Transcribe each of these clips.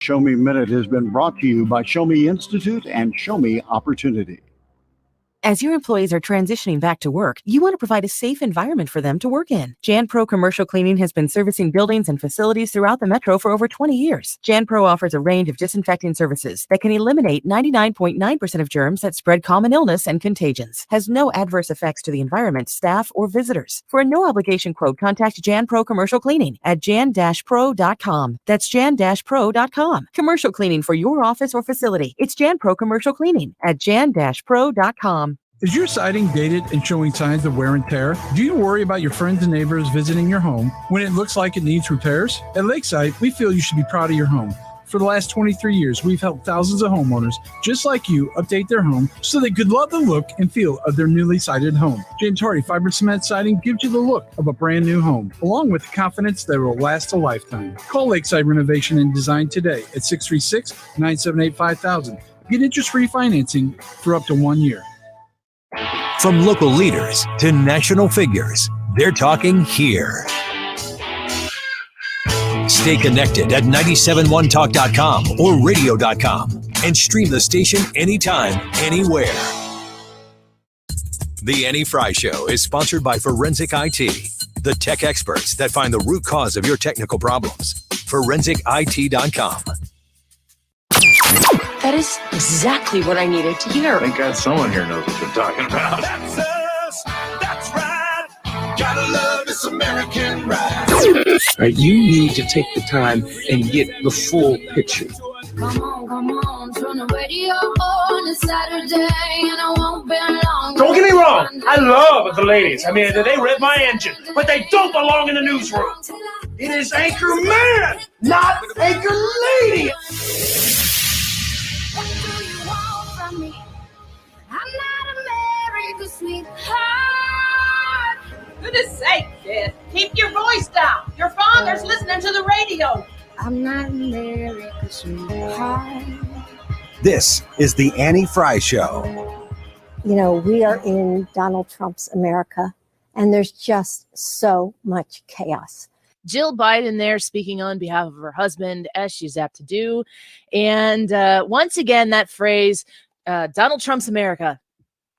Show Me Minute has been brought to you by Show Me Institute and Show Me Opportunity. As your employees are transitioning back to work, you want to provide a safe environment for them to work in. Jan Pro Commercial Cleaning has been servicing buildings and facilities throughout the metro for over 20 years. Jan Pro offers a range of disinfecting services that can eliminate 99.9% of germs that spread common illness and contagions. Has no adverse effects to the environment, staff, or visitors. For a no-obligation quote, contact Jan Pro Commercial Cleaning at jan-pro.com. That's jan-pro.com. Commercial cleaning for your office or facility. It's Jan Pro Commercial Cleaning at jan-pro.com. Is your siding dated and showing signs of wear and tear? Do you worry about your friends and neighbors visiting your home when it looks like it needs repairs? At Lakeside, we feel you should be proud of your home. For the last 23 years, we've helped thousands of homeowners just like you update their home so they could love the look and feel of their newly sided home. James Hardy Fiber Cement Siding gives you the look of a brand new home, along with the confidence that will last a lifetime. Call Lakeside Renovation and Design today at 636-978-5000. Get interest-free financing for up to 1 year. From local leaders to national figures, they're talking here. Stay connected at 971talk.com or radio.com and stream the station anytime, anywhere. The Annie Frey Show is sponsored by Forensic IT, the tech experts that find the root cause of your technical problems. ForensicIT.com. That is exactly what I needed to hear. Thank God someone here knows what they're talking about. That's us. That's right. Gotta love this American ride. Right, you need to take the time and get the full picture. Come on, turn the radio on. It's Saturday and I won't be long. Don't get me wrong, I love the ladies. I mean, they rev my engine, but they don't belong in the newsroom. It is Anchor Man, not Anchor Lady. What do you want from me? I'm not America's sweetheart. Goodness sake, kid. Keep your voice down. Your father's listening to the radio. I'm not America's sweetheart. This is the Annie Frey Show. You know, we are in Donald Trump's America, and there's just so much chaos. Jill Biden there speaking on behalf of her husband, as she's apt to do. And once again, that phrase, Donald Trump's America,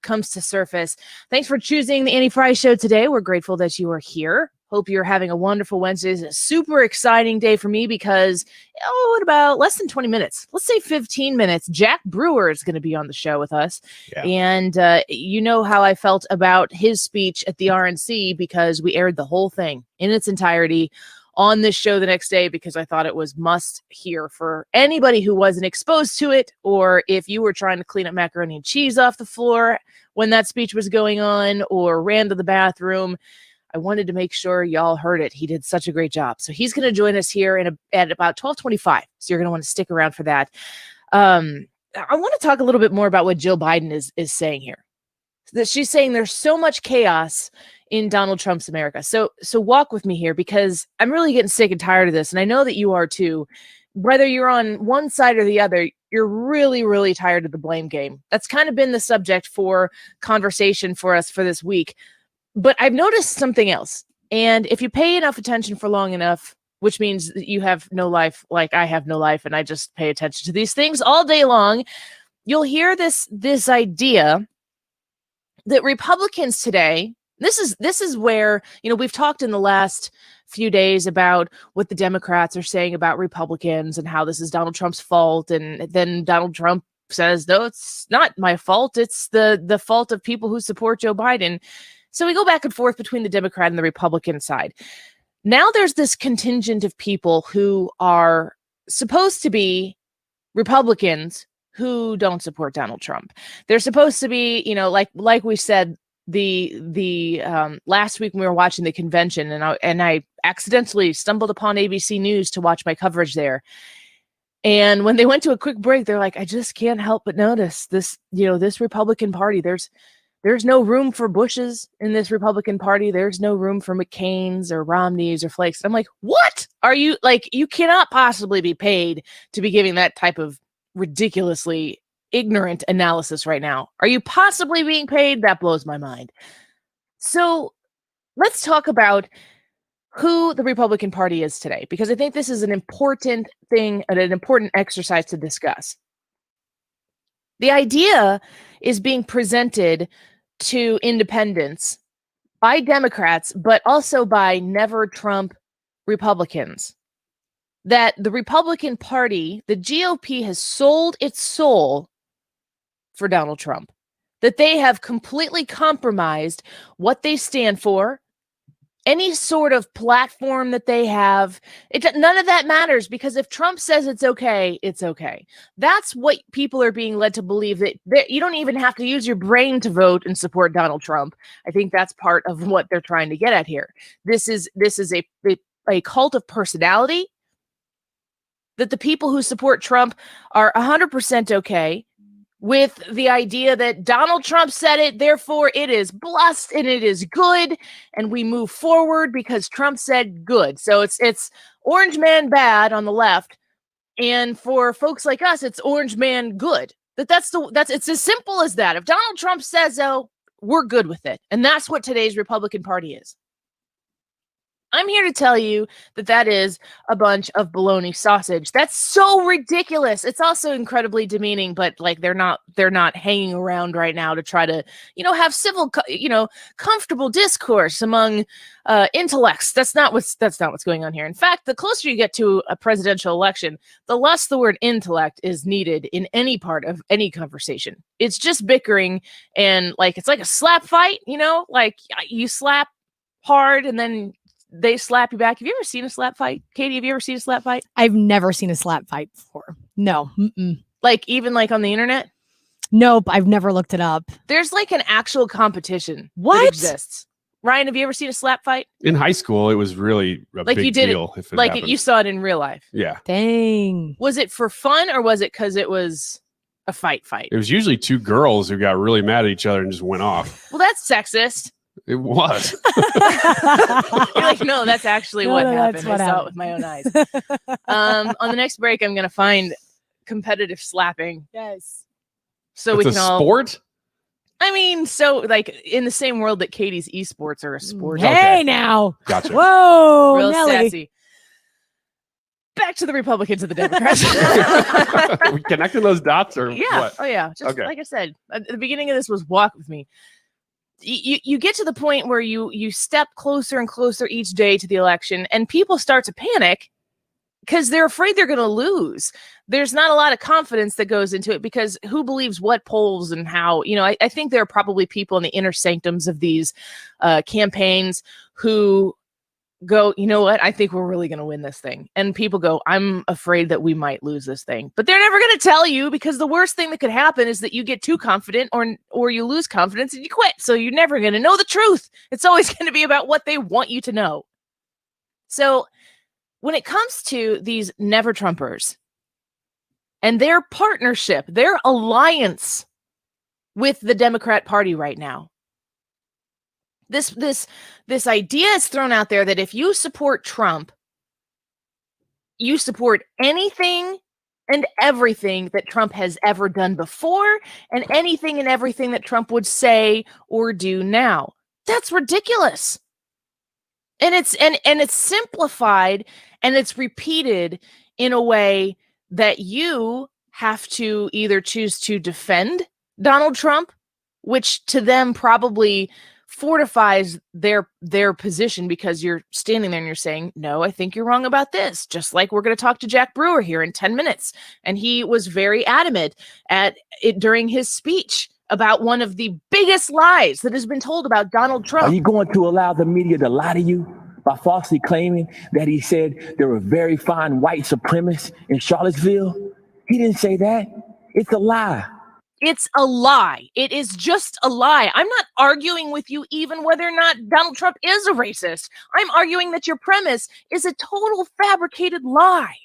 comes to surface. Thanks for choosing the Annie Frey Show today. We're grateful that you are here. Hope you're having a wonderful Wednesday. It's a super exciting day for me because, in about less than 20 minutes, let's say 15 minutes, Jack Brewer is going to be on the show with us. Yeah. And you know how I felt about his speech at the RNC because we aired the whole thing in its entirety on this show the next day because I thought it was must hear for anybody who wasn't exposed to it, or if you were trying to clean up macaroni and cheese off the floor when that speech was going on or ran to the bathroom. I wanted to make sure y'all heard it. He did such a great job. So he's going to join us here at about 12:25. So you're going to want to stick around for that. I want to talk a little bit more about what Jill Biden is saying here. That she's saying there's so much chaos in Donald Trump's America. So walk with me here because I'm really getting sick and tired of this. And I know that you are too. Whether you're on one side or the other, you're really, really tired of the blame game. That's kind of been the subject for conversation for us for this week. But I've noticed something else. And if you pay enough attention for long enough, which means that you have no life, like I have no life, and I just pay attention to these things all day long, you'll hear this idea that Republicans today, this is where, we've talked in the last few days about what the Democrats are saying about Republicans and how this is Donald Trump's fault. And then Donald Trump says, no, it's not my fault. It's the fault of people who support Joe Biden. So we go back and forth between the Democrat and the Republican side. Now there's this contingent of people who are supposed to be Republicans who don't support Donald Trump. They're supposed to be, like we said, the last week when we were watching the convention, and I accidentally stumbled upon ABC News to watch my coverage there. And when they went to a quick break, they're like, I just can't help but notice this, this Republican Party. There's no room for Bushes in this Republican Party. There's no room for McCain's or Romney's or Flakes. I'm like, what are you like? You cannot possibly be paid to be giving that type of ridiculously ignorant analysis right now. Are you possibly being paid? That blows my mind. So let's talk about who the Republican Party is today, because I think this is an important thing and an important exercise to discuss. The idea is being presented to independents by Democrats, but also by never Trump Republicans, that the Republican Party, the GOP, has sold its soul for Donald Trump, that they have completely compromised what they stand for, any sort of platform that they have. None of that matters, because if Trump says it's okay, it's okay. That's what people are being led to believe, that you don't even have to use your brain to vote and support Donald Trump. I think that's part of what they're trying to get at here. This is a cult of personality, that the people who support Trump are 100% okay with the idea that Donald Trump said it, therefore it is blessed and it is good, and we move forward because Trump said good. So it's orange man bad on the left, and for folks like us, it's orange man good. It's as simple as that. If Donald Trump says so, we're good with it, and that's what today's Republican Party is. I'm here to tell you that is a bunch of baloney sausage. That's so ridiculous. It's also incredibly demeaning, but like they're not hanging around right now to try to, have civil, comfortable discourse among intellects. That's not what's going on here. In fact, the closer you get to a presidential election, the less the word intellect is needed in any part of any conversation. It's just bickering, and it's like a slap fight, like you slap hard and then they slap you back. Have you ever seen a slap fight? Katie, have you ever seen a slap fight? I've never seen a slap fight before. No. Mm-mm. Even on the internet? Nope. I've never looked it up. There's an actual competition that what exists. Ryan, have you ever seen a slap fight? In high school, it was really a big deal. If it happened. You saw it in real life. Yeah. Dang. Was it for fun, or was it because it was a fight? It was usually two girls who got really mad at each other and just went off. Well, that's sexist. It was. You're like, no, that's actually what happened. I saw it with my own eyes. On the next break, I'm going to find competitive slapping. Yes. So it's we can all sport. I mean, so in the same world that Katie's esports are a sport. Hey, now. Gotcha. Whoa, real Nelly. sassy. Back to the Republicans and the Democrats. Are we connecting those dots, or what? Oh yeah. Just like I said, at the beginning of this was walk with me. You get to the point where you step closer and closer each day to the election, and people start to panic because they're afraid they're going to lose. There's not a lot of confidence that goes into it, because who believes what polls and how? I think there are probably people in the inner sanctums of these campaigns who go, you know what? I think we're really going to win this thing. And people go, I'm afraid that we might lose this thing. But they're never going to tell you, because the worst thing that could happen is that you get too confident or you lose confidence and you quit. So you're never going to know the truth. It's always going to be about what they want you to know. So when it comes to these never Trumpers and their partnership, their alliance with the Democrat Party right now, This idea is thrown out there that if you support Trump, you support anything and everything that Trump has ever done before, and anything and everything that Trump would say or do now. That's ridiculous. And it's simplified, and it's repeated in a way that you have to either choose to defend Donald Trump, which to them probably fortifies their position, because you're standing there and you're saying, no, I think you're wrong about this. Just like we're going to talk to Jack Brewer here in 10 minutes. And he was very adamant at it during his speech about one of the biggest lies that has been told about Donald Trump. Are you going to allow the media to lie to you by falsely claiming that he said there were very fine white supremacists in Charlottesville? He didn't say that. It's a lie. It's a lie. It is just a lie. I'm not arguing with you even whether or not Donald Trump is a racist. I'm arguing that your premise is a total fabricated lie.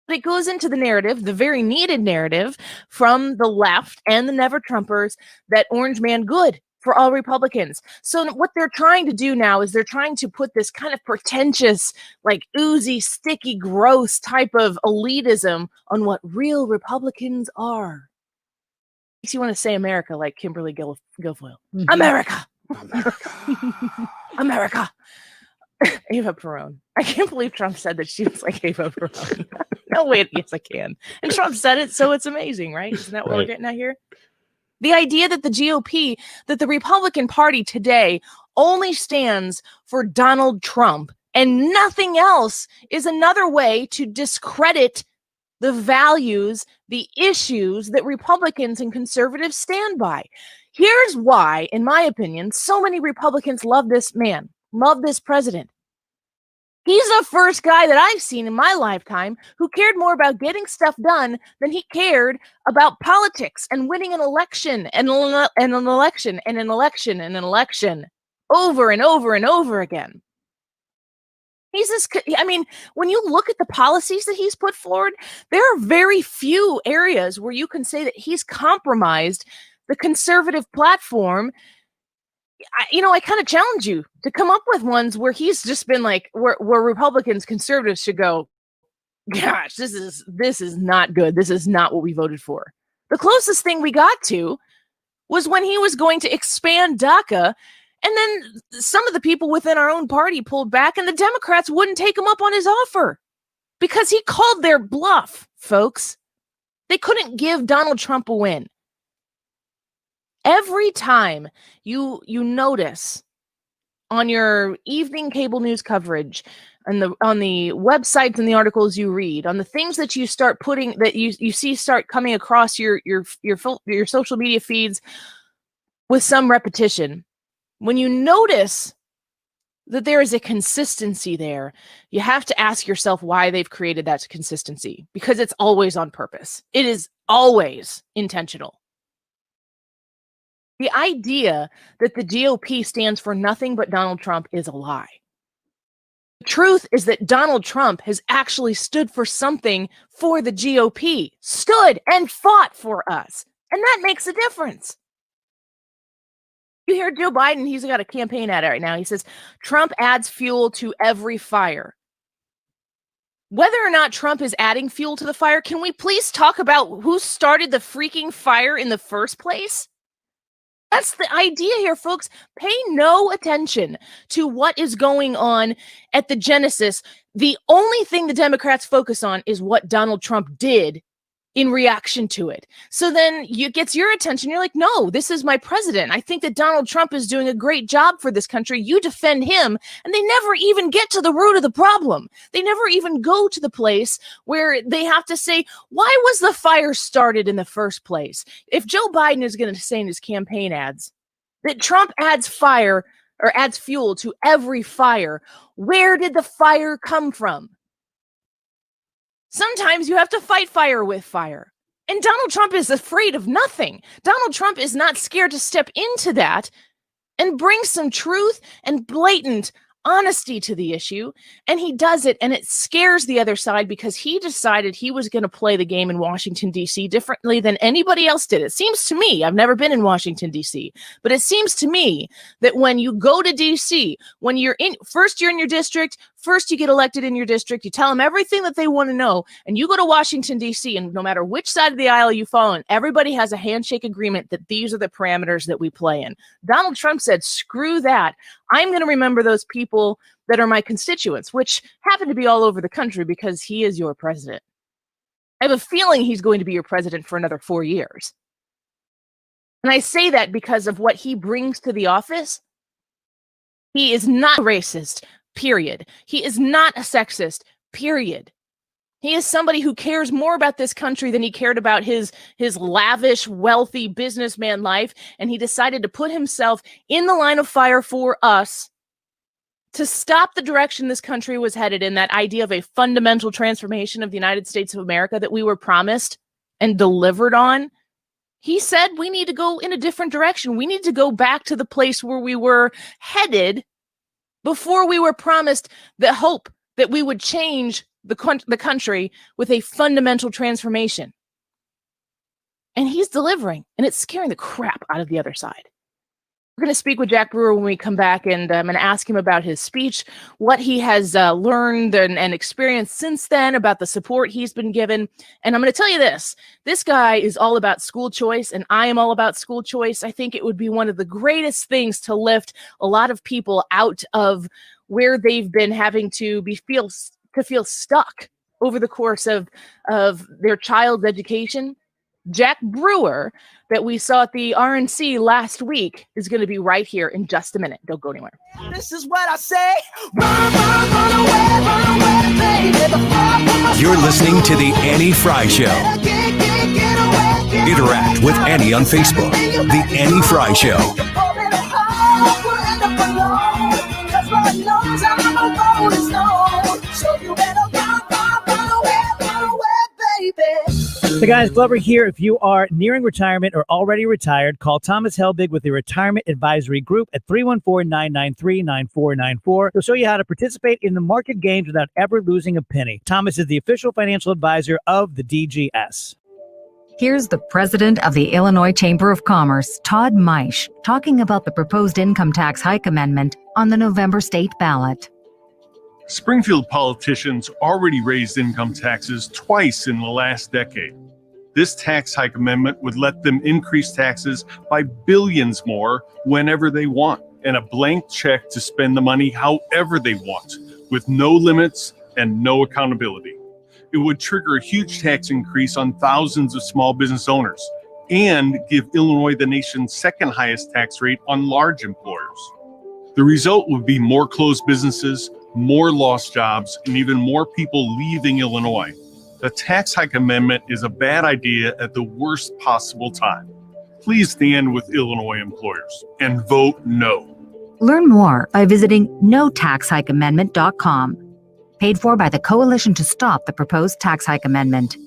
It goes into the narrative, the very needed narrative from the left and the never Trumpers, that orange man good for all Republicans. So what they're trying to do now is they're trying to put this kind of pretentious, oozy, sticky, gross type of elitism on what real Republicans are. Makes you want to say America like Kimberly Guilfoyle. Mm-hmm. America. America. Ava Perón. I can't believe Trump said that she was like Ava Perón. No, wait, yes, I can. And Trump said it, so it's amazing, right? Isn't that what we're getting at here? The idea that the GOP, that the Republican Party today only stands for Donald Trump and nothing else is another way to discredit the values, the issues that Republicans and conservatives stand by. Here's why, in my opinion, so many Republicans love this man, love this president. He's the first guy that I've seen in my lifetime who cared more about getting stuff done than he cared about politics and winning an election and an election and an election and an election over and over and over again. He's this, I mean, when you look at the policies that he's put forward, there are very few areas where you can say that he's compromised the conservative platform. I kind of challenge you to come up with ones where he's just been like, where Republicans, conservatives should go, gosh, this is not good. This is not what we voted for. The closest thing we got to was when he was going to expand DACA, and then some of the people within our own party pulled back, and the Democrats wouldn't take him up on his offer because he called their bluff, folks. They couldn't give Donald Trump a win. Every time you notice on your evening cable news coverage and on the websites and the articles you read, on the things that you start putting, that you see start coming across your social media feeds with some repetition, when you notice that there is a consistency there, you have to ask yourself why they've created that consistency, because it's always on purpose. It is always intentional. The idea that the GOP stands for nothing but Donald Trump is a lie. The truth is that Donald Trump has actually stood for something for the GOP, stood and fought for us. And that makes a difference. You hear Joe Biden, he's got a campaign ad right now. He says, Trump adds fuel to every fire. Whether or not Trump is adding fuel to the fire, can we please talk about who started the freaking fire in the first place? That's the idea here, folks. Pay no attention to what is going on at the genesis. The only thing the Democrats focus on is what Donald Trump did in reaction to it. So then it gets your attention. You're like, no, this is my president. I think that Donald Trump is doing a great job for this country. You defend him. And they never even get to the root of the problem. They never even go to the place where they have to say, why was the fire started in the first place? If Joe Biden is going to say in his campaign ads that Trump adds fire or adds fuel to every fire, where did the fire come from? Sometimes you have to fight fire with fire. And Donald Trump is afraid of nothing. Donald Trump is not scared to step into that and bring some truth and blatant honesty to the issue. And he does it, and it scares the other side because he decided he was going to play the game in Washington, D.C. differently than anybody else did. It seems to me, I've never been in Washington, D.C., but it seems to me that when you go to D.C., when you're in your district, first you get elected in your district, you tell them everything that they want to know, and you go to Washington, D.C., and no matter which side of the aisle you fall on, everybody has a handshake agreement that these are the parameters that we play in. Donald Trump said, screw that. I'm going to remember those people that are my constituents, which happen to be all over the country because he is your president. I have a feeling he's going to be your president for another 4 years. And I say that because of what he brings to the office. He is not racist, period. He is not a sexist, period. He is somebody who cares more about this country than he cared about his lavish, wealthy businessman life. And he decided to put himself in the line of fire for us to stop the direction this country was headed in, that idea of a fundamental transformation of the United States of America that we were promised and delivered on. He said we need to go in a different direction. We need to go back to the place where we were headed before we were promised the hope that we would change the country with a fundamental transformation. And he's delivering, and it's scaring the crap out of the other side. We're going to speak with Jack Brewer when we come back, and I'm going to ask him about his speech, what he has learned and experienced since then, about the support he's been given. And I'm going to tell you this guy is all about school choice, and I am all about school choice. I think it would be one of the greatest things to lift a lot of people out of where they've been having to feel stuck over the course of their child's education. Jack Brewer, that we saw at the RNC last week, is going to be right here in just a minute. Don't go anywhere. This is what I say. Run away, baby. You're listening to The Annie Frey Show. Interact with Annie on Facebook. The Annie Frey Show. Hey guys, Glover here. If you are nearing retirement or already retired, call Thomas Helbig with the Retirement Advisory Group at 314-993-9494. He'll show you how to participate in the market gains without ever losing a penny. Thomas is the official financial advisor of the DGS. Here's the president of the Illinois Chamber of Commerce, Todd Meisch, talking about the proposed income tax hike amendment on the November state ballot. Springfield politicians already raised income taxes twice in the last decade. This tax hike amendment would let them increase taxes by billions more whenever they want, and a blank check to spend the money however they want, with no limits and no accountability. It would trigger a huge tax increase on thousands of small business owners and give Illinois the nation's second highest tax rate on large employers. The result would be more closed businesses, more lost jobs, and even more people leaving Illinois. The tax hike amendment is a bad idea at the worst possible time. Please stand with Illinois employers and vote no. Learn more by visiting notaxhikeamendment.com. Paid for by the Coalition to Stop the Proposed Tax Hike Amendment.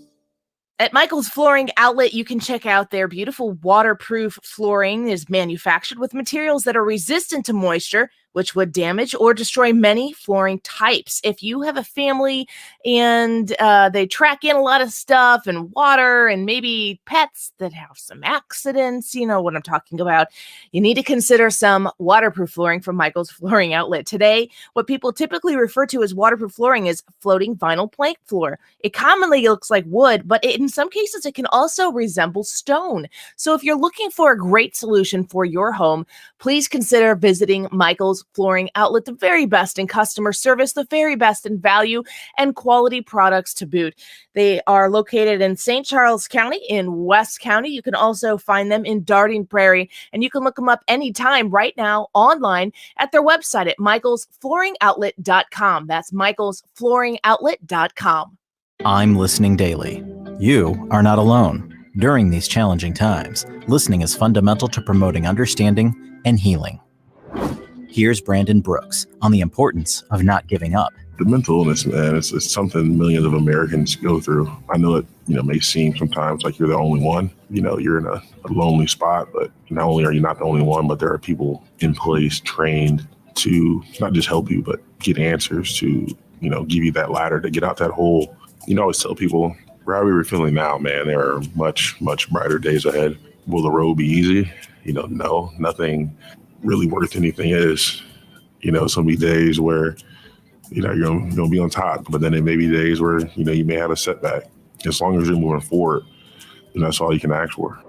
At Michael's Flooring Outlet, you can check out their beautiful waterproof flooring. It is manufactured with materials that are resistant to moisture, which would damage or destroy many flooring types. If you have a family and they track in a lot of stuff and water and maybe pets that have some accidents, you know what I'm talking about, you need to consider some waterproof flooring from Michael's Flooring Outlet. Today, what people typically refer to as waterproof flooring is floating vinyl plank floor. It commonly looks like wood, but in some cases, it can also resemble stone. So if you're looking for a great solution for your home, please consider visiting Michael's Flooring Outlet, the very best in customer service, the very best in value and quality products to boot. They are located in St. Charles County, in West County. You can also find them in Darting Prairie, and you can look them up anytime right now online at their website at michaelsflooringoutlet.com. That's michaelsflooringoutlet.com. I'm listening daily. You are not alone. During these challenging times, listening is fundamental to promoting understanding and healing. Here's Brandon Brooks on the importance of not giving up. The mental illness, man, it's something millions of Americans go through. I know it, may seem sometimes like you're the only one. You're in a lonely spot, but not only are you not the only one, but there are people in place trained to not just help you, but get answers to, give you that ladder to get out that hole. I always tell people, however you're feeling now, man, there are much, much brighter days ahead. Will the road be easy? No, nothing really worth anything is. Some be days where, you're going to be on top, but then there may be days where, you may have a setback. As long as you're moving forward, that's all you can ask for.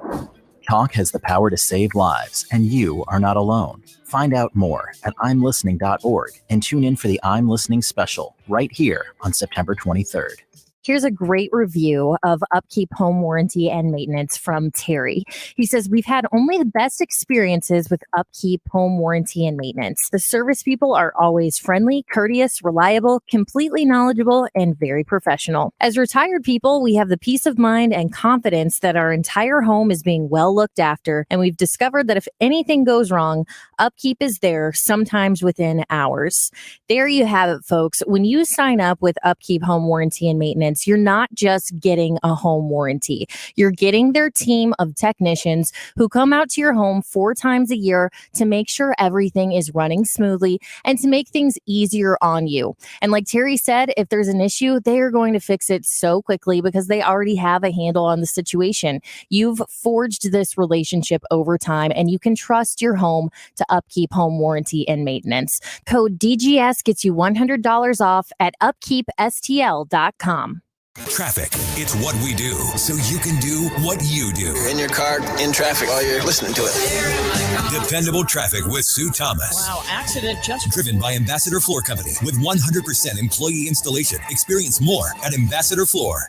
Talk has the power to save lives, and you are not alone. Find out more at imlistening.org and tune in for the I'm Listening special right here on September 23rd. Here's a great review of Upkeep Home Warranty and Maintenance from Terry. He says, we've had only the best experiences with Upkeep Home Warranty and Maintenance. The service people are always friendly, courteous, reliable, completely knowledgeable, and very professional. As retired people, we have the peace of mind and confidence that our entire home is being well looked after, and we've discovered that if anything goes wrong, Upkeep is there, sometimes within hours. There you have it, folks. When you sign up with Upkeep Home Warranty and Maintenance, Maintenance, you're not just getting a home warranty. You're getting their team of technicians who come out to your home 4 times a year to make sure everything is running smoothly and to make things easier on you. And like Terry said, if there's an issue, they are going to fix it so quickly because they already have a handle on the situation. You've forged this relationship over time, and you can trust your home to Upkeep Home Warranty and Maintenance. Code DGS gets you $100 off at upkeepstl.com. Traffic. It's what we do, so you can do what you do. In your car, in traffic, while you're listening to it. Dependable traffic with Sue Thomas. Wow, accident just Driven by Ambassador Floor Company with 100% employee installation. Experience more at Ambassador Floor.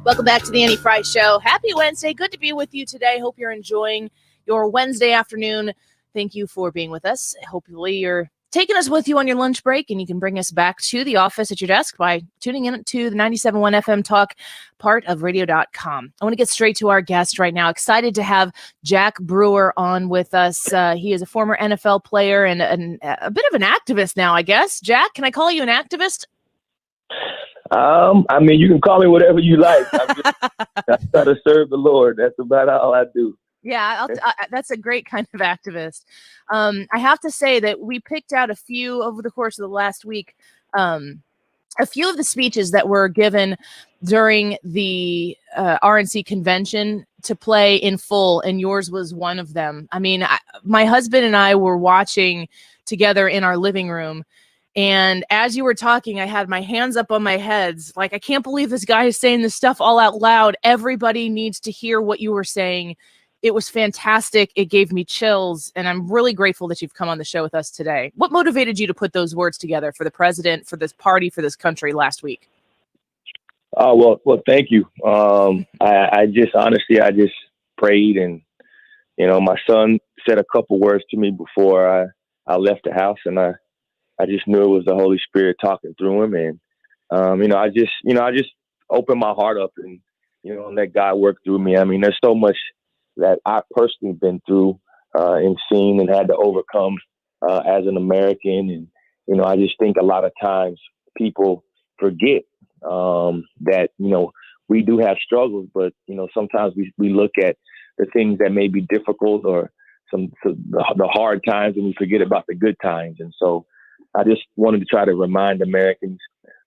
Welcome back to the Annie Frey Show. Happy Wednesday. Good to be with you today. Hope you're enjoying your Wednesday afternoon. Thank you for being with us. Hopefully you're taking us with you on your lunch break, and you can bring us back to the office at your desk by tuning in to the 97.1 FM Talk, part of radio.com. I want to get straight to our guest right now. Excited to have Jack Brewer on with us. He is a former NFL player and a bit of an activist now, I guess. Jack, can I call you an activist? I mean, you can call me whatever you like. I try to serve the Lord. That's about all I do. Yeah, that's a great kind of activist. I have to say that we picked out a few over the course of the last week, a few of the speeches that were given during the RNC Convention to play in full, and yours was one of them. I mean, my husband and I were watching together in our living room, and as you were talking, I had my hands up on my heads. Like, I can't believe this guy is saying this stuff all out loud. Everybody needs to hear what you were saying. It was fantastic. It gave me chills, and I'm really grateful that you've come on the show with us today. What motivated you to put those words together for the president, for this party, for this country last week? Well, thank you. I just prayed, and my son said a couple words to me before I left the house, and I just knew it was the Holy Spirit talking through him, and I just opened my heart up and let God work through me. I mean, there's so much that I've personally been through and seen and had to overcome as an American, and I just think a lot of times people forget that we do have struggles, but sometimes we look at the things that may be difficult or the hard times, and we forget about the good times. And so I just wanted to try to remind Americans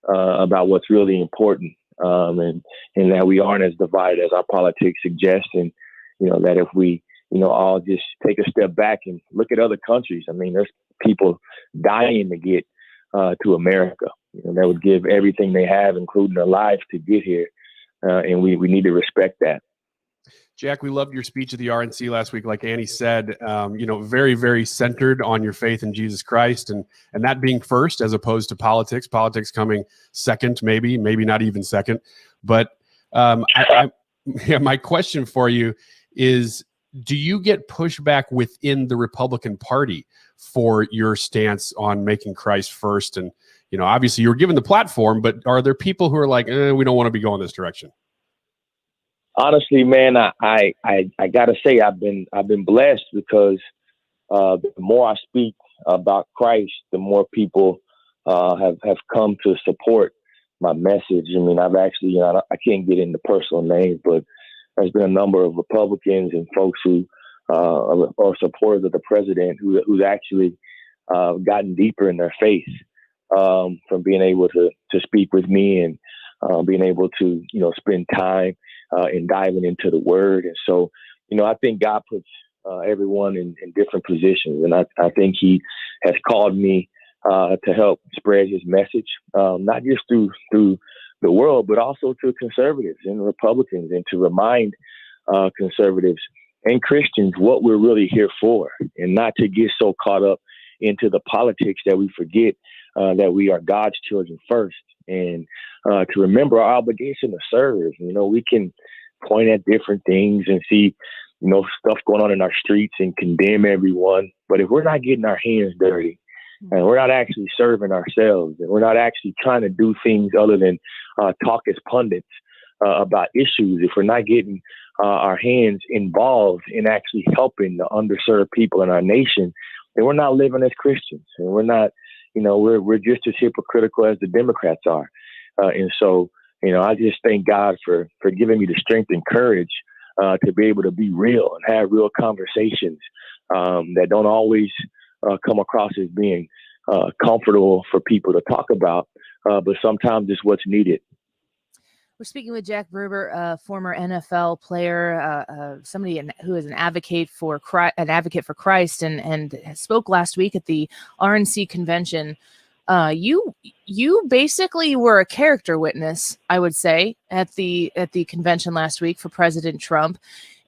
about what's really important, and that we aren't as divided as our politics suggests, and that if we all just take a step back and look at other countries. I mean, there's people dying to get to America. That would give everything they have, including their lives, to get here, and we need to respect that. Jack, we loved your speech at the RNC last week. Like Annie said, very, very centered on your faith in Jesus Christ, and that being first as opposed to politics coming second, maybe not even second. But my question for you is, do you get pushback within the Republican Party for your stance on making Christ first? And, obviously you were given the platform, but are there people who are like, we don't want to be going this direction? Honestly, man, I gotta say I've been blessed because the more I speak about Christ, the more people have come to support my message. I mean, I've actually, I can't get into personal names, but there's been a number of Republicans and folks who are supporters of the president who's actually gotten deeper in their faith from being able to speak with me and being able to spend time in diving into the Word. And so I think God puts everyone in different positions, and I think He has called me to help spread His message, not just through the world, but also to conservatives and Republicans, and to remind conservatives and Christians what we're really here for, and not to get so caught up into the politics that we forget that we are God's children first, and to remember our obligation to serve. We can point at different things and see, stuff going on in our streets and condemn everyone. But if we're not getting our hands dirty, and we're not actually serving ourselves, and we're not actually trying to do things other than talk as pundits about issues, if we're not getting our hands involved in actually helping the underserved people in our nation, then we're not living as Christians, and we're not, we're just as hypocritical as the Democrats are. And so, I just thank God for giving me the strength and courage to be able to be real and have real conversations that don't always come across as being comfortable for people to talk about, but sometimes it's what's needed. We're speaking with Jack Brewer, a former NFL player, somebody who is an advocate for Christ, and spoke last week at the RNC Convention. You basically were a character witness, I would say, at the convention last week for President Trump,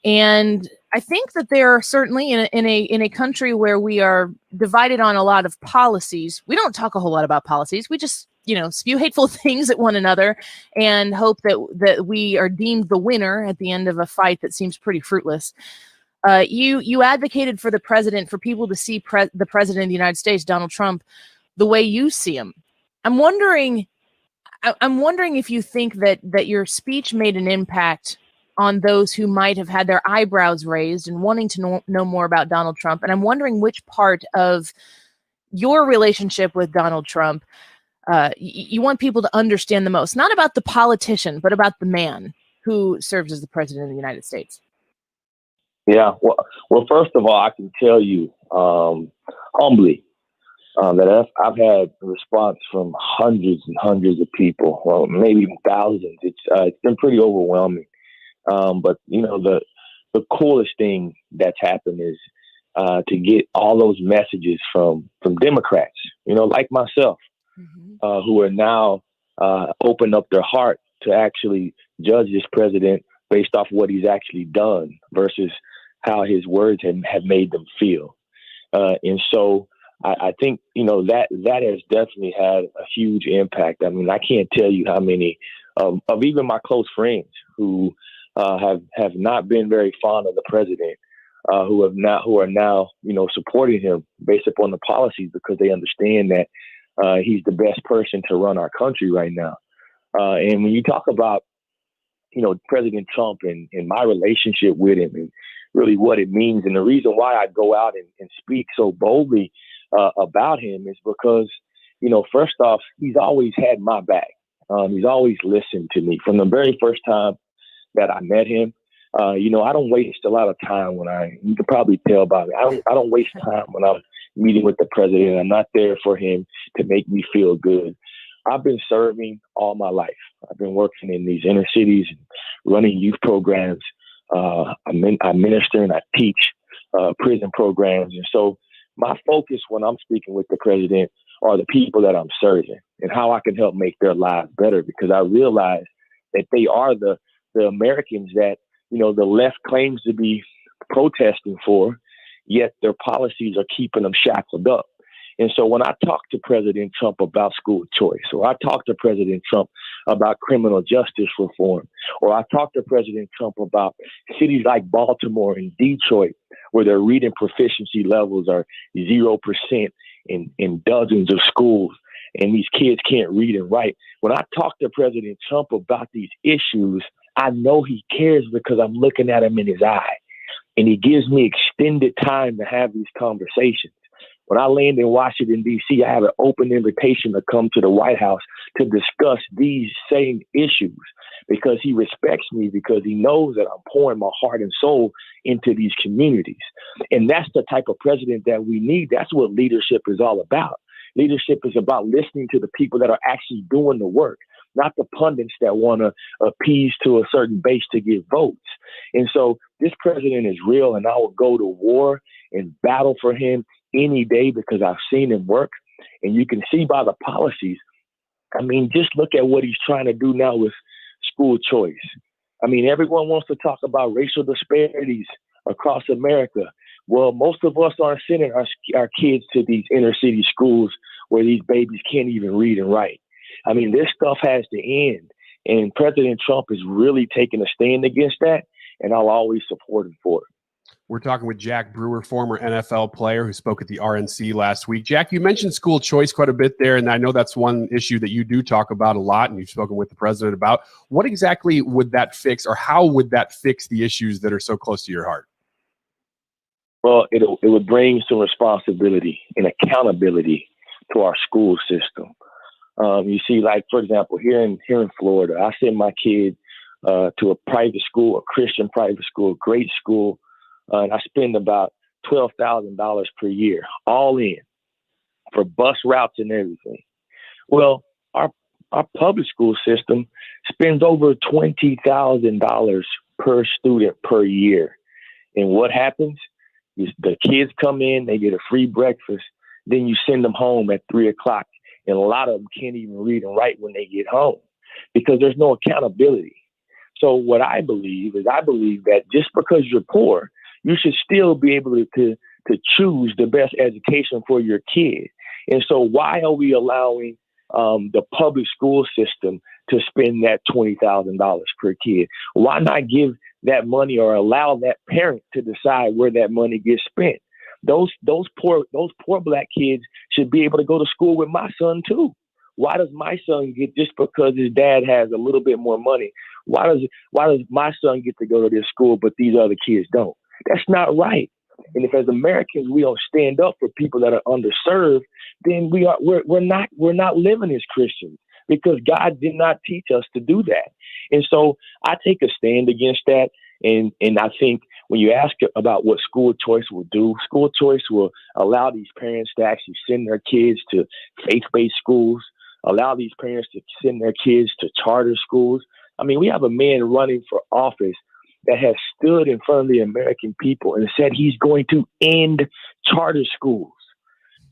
and I think that there are certainly in a country where we are divided on a lot of policies. We don't talk a whole lot about policies. We just spew hateful things at one another and hope that we are deemed the winner at the end of a fight that seems pretty fruitless. You advocated for the president, for people to see the president of the United States, Donald Trump, the way you see him. I'm wondering if you think that your speech made an impact on those who might have had their eyebrows raised and wanting to know more about Donald Trump. And I'm wondering which part of your relationship with Donald Trump you want people to understand the most, not about the politician, but about the man who serves as the president of the United States. Yeah. Well, first of all, I can tell you humbly that I've had a response from hundreds and hundreds of people, well, maybe even thousands. It's been pretty overwhelming. But the coolest thing that's happened is to get all those messages from Democrats, like myself, who are now opened up their heart to actually judge this president based off what he's actually done versus how his words have made them feel. And so I think, that has definitely had a huge impact. I mean, I can't tell you how many of even my close friends who have not been very fond of the president, who are now, supporting him based upon the policies because they understand that he's the best person to run our country right now. And when you talk about, President Trump and my relationship with him and really what it means, and the reason why I go out and speak so boldly about him is because, first off, he's always had my back. He's always listened to me from the very first time that I met him. I don't waste a lot of time you can probably tell by me, I don't waste time when I'm meeting with the president. I'm not there for him to make me feel good. I've been serving all my life. I've been working in these inner cities and running youth programs. I minister and I teach prison programs. And so my focus when I'm speaking with the president are the people that I'm serving and how I can help make their lives better, because I realize that they are the Americans that, the left claims to be protesting for, yet their policies are keeping them shackled up. And so when I talk to President Trump about school choice, or I talk to President Trump about criminal justice reform, or I talk to President Trump about cities like Baltimore and Detroit, where their reading proficiency levels are 0% in dozens of schools, and these kids can't read and write. When I talk to President Trump about these issues, I know he cares because I'm looking at him in his eye, and he gives me extended time to have these conversations. When I land in Washington, D.C., I have an open invitation to come to the White House to discuss these same issues, because he respects me, because he knows that I'm pouring my heart and soul into these communities. And that's the type of president that we need. That's what leadership is all about. Leadership is about listening to the people that are actually doing the work, not the pundits that want to appease to a certain base to get votes. And so this president is real, and I will go to war and battle for him any day because I've seen him work. And you can see by the policies, I mean, just look at what he's trying to do now with school choice. I mean, everyone wants to talk about racial disparities across America. Well, most of us aren't sending our kids to these inner city schools where these babies can't even read and write. I mean, this stuff has to end. And President Trump is really taking a stand against that, and I'll always support him for it. We're talking with Jack Brewer, former NFL player who spoke at the RNC last week. Jack, you mentioned school choice quite a bit there, and I know that's one issue that you do talk about a lot, and you've spoken with the president about. What exactly would that fix, or how would that fix the issues that are so close to your heart? Well, it would bring some responsibility and accountability to our school system. You see, like, for example, here in Florida, I send my kid to a private school, a Christian private school, great school, and I spend about $12,000 per year, all in, for bus routes and everything. Well, our public school system spends over $20,000 per student per year. And what happens? The kids come in, they get a free breakfast, then you send them home at 3 o'clock. And a lot of them can't even read and write when they get home because there's no accountability. So what I believe that just because you're poor, you should still be able to choose the best education for your kid. And so why are we allowing the public school system to spend that $20,000 per kid? Why not give that money or allow that parent to decide where that money gets spent? Those poor black kids should be able to go to school with my son too. Why does my son get, just because his dad has a little bit more money, why does my son get to go to this school but these other kids don't? That's not right. And if as Americans we don't stand up for people that are underserved, then we're not living as Christians, because God did not teach us to do that. And so I take a stand against that. And I think when you ask about what school choice will do, school choice will allow these parents to actually send their kids to faith-based schools, allow these parents to send their kids to charter schools. I mean, we have a man running for office that has stood in front of the American people and said he's going to end charter schools.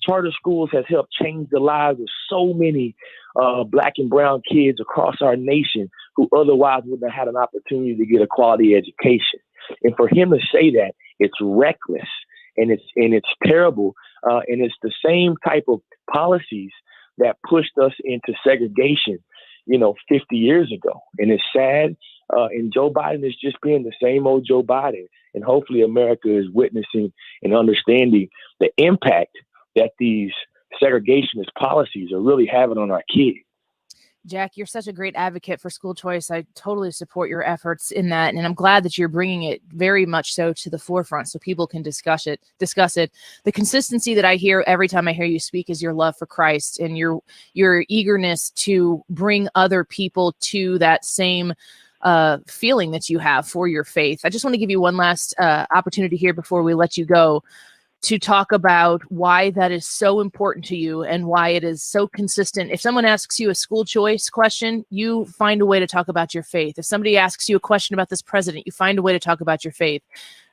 Charter schools has helped change the lives of so many black and brown kids across our nation who otherwise wouldn't have had an opportunity to get a quality education. And for him to say that, it's reckless and it's terrible. And it's the same type of policies that pushed us into segregation, 50 years ago. And it's sad. And Joe Biden is just being the same old Joe Biden. And hopefully America is witnessing and understanding the impact that these segregationist policies are really having on our kids. Jack, you're such a great advocate for school choice. I totally support your efforts in that. And I'm glad that you're bringing it very much so to the forefront so people can discuss it. The consistency that I hear every time I hear you speak is your love for Christ and your eagerness to bring other people to that same feeling that you have for your faith. I just want to give you one last opportunity here before we let you go to talk about why that is so important to you and why it is so consistent. If someone asks you a school choice question, you find a way to talk about your faith. If somebody asks you a question about this president, you find a way to talk about your faith.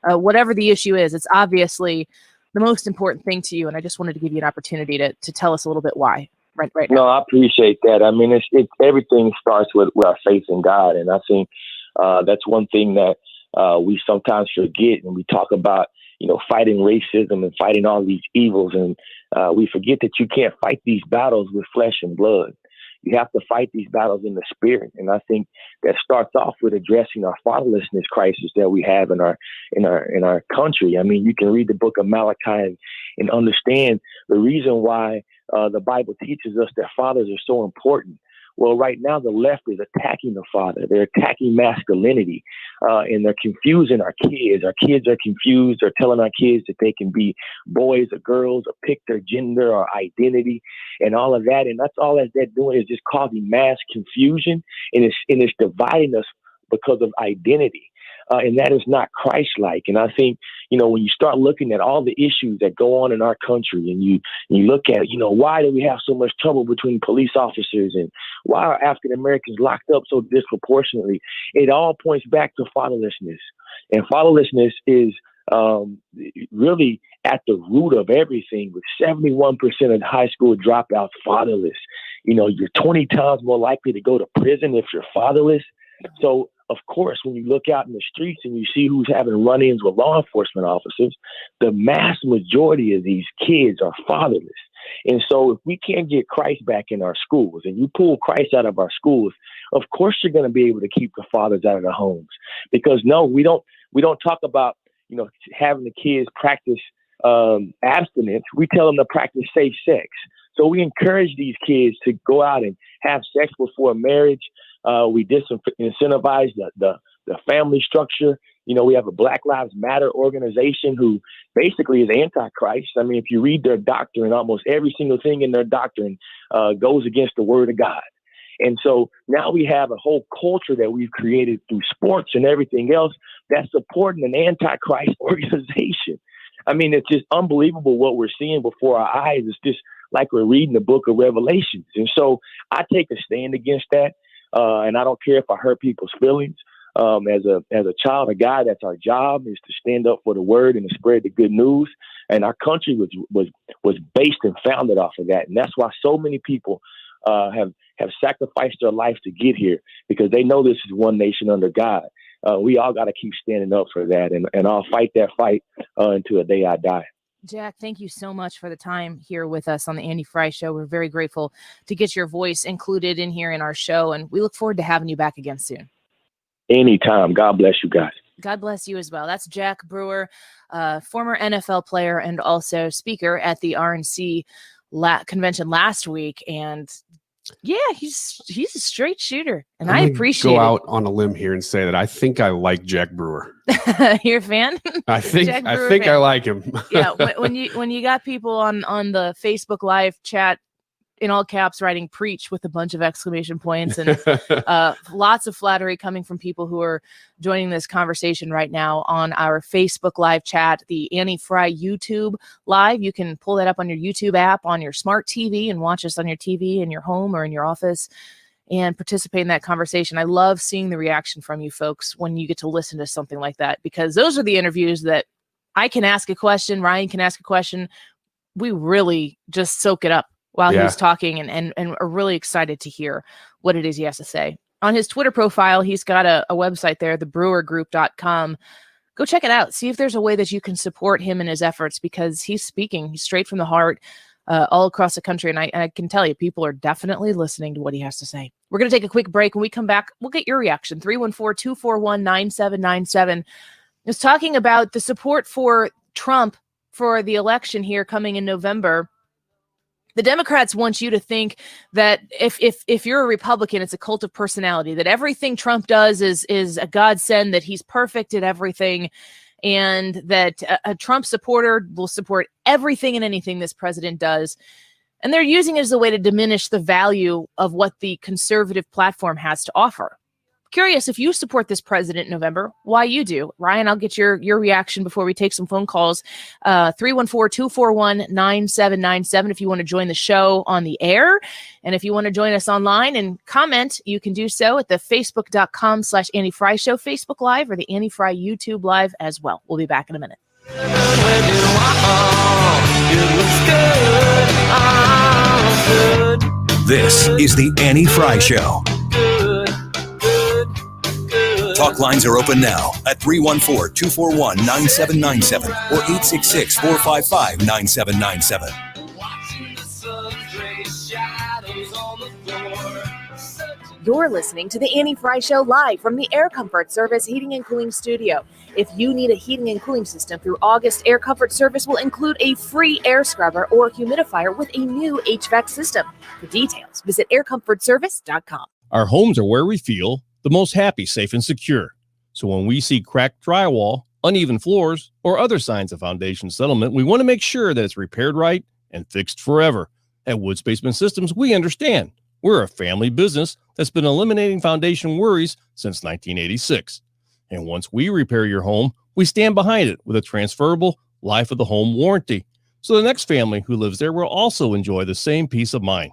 Whatever the issue is, it's obviously the most important thing to you. And I just wanted to give you an opportunity to tell us a little bit why right now. No, I appreciate that. I mean, it's everything starts with our faith in God. And I think that's one thing that we sometimes forget when we talk about, fighting racism and fighting all these evils. And we forget that you can't fight these battles with flesh and blood. You have to fight these battles in the spirit. And I think that starts off with addressing our fatherlessness crisis that we have in our country. I mean, you can read the book of Malachi and understand the reason why the Bible teaches us that fathers are so important. Well, right now, the left is attacking the father. They're attacking masculinity, and they're confusing our kids. Our kids are confused. They're telling our kids that they can be boys or girls or pick their gender or identity and all of that. And that's all that they're doing is just causing mass confusion, and it's dividing us because of identity. And that is not Christ-like. And I think, when you start looking at all the issues that go on in our country and you look at, why do we have so much trouble between police officers and why are African Americans locked up so disproportionately? It all points back to fatherlessness. And fatherlessness is really at the root of everything, with 71% of high school dropouts fatherless. You're 20 times more likely to go to prison if you're fatherless. So, of course, when you look out in the streets and you see who's having run-ins with law enforcement officers, the mass majority of these kids are fatherless. And so if we can't get Christ back in our schools and you pull Christ out of our schools, of course you're going to be able to keep the fathers out of the homes. Because no, we don't talk about, having the kids practice abstinence. We tell them to practice safe sex. So we encourage these kids to go out and have sex before marriage. We disincentivize the family structure. We have a Black Lives Matter organization who basically is anti-Christ. I mean, if you read their doctrine, almost every single thing in their doctrine goes against the word of God. And so now we have a whole culture that we've created through sports and everything else that's supporting an anti-Christ organization. I mean, it's just unbelievable what we're seeing before our eyes. It's just like we're reading the book of Revelations. And so I take a stand against that. And I don't care if I hurt people's feelings. As a child of God, that's our job, is to stand up for the word and to spread the good news. And our country was based and founded off of that. And that's why so many people have sacrificed their life to get here, because they know this is one nation under God. We all got to keep standing up for that. And I'll fight that fight until the day I die. Jack, thank you so much for the time here with us on the Andy Frey Show. We're very grateful to get your voice included in here in our show, and we look forward to having you back again soon. Anytime. God bless you guys. God bless you as well. That's Jack Brewer, former NFL player and also speaker at the RNC Convention last week. And yeah, he's a straight shooter, and I appreciate it. Go out on a limb here and say that I think I like Jack Brewer. You're a fan? I think I like him. Yeah, when you got people on the Facebook Live chat in all caps writing "preach" with a bunch of exclamation points, and lots of flattery coming from people who are joining this conversation right now on our Facebook Live chat, the Annie Frey YouTube Live. You can pull that up on your YouTube app on your smart TV and watch us on your TV in your home or in your office and participate in that conversation. I love seeing the reaction from you folks when you get to listen to something like that, because those are the interviews that I can ask a question, Ryan can ask a question. We really just soak it up while he's talking and are really excited to hear what it is he has to say. On his Twitter profile, he's got a website there, thebrewergroup.com. Go check it out. See if there's a way that you can support him in his efforts, because he's speaking straight from the heart all across the country. And I can tell you, people are definitely listening to what he has to say. We're going to take a quick break. When we come back, we'll get your reaction. 314-241-9797 is talking about the support for Trump for the election here coming in November. The Democrats want you to think that if you're a Republican, it's a cult of personality, that everything Trump does is a godsend, that he's perfect at everything, and that a Trump supporter will support everything and anything this president does. And they're using it as a way to diminish the value of what the conservative platform has to offer. Curious if you support this president in November, why you do. Ryan, I'll get your reaction before we take some phone calls. 314-241-9797 if you want to join the show on the air. And if you want to join us online and comment, you can do so at the facebook.com/Annie Frey Show Facebook Live or the Annie Frey YouTube Live as well. We'll be back in a minute. This is the Annie Frey Show. Talk lines are open now at 314-241-9797 or 866-455-9797. You're listening to the Annie Frey Show live from the Air Comfort Service Heating and Cooling Studio. If you need a heating and cooling system through August, Air Comfort Service will include a free air scrubber or humidifier with a new HVAC system. For details, visit aircomfortservice.com. Our homes are where we feel the most happy, safe, and secure. So when we see cracked drywall, uneven floors, or other signs of foundation settlement, we want to make sure that it's repaired right and fixed forever. At Woods Basement Systems, we understand. We're a family business that's been eliminating foundation worries since 1986. And once we repair your home, we stand behind it with a transferable life of the home warranty. So the next family who lives there will also enjoy the same peace of mind.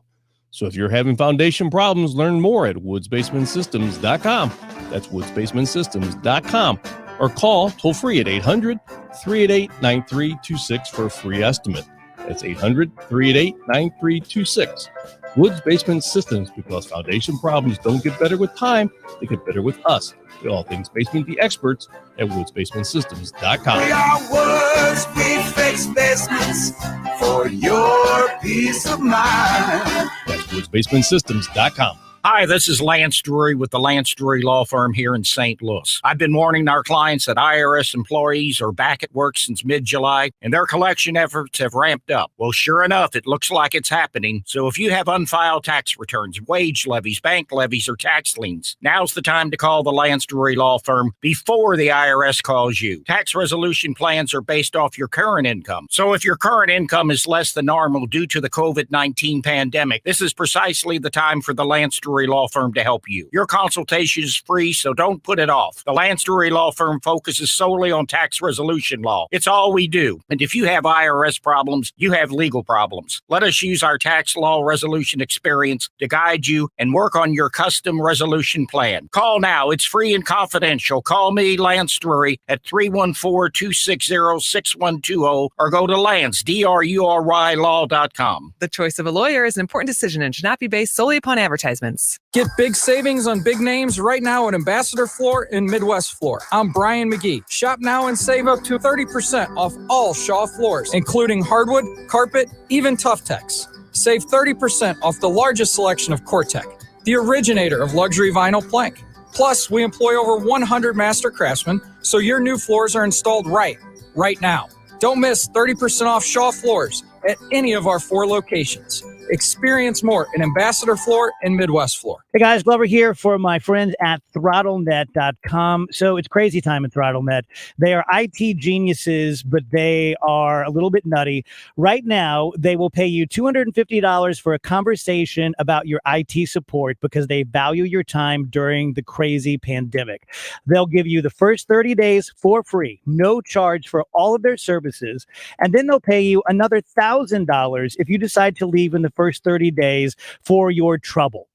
So if you're having foundation problems, learn more at woodsbasementsystems.com. That's woodsbasementsystems.com. Or call toll free at 800-388-9326 for a free estimate. That's 800-388-9326. Woods Basement Systems, because foundation problems don't get better with time, they get better with us. The all things basement, the experts at woodsbasementsystems.com. We are Woods, we fix basements for your peace of mind. That's woodsbasementsystems.com. Hi, this is Lance Drury with the Lance Drury Law Firm here in St. Louis. I've been warning our clients that IRS employees are back at work since mid-July, and their collection efforts have ramped up. Well, sure enough, it looks like it's happening. So if you have unfiled tax returns, wage levies, bank levies, or tax liens, now's the time to call the Lance Drury Law Firm before the IRS calls you. Tax resolution plans are based off your current income. So if your current income is less than normal due to the COVID-19 pandemic, this is precisely the time for the Lance Drury Law Firm to help you. Your consultation is free, so don't put it off. The Lance Drury Law Firm focuses solely on tax resolution law. It's all we do. And if you have IRS problems, you have legal problems. Let us use our tax law resolution experience to guide you and work on your custom resolution plan. Call now. It's free and confidential. Call me, Lance Drury, at 314-260-6120 or go to Lance, DRURY law.com. The choice of a lawyer is an important decision and should not be based solely upon advertisements. Get big savings on big names right now at Ambassador Floor and Midwest Floor. I'm Brian McGee. Shop now and save up to 30% off all Shaw floors, including hardwood, carpet, even Tough-Tex. Save 30% off the largest selection of Cortec, the originator of luxury vinyl plank. Plus, we employ over 100 master craftsmen, so your new floors are installed right now. Don't miss 30% off Shaw floors at any of our 4 locations. Experience more in Ambassador Floor and Midwest Floor. Hey guys, Glover here for my friends at ThrottleNet.com. So it's crazy time at ThrottleNet. They are IT geniuses, but they are a little bit nutty. Right now, they will pay you $250 for a conversation about your IT support because they value your time during the crazy pandemic. They'll give you the first 30 days for free, no charge for all of their services, and then they'll pay you another $1,000 if you decide to leave in the first 30 days for your trouble.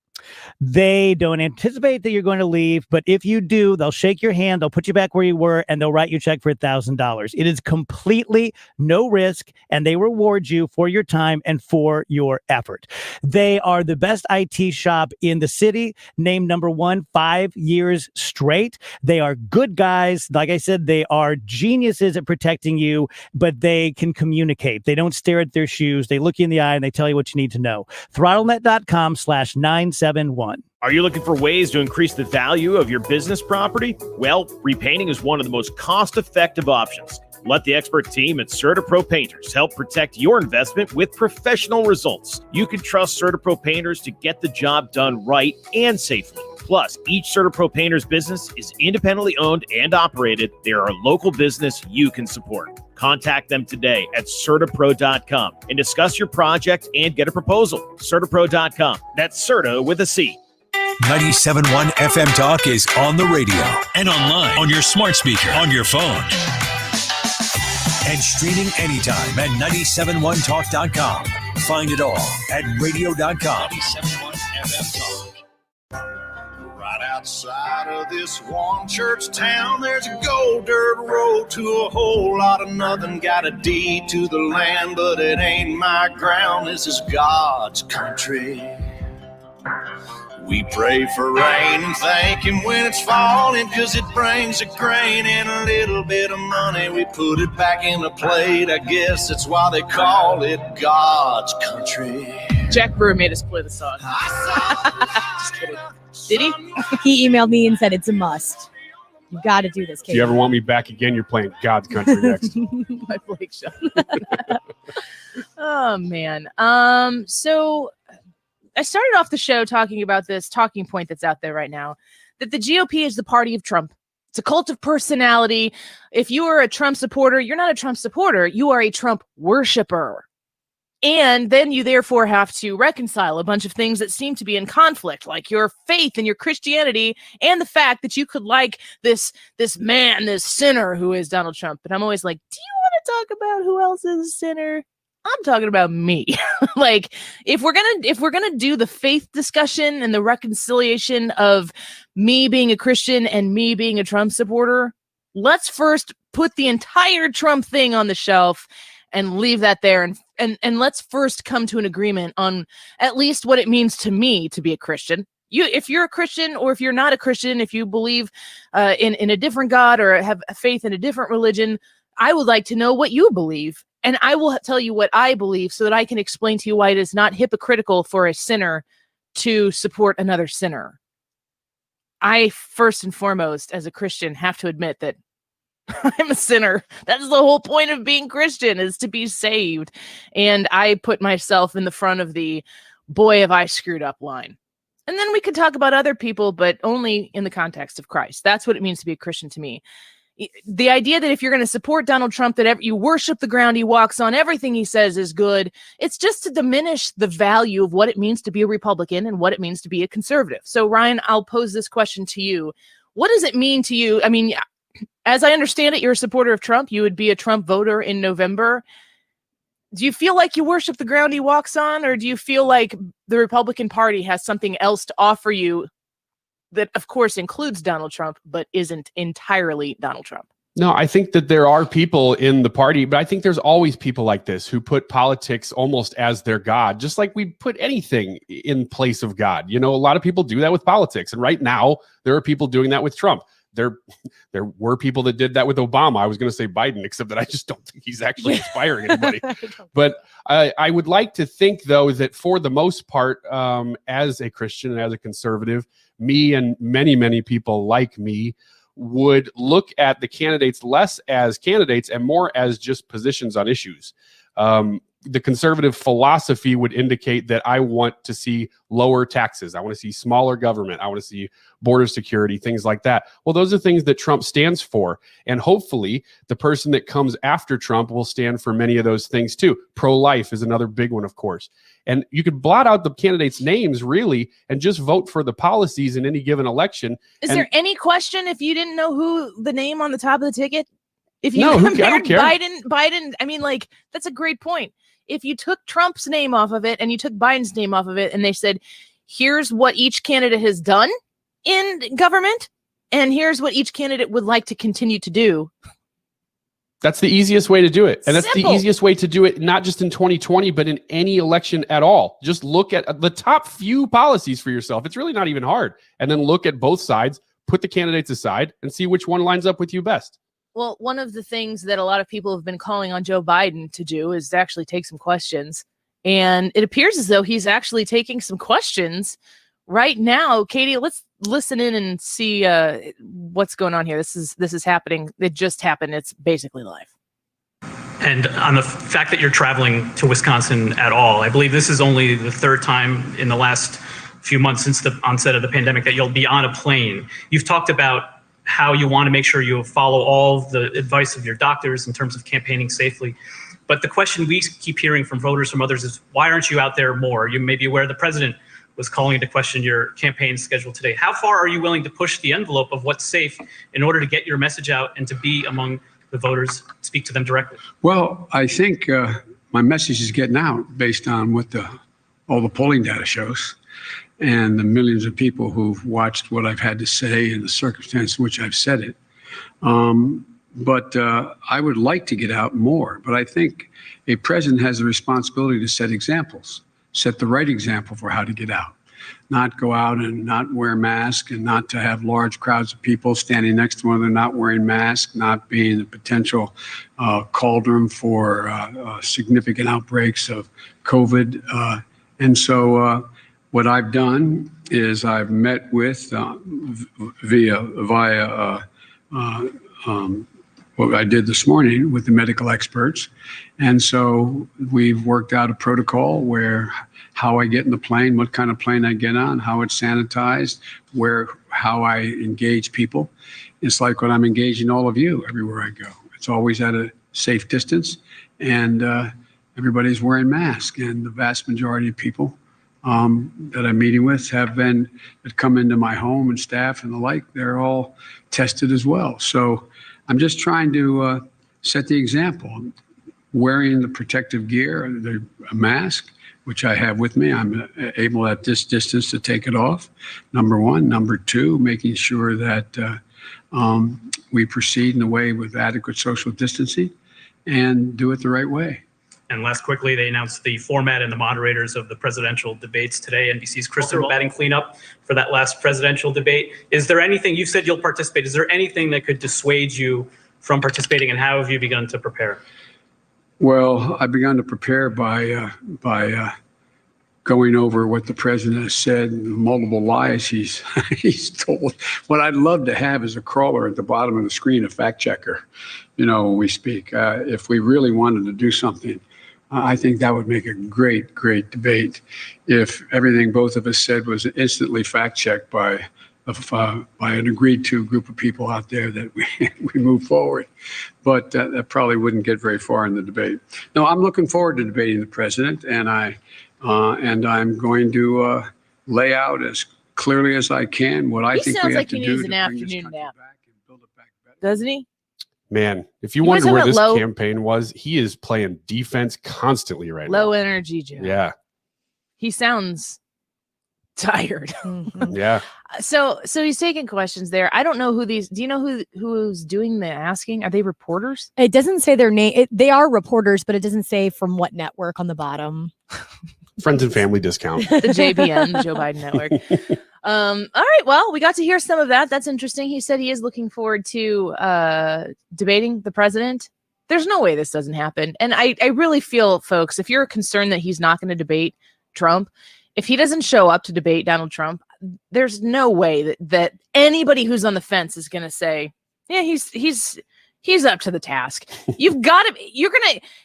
They don't anticipate that you're going to leave, but if you do, they'll shake your hand, they'll put you back where you were, and they'll write you a check for $1,000. It is completely no risk, and they reward you for your time and for your effort. They are the best IT shop in the city, named number 1 5 years straight. They are good guys. Like I said, they are geniuses at protecting you, but they can communicate. They don't stare at their shoes. They look you in the eye, and they tell you what you need to know. ThrottleNet.com/971. Are you looking for ways to increase the value of your business property? Well, repainting is one of the most cost-effective options. Let the expert team at CertaPro Painters help protect your investment with professional results. You can trust CertaPro Painters to get the job done right and safely. Plus, each CertaPro Painters business is independently owned and operated. They are a local business you can support. Contact them today at CertaPro.com and discuss your project and get a proposal. CertaPro.com. That's Certa with a C. 97.1 FM Talk is on the radio and online on your smart speaker, on your phone, and streaming anytime at 971talk.com. Find it all at radio.com. 97.1 FM Talk. Right outside of this one church town, there's a gold dirt road to a whole lot of nothing. Got a deed to the land, but it ain't my ground. This is God's country. We pray for rain and thank him when it's falling, 'cause it brings a grain and a little bit of money. We put it back in the plate. I guess that's why they call it God's country. Jack Brewer made us play the song. Just kidding. Did he? He emailed me and said it's a must. You got to do this, Kate. If you ever want me back again, you're playing God's Country next. My Blake show. Oh man. So I started off the show talking about this talking point that's out there right now, that the GOP is the party of Trump. It's a cult of personality. If you are a Trump supporter, you're not a Trump supporter. You are a Trump worshiper. And then you therefore have to reconcile a bunch of things that seem to be in conflict, like your faith and your Christianity and the fact that you could like this man, this sinner who is Donald Trump. But I'm always like, do you want to talk about who else is a sinner? I'm talking about me. Like, if we're gonna do the faith discussion and the reconciliation of me being a Christian and me being a Trump supporter, let's first put the entire Trump thing on the shelf and leave that there, and let's first come to an agreement on at least what it means to me to be a Christian. If you're a Christian, or if you're not a Christian, if you believe in a different God or have a faith in a different religion, I would like to know what you believe. And I will tell you what I believe so that I can explain to you why it is not hypocritical for a sinner to support another sinner. I, first and foremost, as a Christian, have to admit that I'm a sinner. That's the whole point of being Christian, is to be saved. And I put myself in the front of the boy, have I screwed up line. And then we could talk about other people, but only in the context of Christ. That's what it means to be a Christian to me. The idea that if you're going to support Donald Trump, that you worship the ground he walks on, everything he says is good, it's just to diminish the value of what it means to be a Republican and what it means to be a conservative. So, Ryan, I'll pose this question to you. What does it mean to you? I mean, as I understand it, you're a supporter of Trump. You would be a Trump voter in November. Do you feel like you worship the ground he walks on, or do you feel like the Republican Party has something else to offer you that, of course, includes Donald Trump, but isn't entirely Donald Trump? No, I think that there are people in the party, but I think there's always people like this who put politics almost as their God, just like we put anything in place of God. You know, a lot of people do that with politics. And right now, there are people doing that with Trump. There were people that did that with Obama. I was going to say Biden, except that I just don't think he's actually inspiring anybody. But I would like to think, though, that for the most part, as a Christian and as a conservative, me and many, many people like me would look at the candidates less as candidates and more as just positions on issues. The conservative philosophy would indicate that I want to see lower taxes. I want to see smaller government. I want to see border security, things like that. Well, those are things that Trump stands for. And hopefully the person that comes after Trump will stand for many of those things too. Pro-life is another big one, of course. And you could blot out the candidates' names really and just vote for the policies in any given election. Is there any question if you didn't know who the name on the top of the ticket? If you No, I compared don't care. Biden, I mean, like, that's a great point. If you took Trump's name off of it and you took Biden's name off of it and they said, here's what each candidate has done in government and here's what each candidate would like to continue to do. That's the easiest way to do it. And that's Simple. the easiest way to do it, not just in 2020, but in any election at all. Just look at the top few policies for yourself. It's really not even hard. And then look at both sides, put the candidates aside and see which one lines up with you best. Well, one of the things that a lot of people have been calling on Joe Biden to do is to actually take some questions. And it appears as though he's actually taking some questions right now. Katie, let's listen in and see what's going on here. This is happening. It just happened. It's basically live. And on the fact that you're traveling to Wisconsin at all, I believe this is only the third time in the last few months since the onset of the pandemic that you'll be on a plane. You've talked about how you want to make sure you follow all the advice of your doctors in terms of campaigning safely. But the question we keep hearing from voters, from others, is why aren't you out there more? You may be aware the president was calling into question your campaign schedule today. How far are you willing to push the envelope of what's safe in order to get your message out and to be among the voters, speak to them directly? Well, I think my message is getting out based on what all the polling data shows, and the millions of people who've watched what I've had to say and the circumstance in which I've said it. But I would like to get out more. But I think a president has a responsibility to set examples, set the right example for how to get out. Not go out and not wear a mask, and not to have large crowds of people standing next to one another not wearing masks, not being a potential cauldron for significant outbreaks of COVID. And so what I've done is I've met with via what I did this morning with the medical experts. And so we've worked out a protocol where how I get in the plane, what kind of plane I get on, how it's sanitized, how I engage people. It's like when I'm engaging all of you everywhere I go. It's always at a safe distance, and everybody's wearing masks, and the vast majority of people that I'm meeting with that come into my home and staff and the like, they're all tested as well. So I'm just trying to set the example. Wearing the protective gear, a mask, which I have with me. I'm able at this distance to take it off, number one. Number two, making sure that we proceed in a way with adequate social distancing and do it the right way. And last quickly, they announced the format and the moderators of the presidential debates today. NBC's Kristen batting cleanup for that last presidential debate. Is there anything, you said you'll participate, is there anything that could dissuade you from participating, and how have you begun to prepare? Well, I've begun to prepare by going over what the president has said and the multiple lies he's told. What I'd love to have is a crawler at the bottom of the screen, a fact checker, when we speak. If we really wanted to do something, I think that would make a great, great debate if everything both of us said was instantly fact checked by an agreed to group of people out there that we move forward. But that probably wouldn't get very far in the debate. No, I'm looking forward to debating the president, and I'm going to lay out as clearly as I can what I think we have to do. He sounds like he needs an afternoon nap. Doesn't he? Man, if you wonder where this campaign was, he is playing defense constantly right now. Low energy, Joe. Yeah. He sounds tired. Yeah. So he's taking questions there. I don't know who these. Do you know who's doing the asking? Are they reporters? It doesn't say their name. They are reporters, but it doesn't say from what network on the bottom. Friends and family discount. The JBN, the Joe Biden Network. All right. Well, we got to hear some of that. That's interesting. He said he is looking forward to debating the president. There's no way this doesn't happen. And I really feel, folks, if you're concerned that he's not going to debate Trump, if he doesn't show up to debate Donald Trump, there's no way that anybody who's on the fence is going to say, yeah, he's up to the task. You've got to,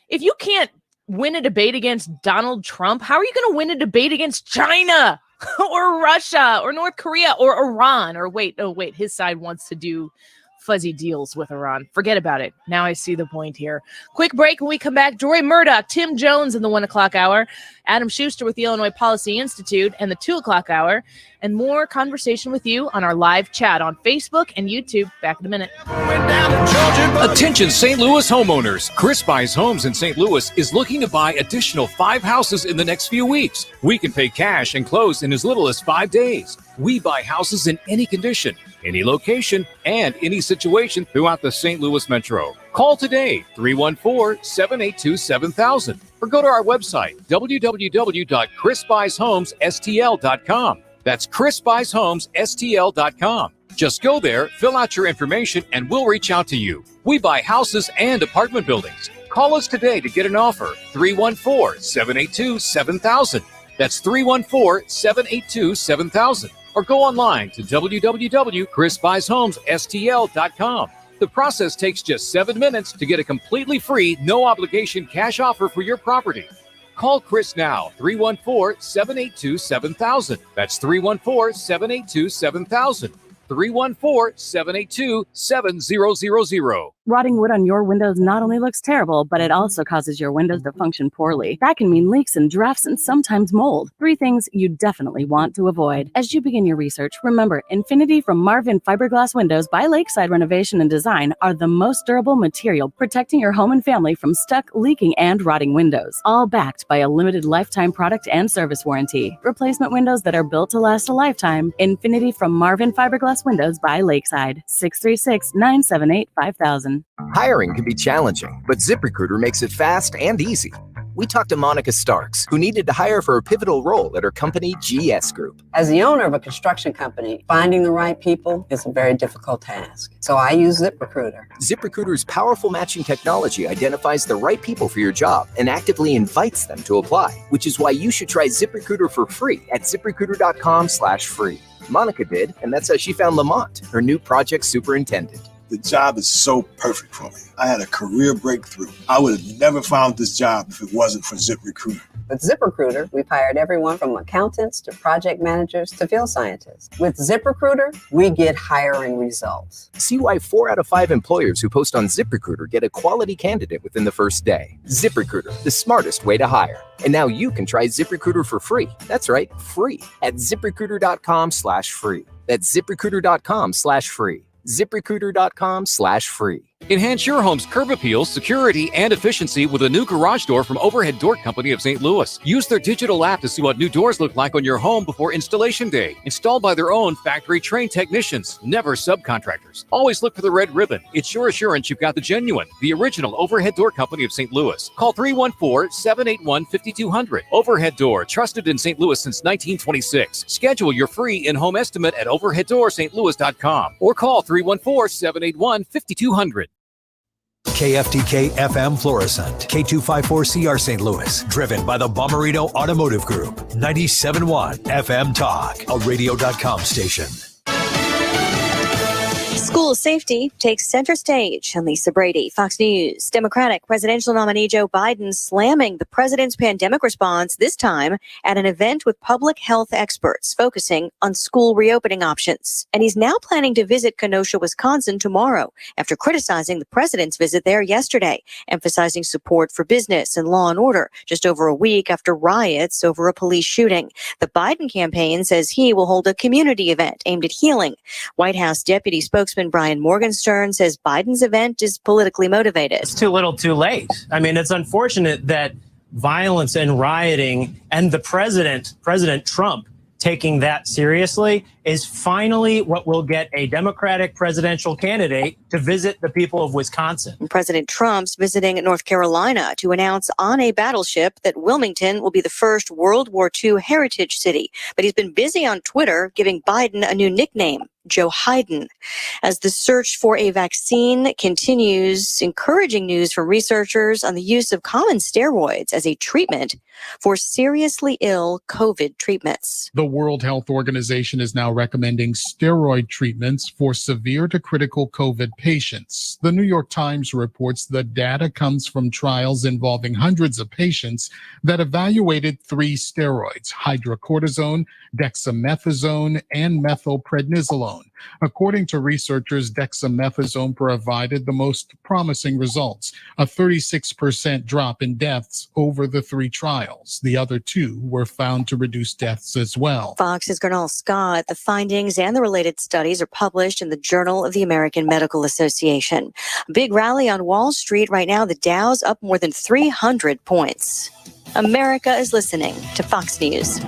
if you can't win a debate against Donald Trump, how are you going to win a debate against China or Russia or North Korea or Iran? Or wait, his side wants to do fuzzy deals with Iran. Forget about it. Now I see the point here. Quick break. When we come back, Deroy Murdock, Tim Jones in the 1 o'clock hour, Adam Schuster with the Illinois Policy Institute and the 2 o'clock hour, and more conversation with you on our live chat on Facebook and YouTube. Back in a minute. Attention St. Louis homeowners. Chris Buys Homes in St. Louis is looking to buy additional 5 houses in the next few weeks. We can pay cash and close in as little as 5 days. We buy houses in any condition, any location, and any situation throughout the St. Louis metro. Call today, 314-782-7000, or go to our website, www.chrisbuysHomesSTL.com. That's chrisbuysHomesSTL.com. Just go there, fill out your information, and we'll reach out to you. We buy houses and apartment buildings. Call us today to get an offer, 314-782-7000. That's 314-782-7000. Or go online to www.chrisbuysHomesSTL.com. The process takes just 7 minutes to get a completely free, no-obligation cash offer for your property. Call Chris now, 314-782-7000. That's 314-782-7000. 314-782-7000. Rotting wood on your windows not only looks terrible, but it also causes your windows to function poorly. That can mean leaks and drafts and sometimes mold. 3 things you definitely want to avoid. As you begin your research, remember, Infinity from Marvin Fiberglass Windows by Lakeside Renovation and Design are the most durable material, protecting your home and family from stuck, leaking, and rotting windows. All backed by a limited lifetime product and service warranty. Replacement windows that are built to last a lifetime. Infinity from Marvin Fiberglass Windows by Lakeside. 636-978-5000. Hiring can be challenging, but ZipRecruiter makes it fast and easy. We talked to Monica Starks, who needed to hire for a pivotal role at her company, GS Group. As the owner of a construction company, finding the right people is a very difficult task. So I use ZipRecruiter. ZipRecruiter's powerful matching technology identifies the right people for your job and actively invites them to apply, which is why you should try ZipRecruiter for free at ZipRecruiter.com/free. Monica did, and that's how she found Lamont, her new project superintendent. The job is so perfect for me. I had a career breakthrough. I would have never found this job if it wasn't for ZipRecruiter. With ZipRecruiter, we've hired everyone from accountants to project managers to field scientists. With ZipRecruiter, we get hiring results. See why 4 out of 5 employers who post on ZipRecruiter get a quality candidate within the first day. ZipRecruiter, the smartest way to hire. And now you can try ZipRecruiter for free. That's right, free at ZipRecruiter.com/free. That's ZipRecruiter.com/free. ZipRecruiter.com/free. Enhance your home's curb appeal, security, and efficiency with a new garage door from Overhead Door Company of St. Louis. Use their digital app to see what new doors look like on your home before installation day. Installed by their own factory-trained technicians, never subcontractors. Always look for the red ribbon. It's your assurance you've got the genuine, the original Overhead Door Company of St. Louis. Call 314-781-5200. Overhead Door, trusted in St. Louis since 1926. Schedule your free in-home estimate at overheaddoorsstlouis.com or call 314-781-5200. KFTK FM Florissant, K254CR St. Louis, driven by the Bommarito Automotive Group, 97.1 FM Talk, a radio.com station. School safety takes center stage. I'm Lisa Brady, Fox News. Democratic presidential nominee Joe Biden slamming the president's pandemic response, this time at an event with public health experts focusing on school reopening options. And he's now planning to visit Kenosha, Wisconsin tomorrow after criticizing the president's visit there yesterday, emphasizing support for business and law and order just over a week after riots over a police shooting. The Biden campaign says he will hold a community event aimed at healing. White House Deputy Spokesman Brian Morgenstern says Biden's event is politically motivated. It's too little too late. I mean, it's unfortunate that violence and rioting and the President Trump, taking that seriously is finally what will get a Democratic presidential candidate to visit the people of Wisconsin. President Trump's visiting North Carolina to announce on a battleship that Wilmington will be the first World War II heritage city. But he's been busy on Twitter giving Biden a new nickname, Joe Hayden. As the search for a vaccine continues, encouraging news from researchers on the use of common steroids as a treatment for seriously ill COVID treatments. The World Health Organization is now recommending steroid treatments for severe to critical COVID patients. The New York Times reports the data comes from trials involving hundreds of patients that evaluated 3 steroids, hydrocortisone, dexamethasone, and methylprednisolone. According to researchers, dexamethasone provided the most promising results, a 36% drop in deaths over the 3 trials. The other 2 were found to reduce deaths as well. Fox's Gernal Scott, the findings and the related studies are published in the Journal of the American Medical Association. A big rally on Wall Street right now. The Dow's up more than 300 points. America is listening to Fox News.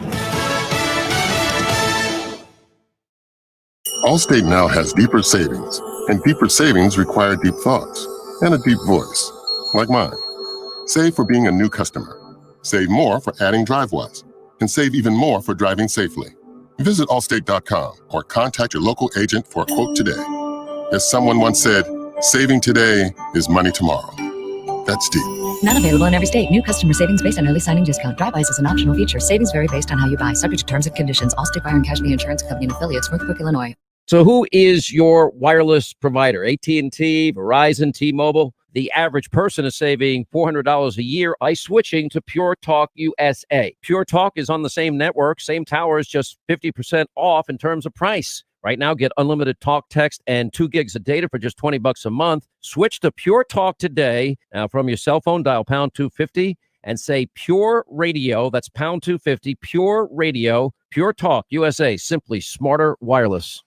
Allstate now has deeper savings, and deeper savings require deep thoughts and a deep voice, like mine. Save for being a new customer. Save more for adding DriveWise, and save even more for driving safely. Visit allstate.com or contact your local agent for a quote today. As someone once said, saving today is money tomorrow. That's deep. Not available in every state. New customer savings based on early signing discount. DriveWise is an optional feature. Savings vary based on how you buy. Subject to terms and conditions. Allstate Fire and Casualty Insurance Company and affiliates, Northbrook, Illinois. So who is your wireless provider? AT&T, Verizon, T-Mobile? The average person is saving $400 a year by switching to Pure Talk USA. Pure Talk is on the same network, same towers, just 50% off in terms of price. Right now, get unlimited talk, text, and 2 gigs of data for just $20 a month. Switch to Pure Talk today. Now, from your cell phone, dial pound 250 and say Pure Radio. That's pound 250, Pure Radio, Pure Talk USA. Simply smarter wireless.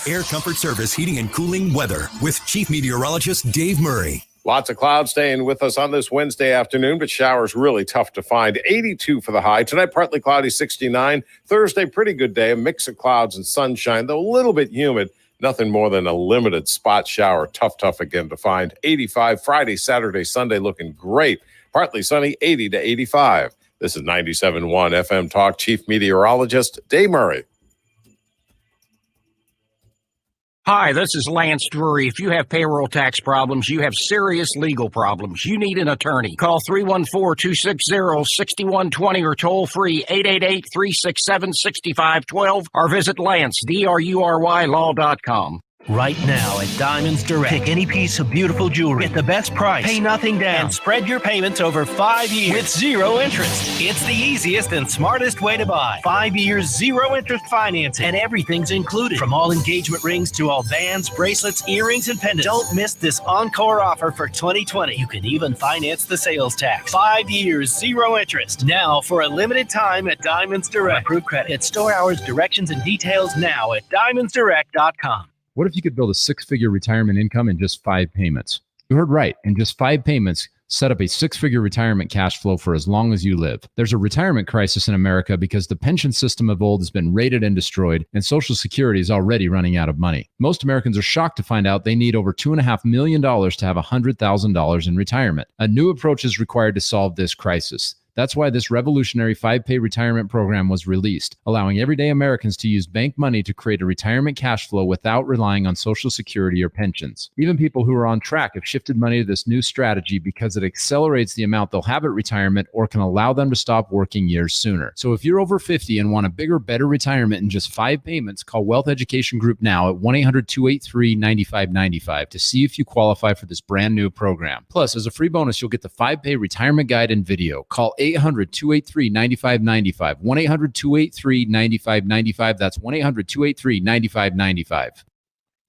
Air Comfort Service Heating and Cooling Weather with Chief Meteorologist Dave Murray. Lots of clouds staying with us on this Wednesday afternoon, but showers really tough to find. 82 for the high. Tonight, partly cloudy, 69. Thursday, pretty good day. A mix of clouds and sunshine, though a little bit humid. Nothing more than a limited spot shower. Tough again to find. 85 Friday, Saturday, Sunday looking great. Partly sunny, 80 to 85. This is 97.1 FM Talk. Chief Meteorologist Dave Murray. Hi, this is Lance Drury. If you have payroll tax problems, you have serious legal problems, you need an attorney. Call 314-260-6120 or toll free 888-367-6512 or visit LanceDruryLaw.com. Right now at Diamonds Direct, pick any piece of beautiful jewelry, get the best price, pay nothing down, and spread your payments over 5 years with 0 interest. It's the easiest and smartest way to buy. 5 years, 0 interest financing, and everything's included. From all engagement rings to all bands, bracelets, earrings, and pendants. Don't miss this encore offer for 2020. You can even finance the sales tax. 5 years, 0 interest. Now for a limited time at Diamonds Direct. Approved credit. Store hours, directions, and details now at DiamondsDirect.com. What if you could build a 6-figure retirement income in just 5 payments? You heard right. In just 5 payments, set up a 6-figure retirement cash flow for as long as you live. There's a retirement crisis in America because the pension system of old has been raided and destroyed, and Social Security is already running out of money. Most Americans are shocked to find out they need over $2.5 million to have $100,000 in retirement. A new approach is required to solve this crisis. That's why this revolutionary 5-pay retirement program was released, allowing everyday Americans to use bank money to create a retirement cash flow without relying on Social Security or pensions. Even people who are on track have shifted money to this new strategy because it accelerates the amount they'll have at retirement or can allow them to stop working years sooner. So if you're over 50 and want a bigger, better retirement in just 5 payments, call Wealth Education Group now at 1-800-283-9595 to see if you qualify for this brand new program. Plus, as a free bonus, you'll get the 5-pay retirement guide and video. Call 800-283-9595, 1-800-283-9595. That's 1-800-283-9595.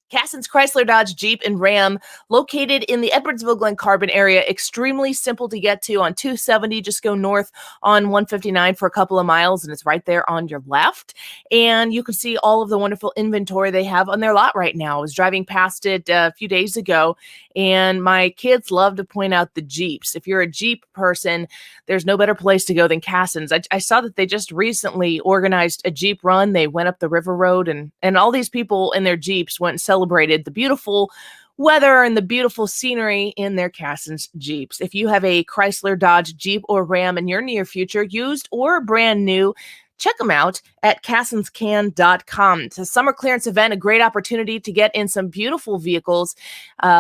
Casson's Chrysler, Dodge, Jeep, and Ram, located in the Edwardsville, Glen Carbon area. Extremely simple to get to on 270. Just go north on 159 for a couple of miles, and it's right there on your left. And you can see all of the wonderful inventory they have on their lot right now. I was driving past it a few days ago, and my kids love to point out the Jeeps. If you're a Jeep person, there's no better place to go than Casson's. I saw that they just recently organized a Jeep run. They went up the river road, and all these people in their Jeeps went and celebrated the beautiful weather and the beautiful scenery in their Casson's Jeeps. If you have a Chrysler, Dodge, Jeep, or Ram in your near future, used or brand new, check them out at cassonscan.com. It's a summer clearance event, a great opportunity to get in some beautiful vehicles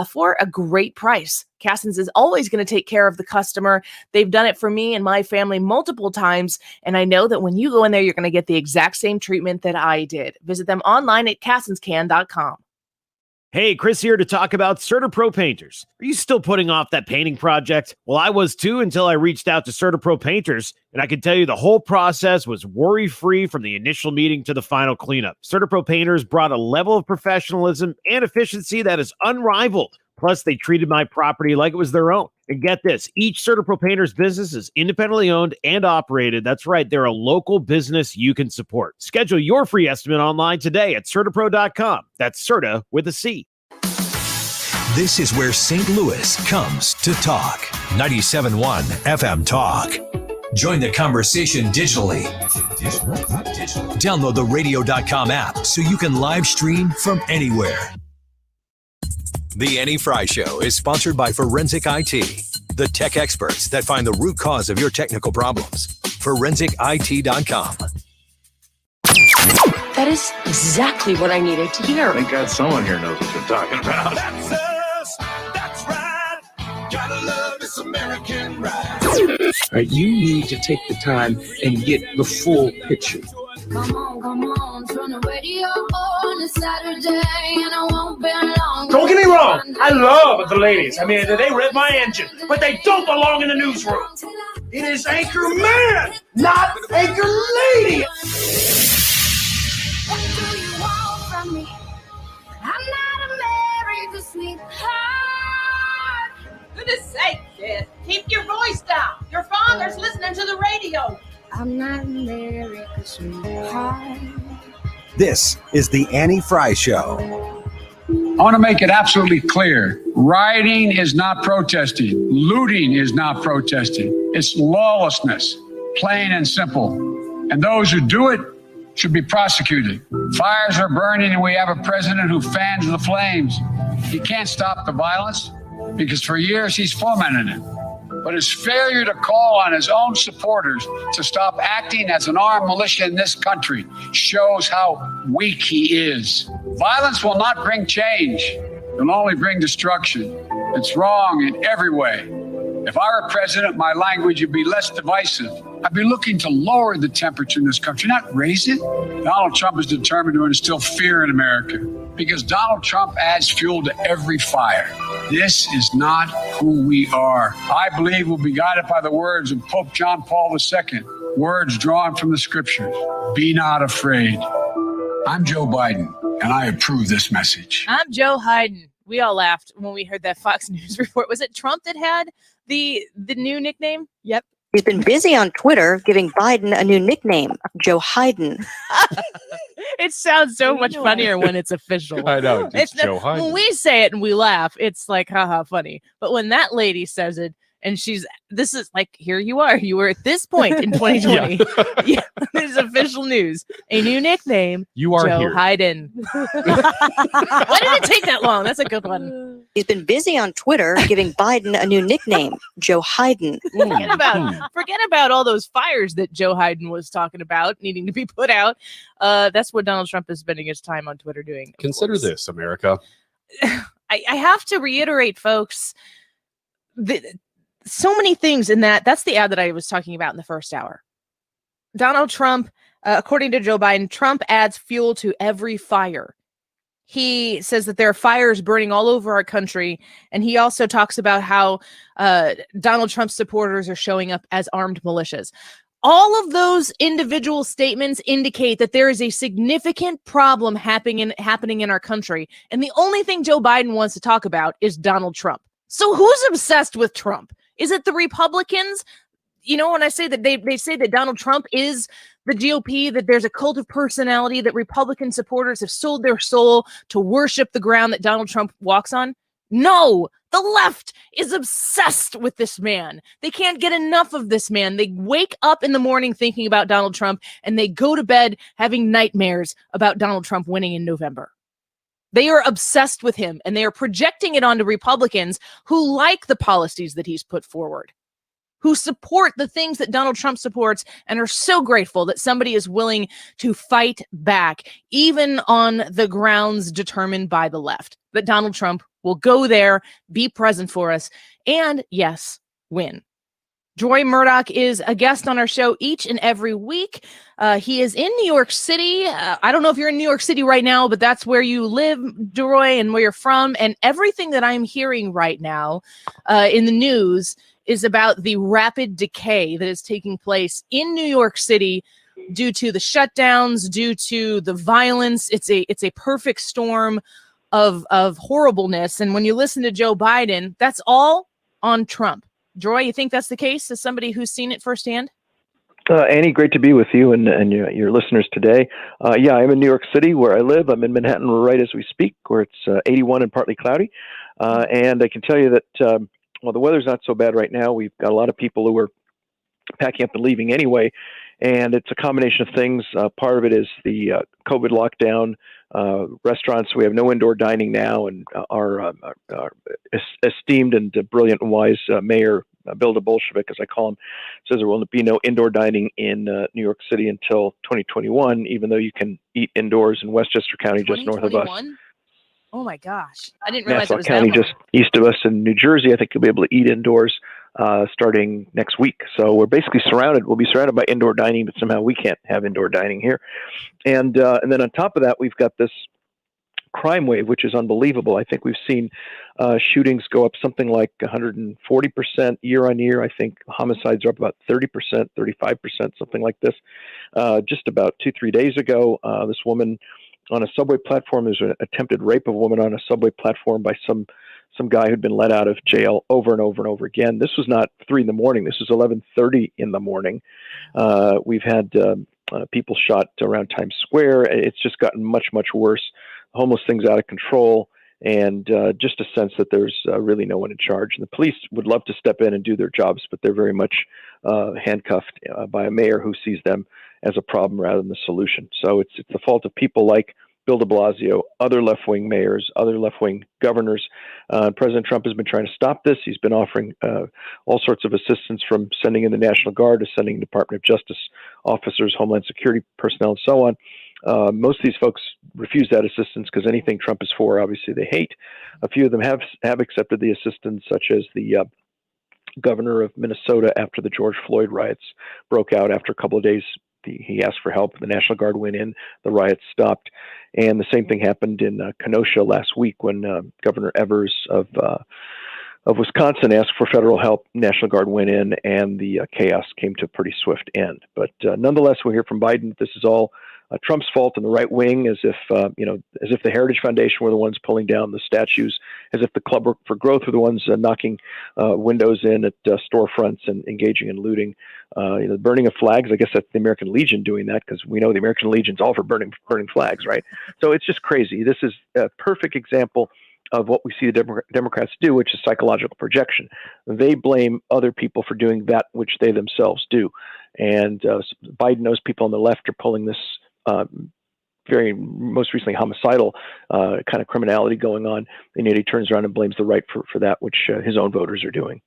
for a great price. Cassons is always going to take care of the customer. They've done it for me and my family multiple times, and I know that when you go in there, you're going to get the exact same treatment that I did. Visit them online at cassonscan.com. Hey, Chris here to talk about CertaPro Painters. Are you still putting off that painting project? Well, I was too until I reached out to CertaPro Painters, and I can tell you the whole process was worry-free from the initial meeting to the final cleanup. CertaPro Painters brought a level of professionalism and efficiency that is unrivaled. Plus, they treated my property like it was their own. And get this, each CertaPro Painters business is independently owned and operated. That's right, they're a local business you can support. Schedule your free estimate online today at CertaPro.com. That's Certa with a C. This is where St. Louis comes to talk. 97.1 FM Talk. Join the conversation digitally. Download the radio.com app so you can live stream from anywhere. The Annie Frey Show is sponsored by Forensic IT, the tech experts that find the root cause of your technical problems. ForensicIT.com. That is exactly what I needed to hear. Thank God someone here knows what they're talking about. That's us. That's right. Gotta love this American ride. Right, you need to take the time and get the full picture. Come on, turn the radio on a Saturday, and I won't be long. Don't get me wrong, I love the ladies. I mean, they rip my engine, but they don't belong in the newsroom. It is Anchor Man, not Anchor Lady. What do you want from me? I'm not America's sweetheart. Goodness sake, kid. Keep your voice down. Your father's listening to the radio. I'm not America's sweetheart. This is the Annie Frey Show. I want to make it absolutely clear. Rioting is not protesting. Looting is not protesting. It's lawlessness, plain and simple. And those who do it should be prosecuted. Fires are burning, and we have a president who fans the flames. He can't stop the violence because for years he's fomented it. But his failure to call on his own supporters to stop acting as an armed militia in this country shows how weak he is. Violence will not bring change. It'll only bring destruction. It's wrong in every way. If I were president, my language would be less divisive. I'd be looking to lower the temperature in this country, not raise it. Donald Trump is determined to instill fear in America because Donald Trump adds fuel to every fire. This is not who we are. I believe we'll be guided by the words of Pope John Paul II, words drawn from the scriptures. Be not afraid. I'm Joe Biden, and I approve this message. I'm Joe Biden. We all laughed when we heard that Fox News report. Was it Trump that had the new nickname? Yep. He's been busy on Twitter giving Biden a new nickname, Joe Biden. It sounds so much funnier when it's official. I know. It's Joe Biden. When we say it and we laugh, it's like, haha, funny. But when that lady says it, and this is like, here you are. You were at this point in 2020. Yeah, this is official news. A new nickname. You are Joe here. Biden. Why did it take that long? That's a good one. He's been busy on Twitter giving Biden a new nickname, Joe Hyden. Forget about all those fires that Joe Hyden was talking about needing to be put out. That's what Donald Trump is spending his time on Twitter doing. Consider this, America. I have to reiterate, folks, so many things in that. That's the ad that I was talking about in the first hour. Donald Trump, according to Joe Biden, Trump adds fuel to every fire. He says that there are fires burning all over our country. And he also talks about how Donald Trump's supporters are showing up as armed militias. All of those individual statements indicate that there is a significant problem happening in our country. And the only thing Joe Biden wants to talk about is Donald Trump. So who's obsessed with Trump? Is it the Republicans? You know, when I say that they say that Donald Trump is the GOP, that there's a cult of personality, that Republican supporters have sold their soul to worship the ground that Donald Trump walks on. No, the left is obsessed with this man. They can't get enough of this man. They wake up in the morning thinking about Donald Trump, and they go to bed having nightmares about Donald Trump winning in November. They are obsessed with him, and they are projecting it onto Republicans who like the policies that he's put forward, who support the things that Donald Trump supports, and are so grateful that somebody is willing to fight back, even on the grounds determined by the left, that Donald Trump will go there, be present for us, and yes, win. Deroy Murdock is a guest on our show each and every week. He is in New York City. I don't know if you're in New York City right now, but that's where you live, Deroy, and where you're from. And everything that I'm hearing right now in the news is about the rapid decay that is taking place in New York City due to the shutdowns, due to the violence. It's a perfect storm of horribleness. And when you listen to Joe Biden, that's all on Trump. Joy, you think that's the case as somebody who's seen it firsthand? Annie, great to be with you and your listeners today. Yeah, I'm in New York City where I live. I'm in Manhattan right as we speak, where it's 81 and partly cloudy. And I can tell you that, well, the weather's not so bad right now. We've got a lot of people who are packing up and leaving anyway. And it's a combination of things. Part of it is the COVID lockdown. Restaurants, we have no indoor dining now, and our esteemed and brilliant and wise mayor, Bill the Bolshevik, as I call him, says there will be no indoor dining in New York City until 2021, even though you can eat indoors in Westchester County, just north of us. Oh my gosh. I didn't realize Nassau it was County, that long. just east of us in New Jersey. I think you'll be able to eat indoors starting next week. So we're basically surrounded. We'll be surrounded by indoor dining, but somehow we can't have indoor dining here. And then on top of that, we've got this crime wave, which is unbelievable. I think we've seen shootings go up something like 140% year on year. I think homicides are up about 30%, 35%, something like this. Just about 2-3 days ago, this woman on a subway platform, there's an attempted rape of a woman on a subway platform by some guy who'd been let out of jail over and over and over again. This was not 3 a.m. This was 11:30 in the morning. We've had people shot around Times Square. It's just gotten much, much worse. The homeless thing's out of control, and just a sense that there's really no one in charge. And the police would love to step in and do their jobs, but they're very much handcuffed by a mayor who sees them as a problem rather than the solution. So it's the fault of people like Bill de Blasio, other left-wing mayors, other left-wing governors. President Trump has been trying to stop this. He's been offering all sorts of assistance, from sending in the National Guard to sending Department of Justice officers, Homeland Security personnel, and so on. Most of these folks refuse that assistance because anything Trump is for, obviously, they hate. A few of them have accepted the assistance, such as the governor of Minnesota after the George Floyd riots broke out. After a couple of days, he asked for help. The National Guard went in. The riots stopped. And the same thing happened in Kenosha last week when Governor Evers of Wisconsin asked for federal help. National Guard went in, and the chaos came to a pretty swift end. But nonetheless, we hear from Biden that this is all Trump's fault and the right wing, as if the Heritage Foundation were the ones pulling down the statues, as if the Club for Growth were the ones knocking windows in at storefronts and engaging in looting. The burning of flags, I guess that's the American Legion doing that, because we know the American Legion's all for burning flags, right? So it's just crazy. This is a perfect example of what we see the Democrats do, which is psychological projection. They blame other people for doing that which they themselves do. And Biden knows people on the left are pulling this very most recently homicidal kind of criminality going on, and yet he turns around and blames the right for that, which his own voters are doing.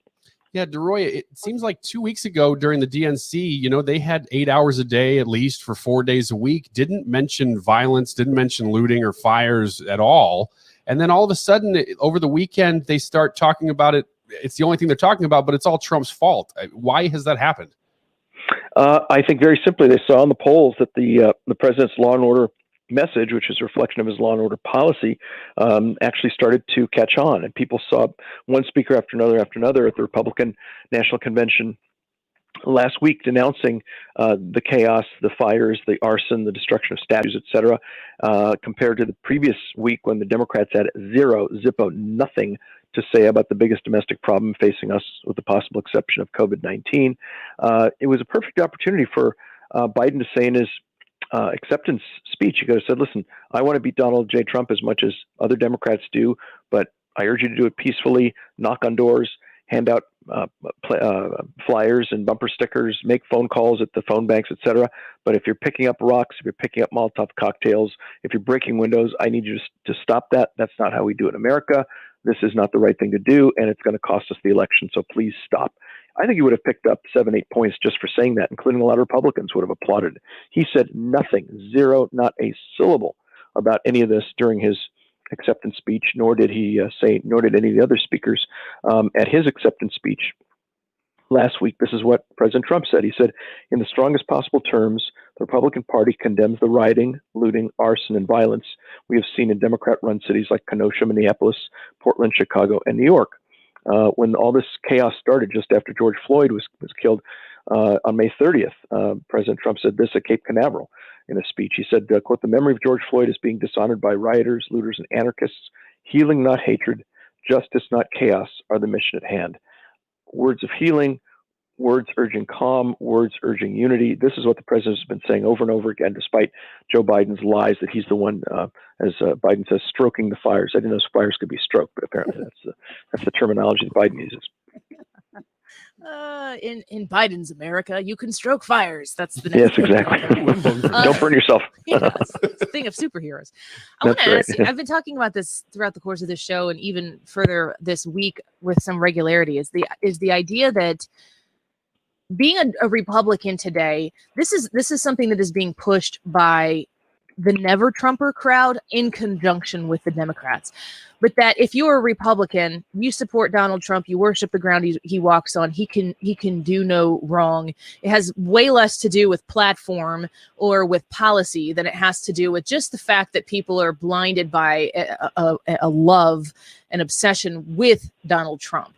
Yeah, Deroy, it seems like 2 weeks ago during the DNC, they had 8 hours a day at least for 4 days a week, didn't mention violence, didn't mention looting or fires at all. And then all of a sudden, over the weekend, they start talking about it. It's the only thing they're talking about, but it's all Trump's fault. Why has that happened? I think very simply, they saw in the polls that the president's law and order message, which is a reflection of his law and order policy, actually started to catch on. And people saw one speaker after another at the Republican National Convention last week denouncing the chaos, the fires, the arson, the destruction of statues, etc., compared to the previous week when the Democrats had nothing to say about the biggest domestic problem facing us, with the possible exception of COVID-19. It was a perfect opportunity for Biden to say in his acceptance speech, he could have said, listen, I want to beat Donald J. Trump as much as other Democrats do, but I urge you to do it peacefully, knock on doors, hand out flyers and bumper stickers, make phone calls at the phone banks, etc. But if you're picking up rocks, if you're picking up Molotov cocktails, if you're breaking windows, I need you to stop that. That's not how we do it in America. This is not the right thing to do, and it's going to cost us the election, so please stop. I think he would have picked up 7-8 points just for saying that, including a lot of Republicans would have applauded. He said nothing, zero, not a syllable about any of this during his acceptance speech, nor did any of the other speakers at his acceptance speech last week. This is what President Trump said. He said, in the strongest possible terms, the Republican Party condemns the rioting, looting, arson, and violence we have seen in Democrat-run cities like Kenosha, Minneapolis, Portland, Chicago, and New York. When all this chaos started just after George Floyd was killed on May 30th, President Trump said this at Cape Canaveral in a speech. He said, quote, the memory of George Floyd is being dishonored by rioters, looters, and anarchists. Healing, not hatred. Justice, not chaos, are the mission at hand. Words of healing, words urging calm, words urging unity. This is what the president has been saying over and over again, despite Joe Biden's lies that he's the one, as Biden says, stroking the fires. I didn't know fires could be stroked, but apparently that's the terminology that Biden uses. In Biden's America, you can stroke fires. That's the next exactly. Don't burn yourself. Yes, it's a thing of superheroes. I want to ask you, I've been talking about this throughout the course of this show, and even further this week with some regularity, is the idea that being a Republican today, this is something that is being pushed by the never Trumper crowd in conjunction with the Democrats. But that if you're a Republican, you support Donald Trump, you worship the ground he walks on, he can do no wrong. It has way less to do with platform or with policy than it has to do with just the fact that people are blinded by a love and obsession with Donald Trump.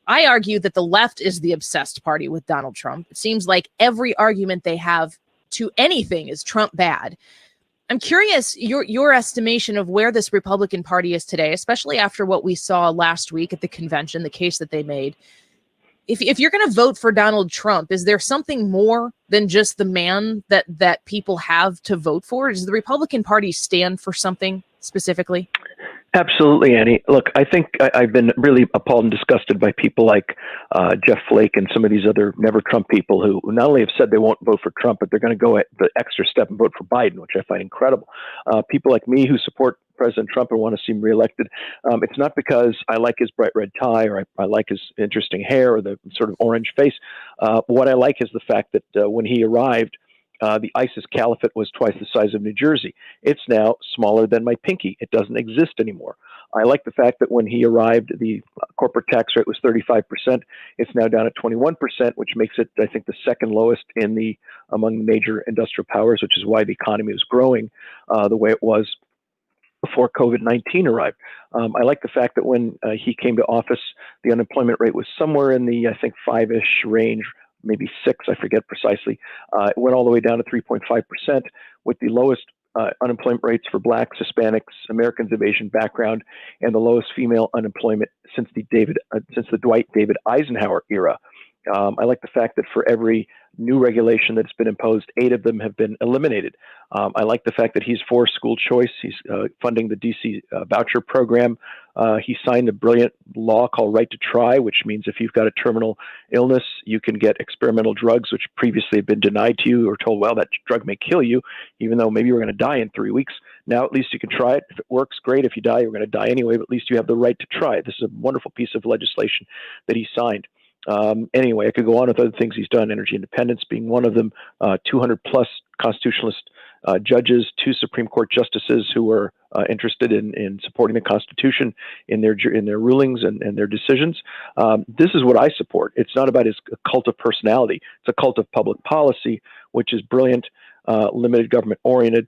I argue that the left is the obsessed party with Donald Trump. It seems like every argument they have to anything is Trump bad. I'm curious your estimation of where this Republican Party is today, especially after what we saw last week at the convention, the case that they made. If you're going to vote for Donald Trump, is there something more than just the man that people have to vote for? Does the Republican Party stand for something specifically? Absolutely, Annie. Look, I think I've been really appalled and disgusted by people like Jeff Flake and some of these other never Trump people who not only have said they won't vote for Trump, but they're going to go at the extra step and vote for Biden, which I find incredible. People like me who support President Trump and want to see him reelected. It's not because I like his bright red tie or I like his interesting hair or the sort of orange face. What I like is the fact that when he arrived, the ISIS caliphate was twice the size of New Jersey. It's now smaller than my pinky. It doesn't exist anymore. I like the fact that when he arrived, the corporate tax rate was 35%. It's now down at 21%, which makes it, I think, the second lowest among the major industrial powers, which is why the economy was growing the way it was before COVID-19 arrived. I like the fact that when he came to office, the unemployment rate was somewhere in the, I think, 5-ish range, maybe 6, I forget precisely. It went all the way down to 3.5%, with the lowest unemployment rates for Blacks, Hispanics, Americans of Asian background, and the lowest female unemployment since the Dwight David Eisenhower era. I like the fact that for every new regulation that's been imposed, 8 of them have been eliminated. I like the fact that he's for school choice. He's funding the DC voucher program. He signed a brilliant law called Right to Try, which means if you've got a terminal illness, you can get experimental drugs, which previously have been denied to you or told, well, that drug may kill you, even though maybe you're going to die in 3 weeks. Now, at least you can try it. If it works, great. If you die, you're going to die anyway, but at least you have the right to try it. This is a wonderful piece of legislation that he signed. Anyway, I could go on with other things he's done, energy independence being one of them, 200 plus constitutionalist judges, 2 Supreme Court justices who were interested in supporting the Constitution in their rulings and their decisions. This is what I support. It's not about his cult of personality. It's a cult of public policy, which is brilliant, limited government oriented.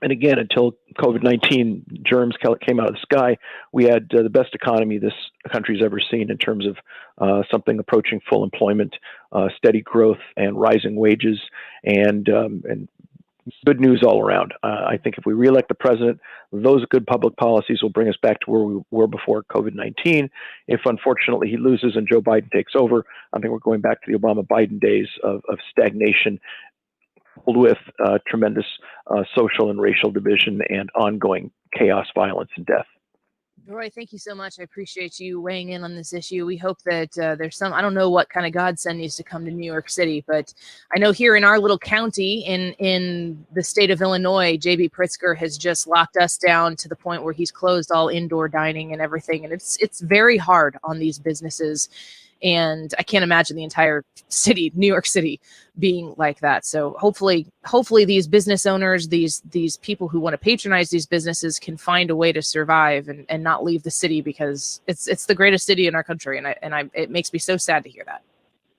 And again, until COVID-19 germs came out of the sky, we had the best economy this country's ever seen in terms of something approaching full employment, steady growth, and rising wages, and good news all around. I think if we reelect the president, those good public policies will bring us back to where we were before COVID-19. If unfortunately he loses and Joe Biden takes over, I think we're going back to the Obama-Biden days of stagnation, coupled with tremendous social and racial division and ongoing chaos, violence, and death. Roy, thank you so much. I appreciate you weighing in on this issue. We hope that there's some, I don't know what kind of godsend needs to come to New York City, but I know here in our little county in the state of Illinois, J.B. Pritzker has just locked us down to the point where he's closed all indoor dining and everything. And it's very hard on these businesses. And I can't imagine the entire city, New York City, being like that. So hopefully these business owners, these people who want to patronize these businesses can find a way to survive and not leave the city, because it's the greatest city in our country. And it makes me so sad to hear that.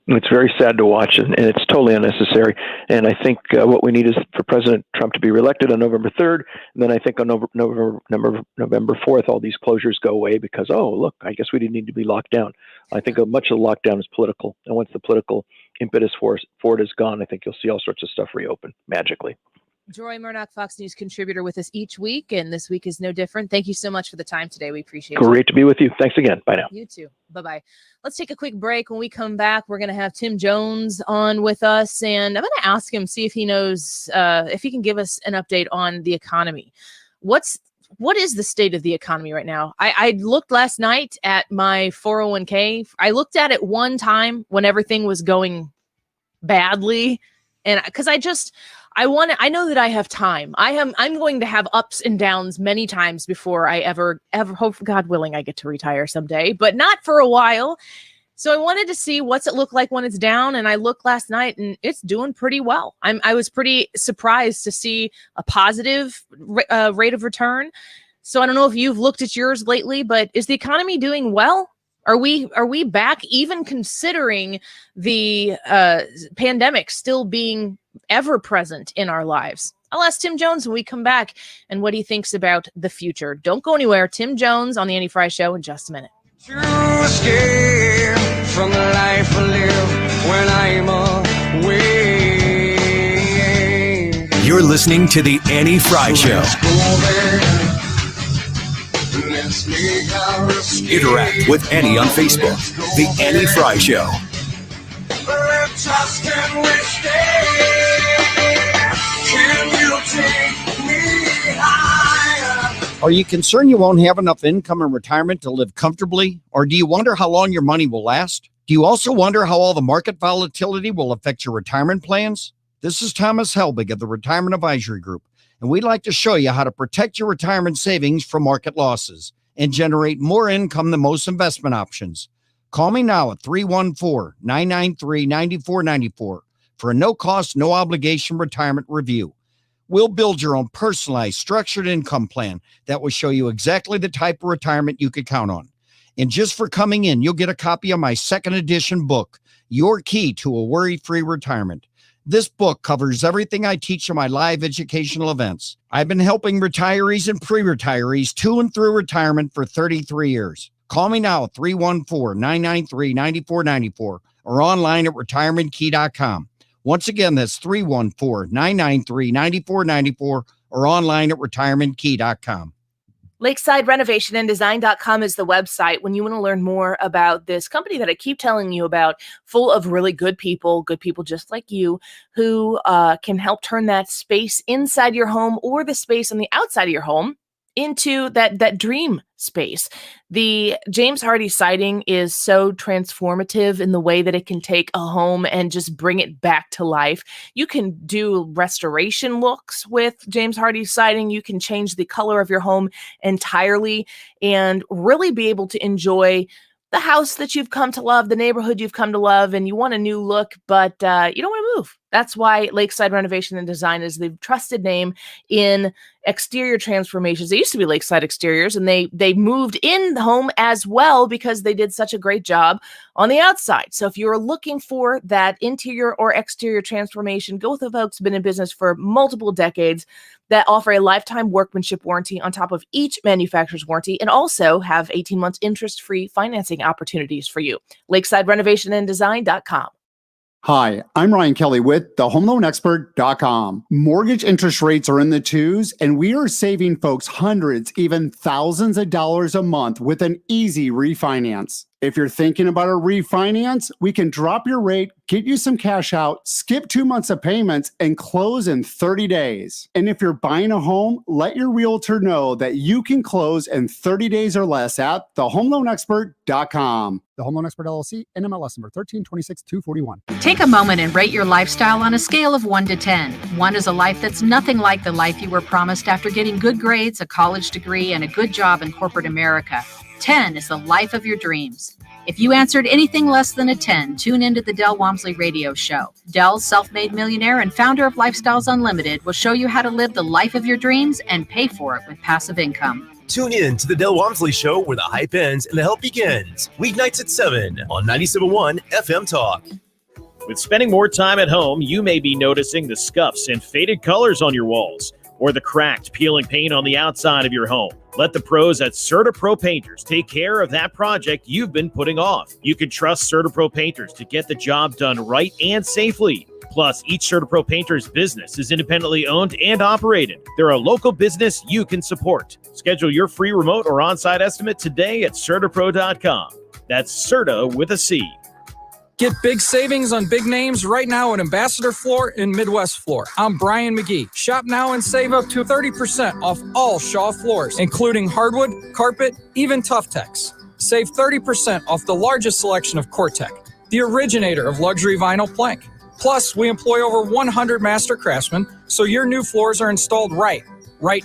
It's very sad to watch, and it's totally unnecessary. And I think what we need is for President Trump to be reelected on November 3rd. And then I think on November 4th, all these closures go away because, oh, look, I guess we didn't need to be locked down. I think much of the lockdown is political. And once the political impetus for it is gone, I think you'll see all sorts of stuff reopen magically. Deroy Murdock, Fox News contributor with us each week, and this week is no different. Thank you so much for the time today. We appreciate it. Great to be with you. Thanks again. Bye now. You too. Bye-bye. Let's take a quick break. When we come back, we're going to have Tim Jones on with us, and I'm going to ask him, see if he knows, if he can give us an update on the economy. What is the state of the economy right now? I looked last night at my 401k. I looked at it one time when everything was going badly, and because I know that I have time. I'm going to have ups and downs many times before I ever hope, God willing, I get to retire someday, but not for a while. So I wanted to see what's it look like when it's down. And I looked last night and it's doing pretty well. I was pretty surprised to see a positive rate of return. So I don't know if you've looked at yours lately, but is the economy doing well? Are we back, even considering the pandemic still being ever present in our lives? I'll ask Tim Jones when we come back and what he thinks about the future. Don't go anywhere. Tim Jones on the Annie Frey Show in just a minute. To escape from the life I live when I'm away. You're listening to the Annie Frey Show. Interact with Annie on Facebook. The Annie Frey Show. Are you concerned you won't have enough income in retirement to live comfortably? Or do you wonder how long your money will last? Do you also wonder how all the market volatility will affect your retirement plans? This is Thomas Helbig of the Retirement Advisory Group, and we'd like to show you how to protect your retirement savings from market losses and generate more income than most investment options. Call me now at 314-993-9494 for a no-cost, no-obligation retirement review. We'll build your own personalized, structured income plan that will show you exactly the type of retirement you could count on. And just for coming in, you'll get a copy of my second edition book, Your Key to a Worry-Free Retirement. This book covers everything I teach in my live educational events. I've been helping retirees and pre-retirees to and through retirement for 33 years. Call me now at 314-993-9494 or online at retirementkey.com. Once again, that's 314-993-9494 or online at retirementkey.com. LakesideRenovationandDesign.com is the website when you want to learn more about this company that I keep telling you about, full of really good people just like you, who can help turn that space inside your home or the space on the outside of your home into that dream space. The James Hardie siding is so transformative in the way that it can take a home and just bring it back to life. You can do restoration looks with James Hardie siding. You can change the color of your home entirely and really be able to enjoy the house that you've come to love, the neighborhood you've come to love, and you want a new look, but you don't want to move. That's why Lakeside Renovation and Design is the trusted name in exterior transformations. They used to be Lakeside Exteriors, and they moved in the home as well because they did such a great job on the outside. So if you're looking for that interior or exterior transformation, go with the folks who've been in business for multiple decades that offer a lifetime workmanship warranty on top of each manufacturer's warranty, and also have 18 months interest-free financing opportunities for you. LakesideRenovationandDesign.com. Hi, I'm Ryan Kelly with thehomeloanexpert.com. Mortgage interest rates are in the twos, and we are saving folks hundreds, even thousands of dollars a month with an easy refinance. If you're thinking about a refinance, we can drop your rate, get you some cash out, skip 2 months of payments, and close in 30 days. And if you're buying a home, let your realtor know that you can close in 30 days or less at thehomeloanexpert.com. The Home Loan Expert LLC, NMLS number 1326241. Take a moment and rate your lifestyle on a scale of 1 to 10. 1 is a life that's nothing like the life you were promised after getting good grades, a college degree, and a good job in corporate America. 10 is the life of your dreams. If you answered anything less than a 10, tune into the Del Walmsley Radio Show. Del, self-made millionaire and founder of Lifestyles Unlimited, will show you how to live the life of your dreams and pay for it with passive income. Tune in to the Del Walmsley Show, where the hype ends and the help begins. Weeknights at 7 on 97.1 FM Talk. With spending more time at home, you may be noticing the scuffs and faded colors on your walls, or the cracked, peeling paint on the outside of your home. Let the pros at CertaPro Painters take care of that project you've been putting off. You can trust CertaPro Painters to get the job done right and safely. Plus, each CertaPro Painters business is independently owned and operated. They're a local business you can support. Schedule your free remote or on-site estimate today at CertaPro.com. That's Certa with a C. Get big savings on big names right now at Ambassador Floor and Midwest Floor. I'm Brian McGee. Shop now and save up to 30% off all Shaw floors, including hardwood, carpet, even Tuftex. Save 30% off the largest selection of Cortec, the originator of luxury vinyl plank. Plus, we employ over 100 master craftsmen, so your new floors are installed right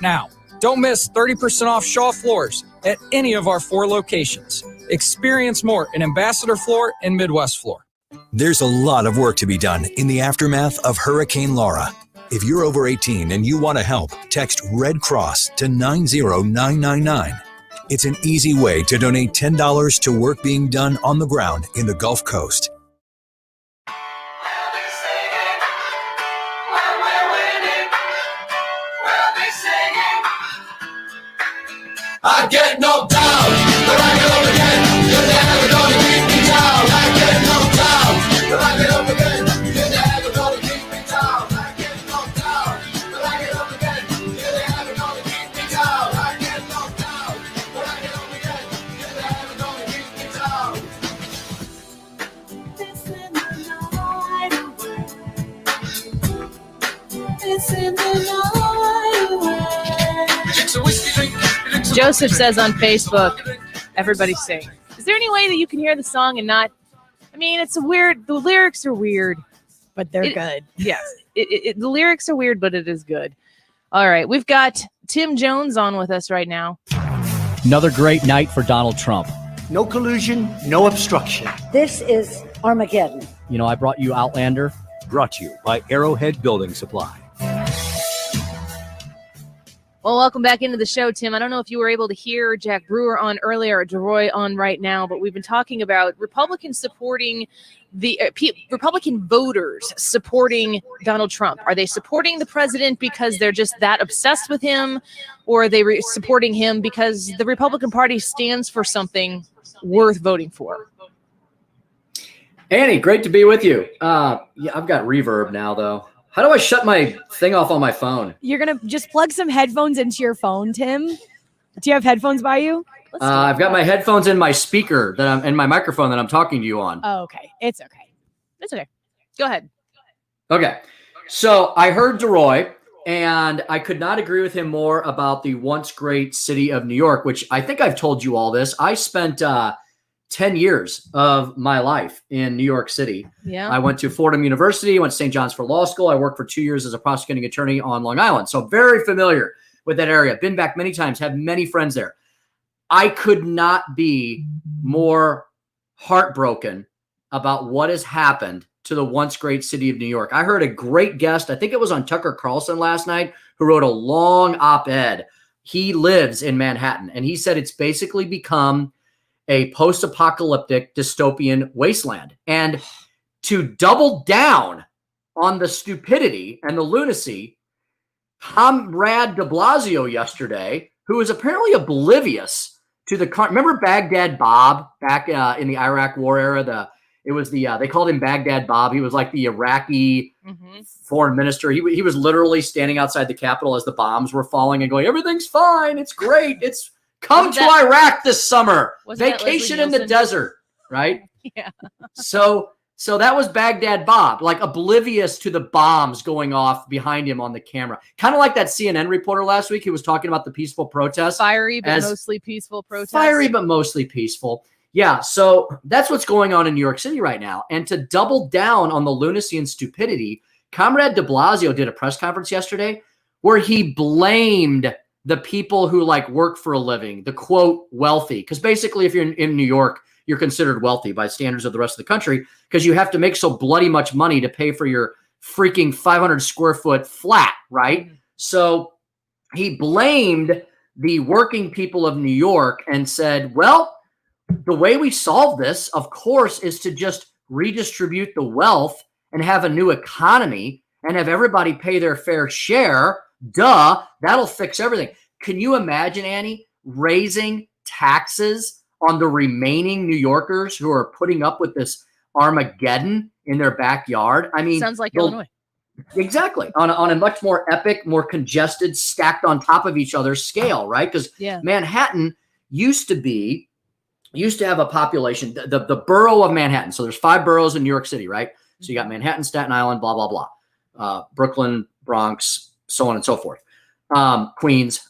now. Don't miss 30% off Shaw floors at any of our 4 locations. Experience more in Ambassador Floor and Midwest Floor. There's a lot of work to be done in the aftermath of Hurricane Laura. If you're over 18 and you want to help, text Red Cross to 90999. It's an easy way to donate $10 to work being done on the ground in the Gulf Coast. I get knocked down, but I get up again. You're never gonna keep me down. I get knocked down, but I get up again. You're never gonna keep me down. I get knocked down, but I get up again. You're never gonna keep me down. I get knocked down, but I get up again. You're never gonna keep me down. This in the night away. This in the night away. It's a whiskey drink. Joseph says on Facebook, everybody sing. Is there any way that you can hear the song and not? I mean, it's weird. The lyrics are weird, but they're good. Yes, the lyrics are weird, but it is good. All right, we've got Tim Jones on with us right now. Another great night for Donald Trump. No collusion, no obstruction. This is Armageddon. You know, I brought you Outlander. Brought to you by Arrowhead Building Supply. Well, welcome back into the show, Tim. I don't know if you were able to hear Jack Brewer on earlier or Deroy on right now, but we've been talking about Republicans supporting the Republican voters supporting Donald Trump. Are they supporting the president because they're just that obsessed with him, or are they supporting him because the Republican Party stands for something worth voting for? Annie, great to be with you. Yeah, I've got reverb now, though. How do I shut my thing off on my phone? You're going to just plug some headphones into your phone, Tim. Do you have headphones by you? I've got my headphones in my speaker and my microphone that I'm talking to you on. Oh, okay. It's okay. It's okay. Go ahead. Okay. So I heard Deroy, and I could not agree with him more about the once great city of New York, which I think I've told you all this. I spent 10 years of my life in New York City. Yeah. I went to Fordham University, went to St. John's for law school. I worked for 2 years as a prosecuting attorney on Long Island. So very familiar with that area. Been back many times, have many friends there. I could not be more heartbroken about what has happened to the once great city of New York. I heard a great guest, I think it was on Tucker Carlson last night, who wrote a long op-ed. He lives in Manhattan, and he said it's basically become a post-apocalyptic dystopian wasteland. And to double down on the stupidity and the lunacy, Comrade de Blasio yesterday, who was apparently oblivious to the remember Baghdad Bob back in the Iraq War era. They called him Baghdad Bob. He was like the Iraqi foreign minister. He was literally standing outside the Capitol as the bombs were falling and going, "Everything's fine. It's great. It's come to Iraq this summer. Vacation in the desert." Right? Yeah. So that was Baghdad Bob, like oblivious to the bombs going off behind him on the camera. Kind of like that CNN reporter last week who was talking about the peaceful protests. Fiery, but mostly peaceful protests. Fiery, but mostly peaceful. Yeah, so that's what's going on in New York City right now. And to double down on the lunacy and stupidity, Comrade de Blasio did a press conference yesterday where he blamed the people who like work for a living, the quote wealthy. Because basically if you're in New York, you're considered wealthy by standards of the rest of the country because you have to make so bloody much money to pay for your freaking 500 square foot flat, right? So he blamed the working people of New York and said, well, the way we solve this, of course, is to just redistribute the wealth and have a new economy and have everybody pay their fair share. Duh, that'll fix everything. Can you imagine, Annie, raising taxes on the remaining New Yorkers who are putting up with this Armageddon in their backyard? I mean, sounds like Illinois. Exactly. On a much more epic, more congested, stacked on top of each other scale, right? Because Manhattan used to have a population, the borough of Manhattan. So there's 5 boroughs in New York City, right? So you got Manhattan, Staten Island, blah, blah, blah. Brooklyn, Bronx, so on and so forth. Queens.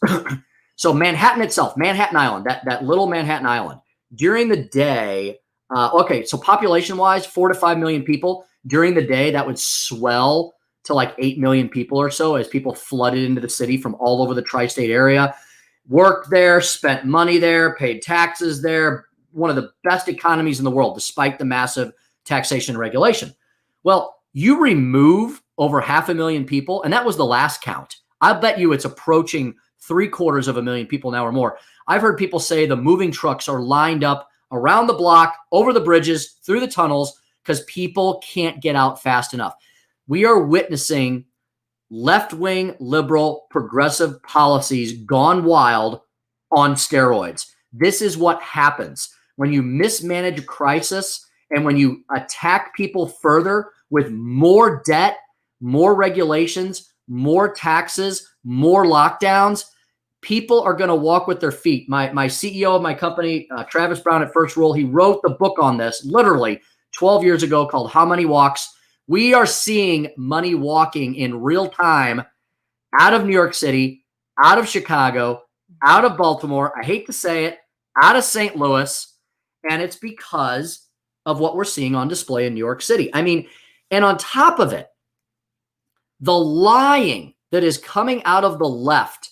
So Manhattan itself, Manhattan Island, that little Manhattan Island, during the day, so population-wise, 4 to 5 million people. During the day, that would swell to like 8 million people or so as people flooded into the city from all over the tri-state area, worked there, spent money there, paid taxes there. One of the best economies in the world, despite the massive taxation and regulation. Well, you remove over 500,000 people, and that was the last count. I bet you it's approaching 750,000 people now or more. I've heard people say the moving trucks are lined up around the block, over the bridges, through the tunnels, because people can't get out fast enough. We are witnessing left-wing, liberal, progressive policies gone wild on steroids. This is what happens when you mismanage a crisis and when you attack people further with more debt, more regulations, more taxes, more lockdowns. People are going to walk with their feet. My CEO of my company, Travis Brown at First Rule, he wrote the book on this literally 12 years ago called How Money Walks. We are seeing money walking in real time out of New York City, out of Chicago, out of Baltimore. I hate to say it, out of St. Louis. And it's because of what we're seeing on display in New York City. I mean, and on top of it, the lying that is coming out of the left,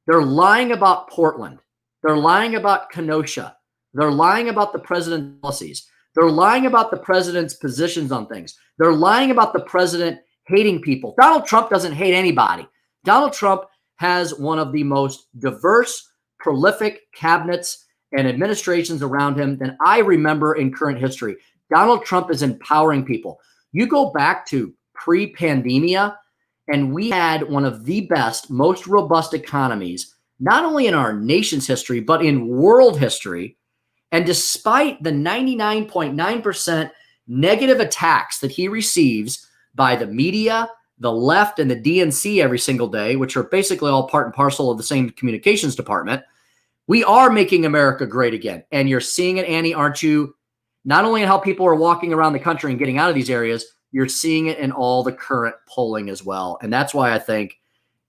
they're lying about Portland. They're lying about Kenosha. They're lying about the president's policies. They're lying about the president's positions on things. They're lying about the president hating people. Donald Trump doesn't hate anybody. Donald Trump has one of the most diverse, prolific cabinets and administrations around him than I remember in current history. Donald Trump is empowering people. You go back to pre-pandemia, and we had one of the best, most robust economies, not only in our nation's history, but in world history. And despite the 99.9% negative attacks that he receives by the media, the left, and the DNC every single day, which are basically all part and parcel of the same communications department, We are making America great again. And you're seeing it, Annie, aren't you? Not only in how people are walking around the country and getting out of these areas, you're seeing it in all the current polling as well. And that's why I think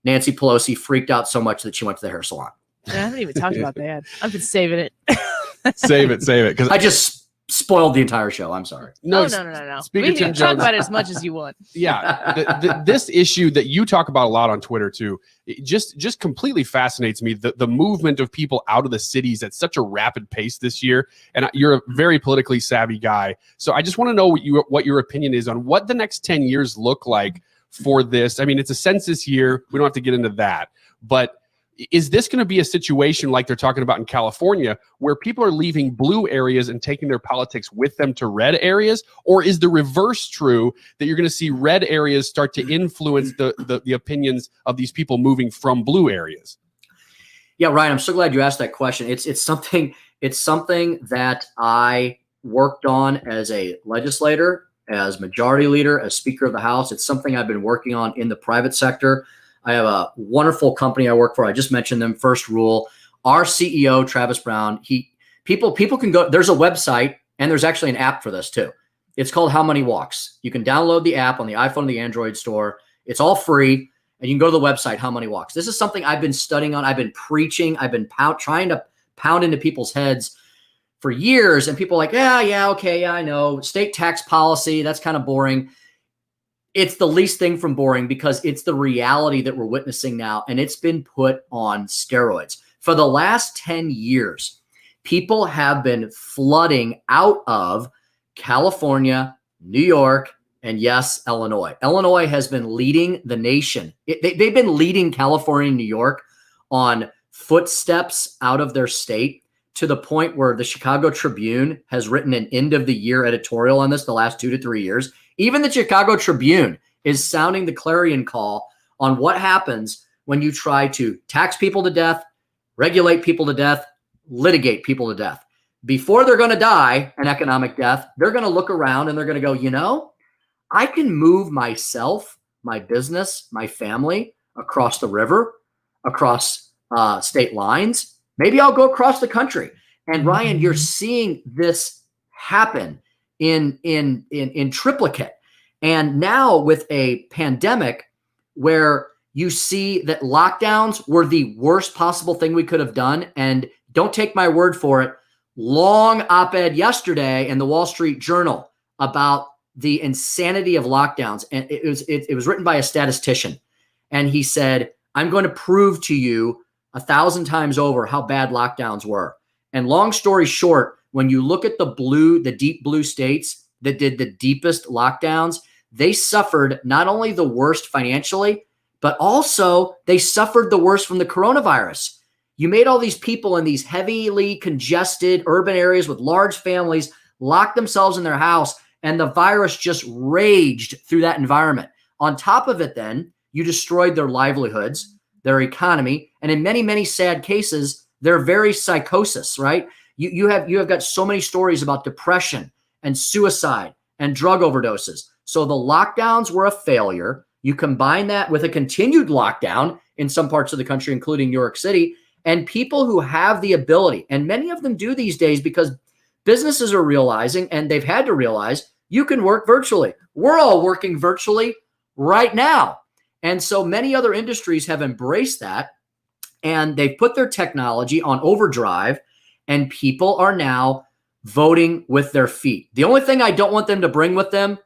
Nancy Pelosi freaked out so much that she went to the hair salon. I haven't even talked about that. I've been saving it. Save it. Because I just spoiled the entire show. I'm sorry. No. Speaking We can talk about it as much as you want. Yeah, this issue that you talk about a lot on Twitter too, it just completely fascinates me. The movement of people out of the cities at such a rapid pace this year, and you're a very politically savvy guy. So I just want to know what your opinion is on what the next 10 years look like for this. I mean, it's a census year. We don't have to get into that, but is this going to be a situation like they're talking about in California where people are leaving blue areas and taking their politics with them to red areas? Or is the reverse true that you're going to see red areas start to influence the opinions of these people moving from blue areas? Yeah, Ryan, I'm so glad you asked that question. It's something that I worked on as a legislator, as majority leader, as Speaker of the House. It's something I've been working on in the private sector. I have a wonderful company I work for. I just mentioned them, First Rule. Our CEO, Travis Brown, people can go, there's a website and there's actually an app for this too. It's called How Money Walks. You can download the app on the iPhone and the Android store. It's all free. And you can go to the website, How Money Walks. This is something I've been studying on. I've been preaching. I've been trying to pound into people's heads for years. And people are like, okay, I know. State tax policy, that's kind of boring. It's the least thing from boring because it's the reality that we're witnessing now, and it's been put on steroids. For the last 10 years, people have been flooding out of California, New York, and yes, Illinois. Illinois has been leading the nation. They've been leading California and New York on footsteps out of their state to the point where the Chicago Tribune has written an end-of-the-year editorial on this the last 2 to 3 years. Even the Chicago Tribune is sounding the clarion call on what happens when you try to tax people to death, regulate people to death, litigate people to death. Before they're going to die an economic death, they're going to look around and they're going to go, I can move myself, my business, my family across the river, across state lines. Maybe I'll go across the country. And Ryan, you're seeing this happen in triplicate. And now with a pandemic where you see that lockdowns were the worst possible thing we could have done. And don't take my word for it. Long op-ed yesterday in the Wall Street Journal about the insanity of lockdowns. And it was written by a statistician. And he said, I'm going to prove to you 1,000 times over how bad lockdowns were. And long story short, when you look at the deep blue states that did the deepest lockdowns, they suffered not only the worst financially, but also they suffered the worst from the coronavirus. You made all these people in these heavily congested urban areas with large families lock themselves in their house, and the virus just raged through that environment. On top of it, then, you destroyed their livelihoods, their economy, and in many, many sad cases, their very psychosis, right? You have got so many stories about depression and suicide and drug overdoses. So the lockdowns were a failure. You combine that with a continued lockdown in some parts of the country, including New York City, and people who have the ability, and many of them do these days because businesses are realizing, and they've had to realize, you can work virtually. We're all working virtually right now. And so many other industries have embraced that, and they've put their technology on overdrive, and people are now voting with their feet. The only thing I don't want them to bring with them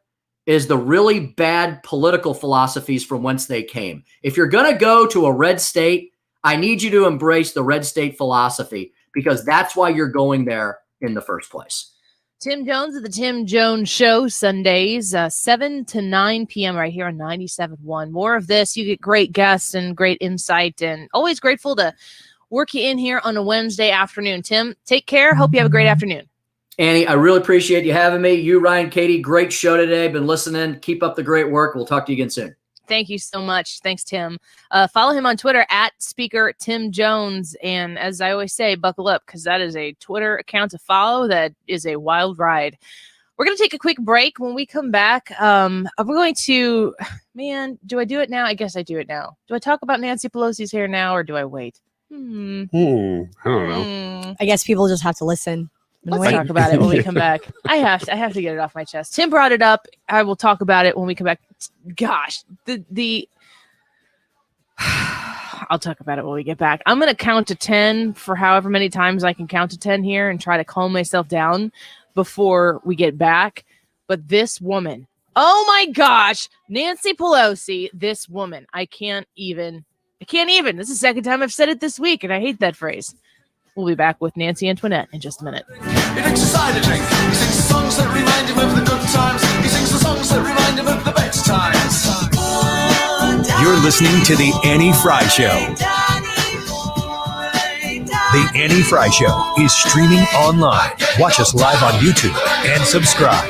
is the really bad political philosophies from whence they came. If you're going to go to a red state, I need you to embrace the red state philosophy because that's why you're going there in the first place. Tim Jones of the Tim Jones Show, Sundays, 7 to 9 p.m. right here on 97.1. More of this. You get great guests and great insight, and always grateful to work you in here on a Wednesday afternoon. Tim, take care. Hope you have a great afternoon. Annie, I really appreciate you having me. You, Ryan, Katie, great show today. Been listening. Keep up the great work. We'll talk to you again soon. Thank you so much. Thanks, Tim. Follow him on Twitter at Speaker Tim Jones. And as I always say, buckle up because that is a Twitter account to follow. That is a wild ride. We're going to take a quick break. When we come back, I'm going to, do I do it now? I guess I do it now. Do I talk about Nancy Pelosi's hair now or do I wait? I don't know. I guess people just have to listen. Let's talk about it when we come back. I have to get it off my chest. Tim brought it up. I will talk about it when we come back. Gosh, I'll talk about it when we get back. I'm going to count to 10 for however many times I can count to 10 here and try to calm myself down before we get back. But this woman, oh my gosh, Nancy Pelosi, this woman, I can't even. This is the second time I've said it this week, and I hate that phrase. We'll be back with Nancy Antoinette in just a minute. He drinks a cider drink. He sings songs that remind him of the good times. He sings the songs that remind him of the best times. You're listening to The Annie Frey Show. The Annie Frey Show is streaming online. Watch us live on YouTube and subscribe.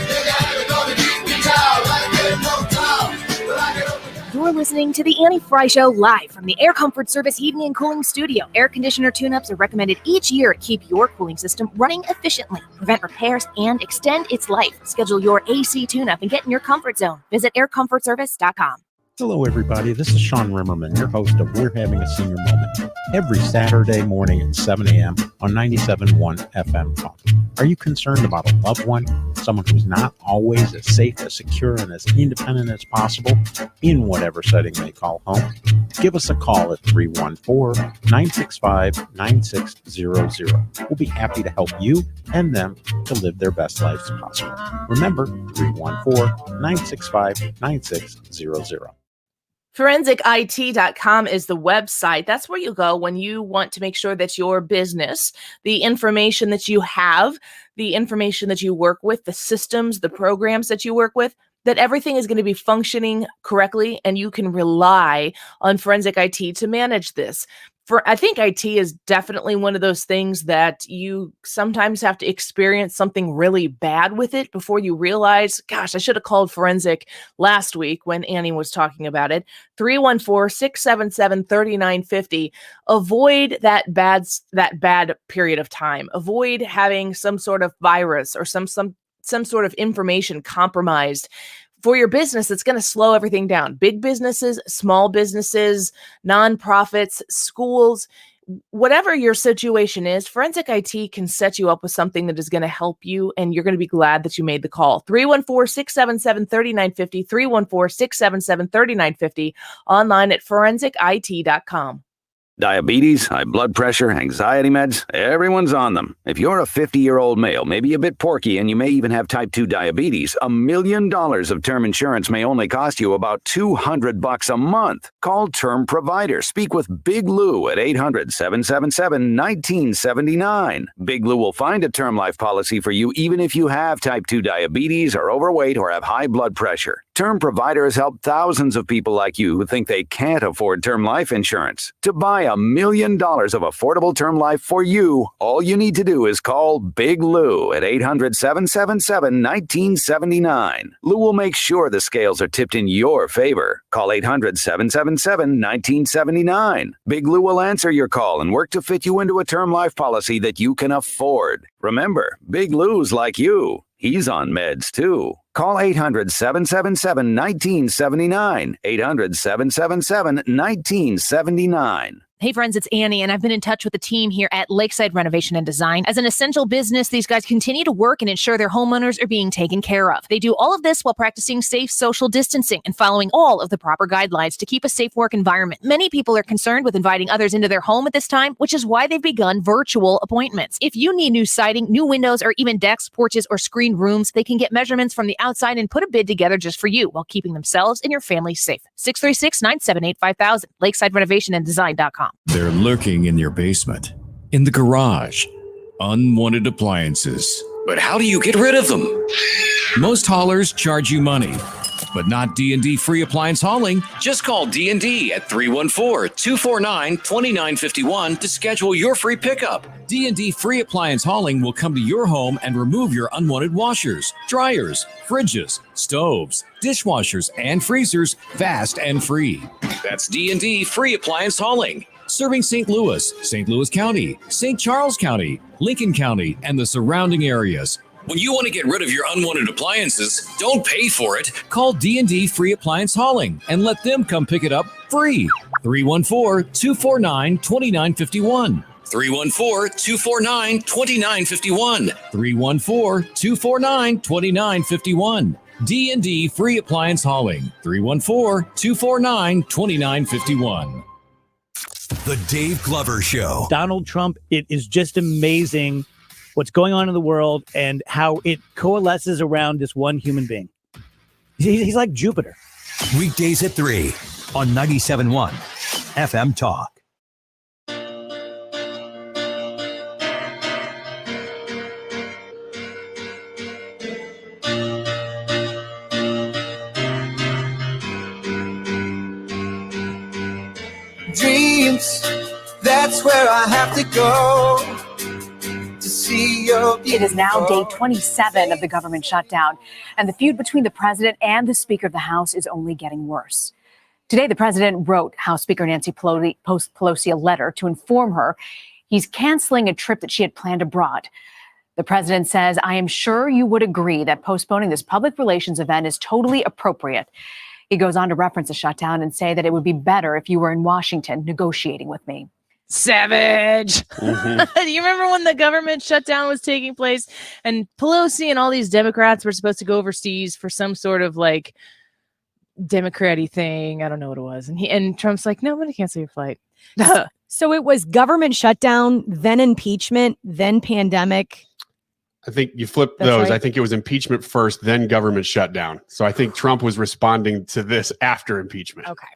You're listening to The Annie Frey Show live from the Air Comfort Service Heating and Cooling Studio. Air conditioner tune-ups are recommended each year to keep your cooling system running efficiently, prevent repairs, and extend its life. Schedule your AC tune-up and get in your comfort zone. Visit aircomfortservice.com. Hello, everybody. This is Sean Rimmerman, your host of We're Having a Senior Moment, every Saturday morning at 7 a.m. on 97.1 FM Talk. Are you concerned about a loved one, someone who's not always as safe, as secure, and as independent as possible in whatever setting they call home? Give us a call at 314-965-9600. We'll be happy to help you and them to live their best lives possible. Remember, 314-965-9600. ForensicIT.com is the website. That's where you go when you want to make sure that your business, the information that you have, the information that you work with, the systems, the programs that you work with, that everything is going to be functioning correctly, and you can rely on Forensic IT to manage this. I think IT is definitely one of those things that you sometimes have to experience something really bad with it before you realize, gosh, I should have called Forensic last week when Annie was talking about it. 314-677-3950. Avoid that bad period of time. Avoid having some sort of virus or some sort of information compromised for your business. That's going to slow everything down. Big businesses, small businesses, nonprofits, schools, whatever your situation is, Forensic IT can set you up with something that is going to help you, and you're going to be glad that you made the call. 314-677-3950, 314-677-3950, online at forensicit.com. Diabetes, high blood pressure, anxiety meds, everyone's on them. If you're a 50-year-old male, maybe a bit porky, and you may even have type 2 diabetes, $1 million of term insurance may only cost you about $200 a month. Call Term Provider. Speak with Big Lou at 800-777-1979. Big Lou will find a term life policy for you even if you have type 2 diabetes, are overweight, or have high blood pressure. Term Provider has helped thousands of people like you who think they can't afford term life insurance. To buy $1 million of affordable term life for you, all you need to do is call Big Lou at 800-777-1979. Lou will make sure the scales are tipped in your favor. Call 800-777-1979. Big Lou will answer your call and work to fit you into a term life policy that you can afford. Remember, Big Lou's like you. He's on meds, too. Call 800-777-1979. 800-777-1979. Hey friends, it's Annie, and I've been in touch with the team here at Lakeside Renovation and Design. As an essential business, these guys continue to work and ensure their homeowners are being taken care of. They do all of this while practicing safe social distancing and following all of the proper guidelines to keep a safe work environment. Many people are concerned with inviting others into their home at this time, which is why they've begun virtual appointments. If you need new siding, new windows, or even decks, porches, or screened rooms, they can get measurements from the outside and put a bid together just for you while keeping themselves and your family safe. 636-978-5000, lakesidерenovationanddesign.com. They're lurking in your basement, in the garage, unwanted appliances. But how do you get rid of them? Most haulers charge you money, but not D&D Free Appliance Hauling. Just call D&D at 314-249-2951 to schedule your free pickup. D&D Free Appliance Hauling will come to your home and remove your unwanted washers, dryers, fridges, stoves, dishwashers, and freezers fast and free. That's D&D Free Appliance Hauling. Serving St. Louis County, St. Charles County, Lincoln County, and the surrounding areas. When you want to get rid of your unwanted appliances, don't pay for it. Call D&D Free Appliance Hauling and let them come pick it up free. 314-249-2951. 314-249-2951. 314-249-2951. D&D Free Appliance Hauling. 314-249-2951. The Dave Glover Show. Donald Trump, it is just amazing what's going on in the world and how it coalesces around this one human being. He's like Jupiter. Weekdays at 3 on 97.1 FM Talk. Dreams, that's where I have to go to see your. It is now day 27 of the government shutdown, and the feud between the president and the Speaker of the House is only getting worse. Today, the president wrote House Speaker Nancy Pelosi a letter to inform her he's canceling a trip that she had planned abroad. The president says, "I am sure you would agree that postponing this public relations event is totally appropriate." He goes on to reference the shutdown and say that it would be better if you were in Washington negotiating with me. Savage. Do you remember when the government shutdown was taking place and Pelosi and all these Democrats were supposed to go overseas for some sort of like Democrat-y thing? I don't know what it was. And Trump's like, no, I'm going to cancel your flight. So it was government shutdown, then impeachment, then pandemic. I think you flip That's those. right. I think it was impeachment first, then government shutdown. So I think Trump was responding to this after impeachment. Okay.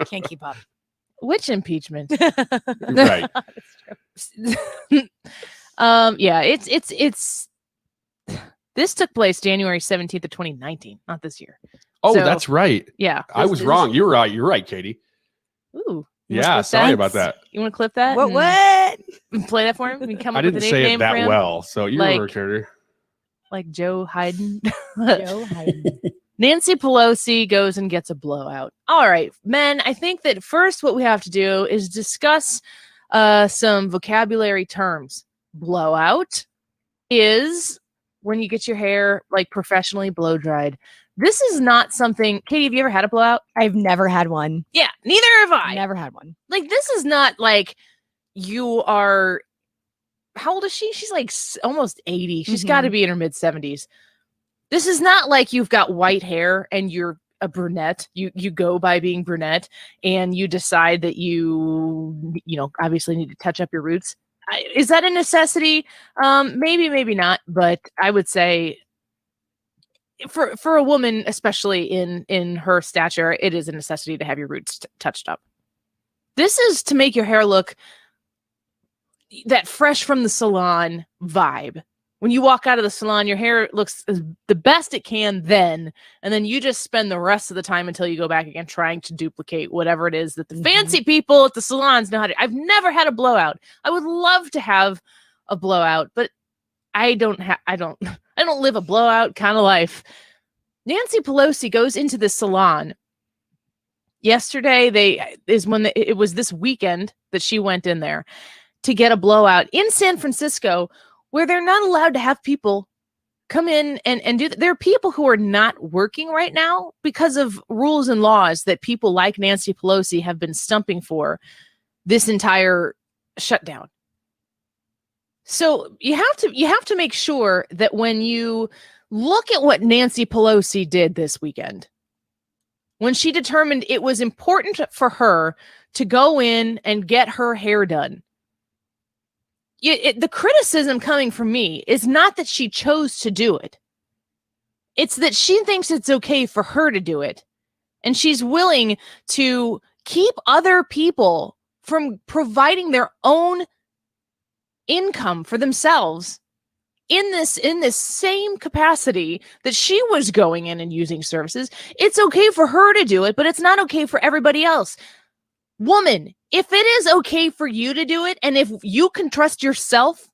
Can't keep up. Which impeachment? Right. Yeah, it's this took place January 17th of 2019, not this year. Oh, So, that's right. Yeah. I was wrong. You're right. You're right, Katie. Ooh. Yeah, sorry about that. You want to clip that? What? And play that for him? You come I up with didn't a say nickname it for that him? well. So you're Like- a character. Like Joe Hayden. Joe Hayden. Nancy Pelosi goes and gets a blowout. All right, men, I think that first what we have to do is discuss some vocabulary terms. Blowout is when you get your hair like professionally blow dried. This is not something. Katie, have you ever had a blowout? I've never had one. Yeah, neither have I. Never had one. Like, this is not like you are. How old is she? She's like almost 80. She's got to be in her mid 70s. This is not like you've got white hair and you're a brunette. You go by being brunette and you decide that you obviously need to touch up your roots. Is that a necessity? Maybe, maybe not. But I would say for a woman, especially in her stature, it is a necessity to have your roots touched up. This is to make your hair look that fresh from the salon vibe. When you walk out of the salon, your hair looks the best it can then, and then you just spend the rest of the time until you go back again trying to duplicate whatever it is that the fancy people at the salons know how to. I've never had a blowout. I would love to have a blowout, but I don't live a blowout kind of life. Nancy Pelosi goes into the salon. Yesterday, it was this weekend that she went in there to get a blowout in San Francisco, where they're not allowed to have people come in and do that. There are people who are not working right now because of rules and laws that people like Nancy Pelosi have been stumping for this entire shutdown. So you have to make sure that when you look at what Nancy Pelosi did this weekend, when she determined it was important for her to go in and get her hair done, the criticism coming from me is not that she chose to do it. It's that she thinks it's okay for her to do it. And she's willing to keep other people from providing their own income for themselves in this same capacity that she was going in and using services. It's okay for her to do it, but it's not okay for everybody else. Woman, if it is okay for you to do it, and if you can trust yourself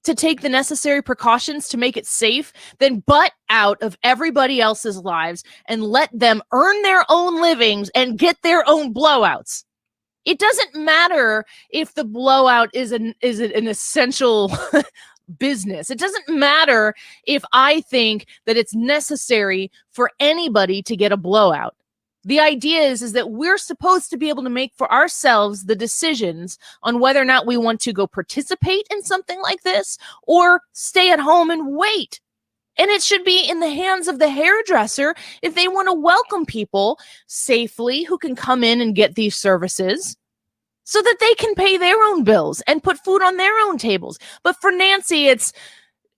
to take the necessary precautions to make it safe, then butt out of everybody else's lives and let them earn their own livings and get their own blowouts. It doesn't matter if the blowout is an essential business. It doesn't matter if I think that it's necessary for anybody to get a blowout. The idea is that we're supposed to be able to make for ourselves the decisions on whether or not we want to go participate in something like this or stay at home and wait. And it should be in the hands of the hairdresser if they want to welcome people safely who can come in and get these services so that they can pay their own bills and put food on their own tables. But for Nancy, it's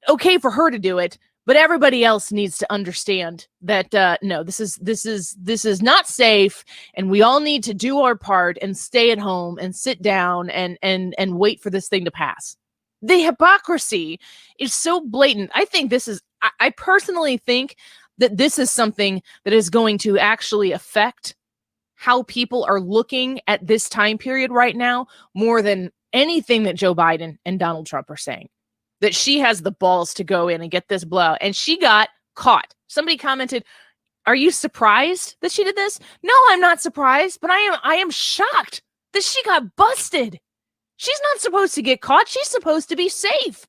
okay for her to do it. But everybody else needs to understand that no, this is not safe, and we all need to do our part and stay at home and sit down and wait for this thing to pass. The hypocrisy is so blatant. I personally think that this is something that is going to actually affect how people are looking at this time period right now more than anything that Joe Biden and Donald Trump are saying. That she has the balls to go in and get this blowout. And she got caught. Somebody commented, are you surprised that she did this? No, I'm not surprised, but I am shocked that she got busted. She's not supposed to get caught. She's supposed to be safe.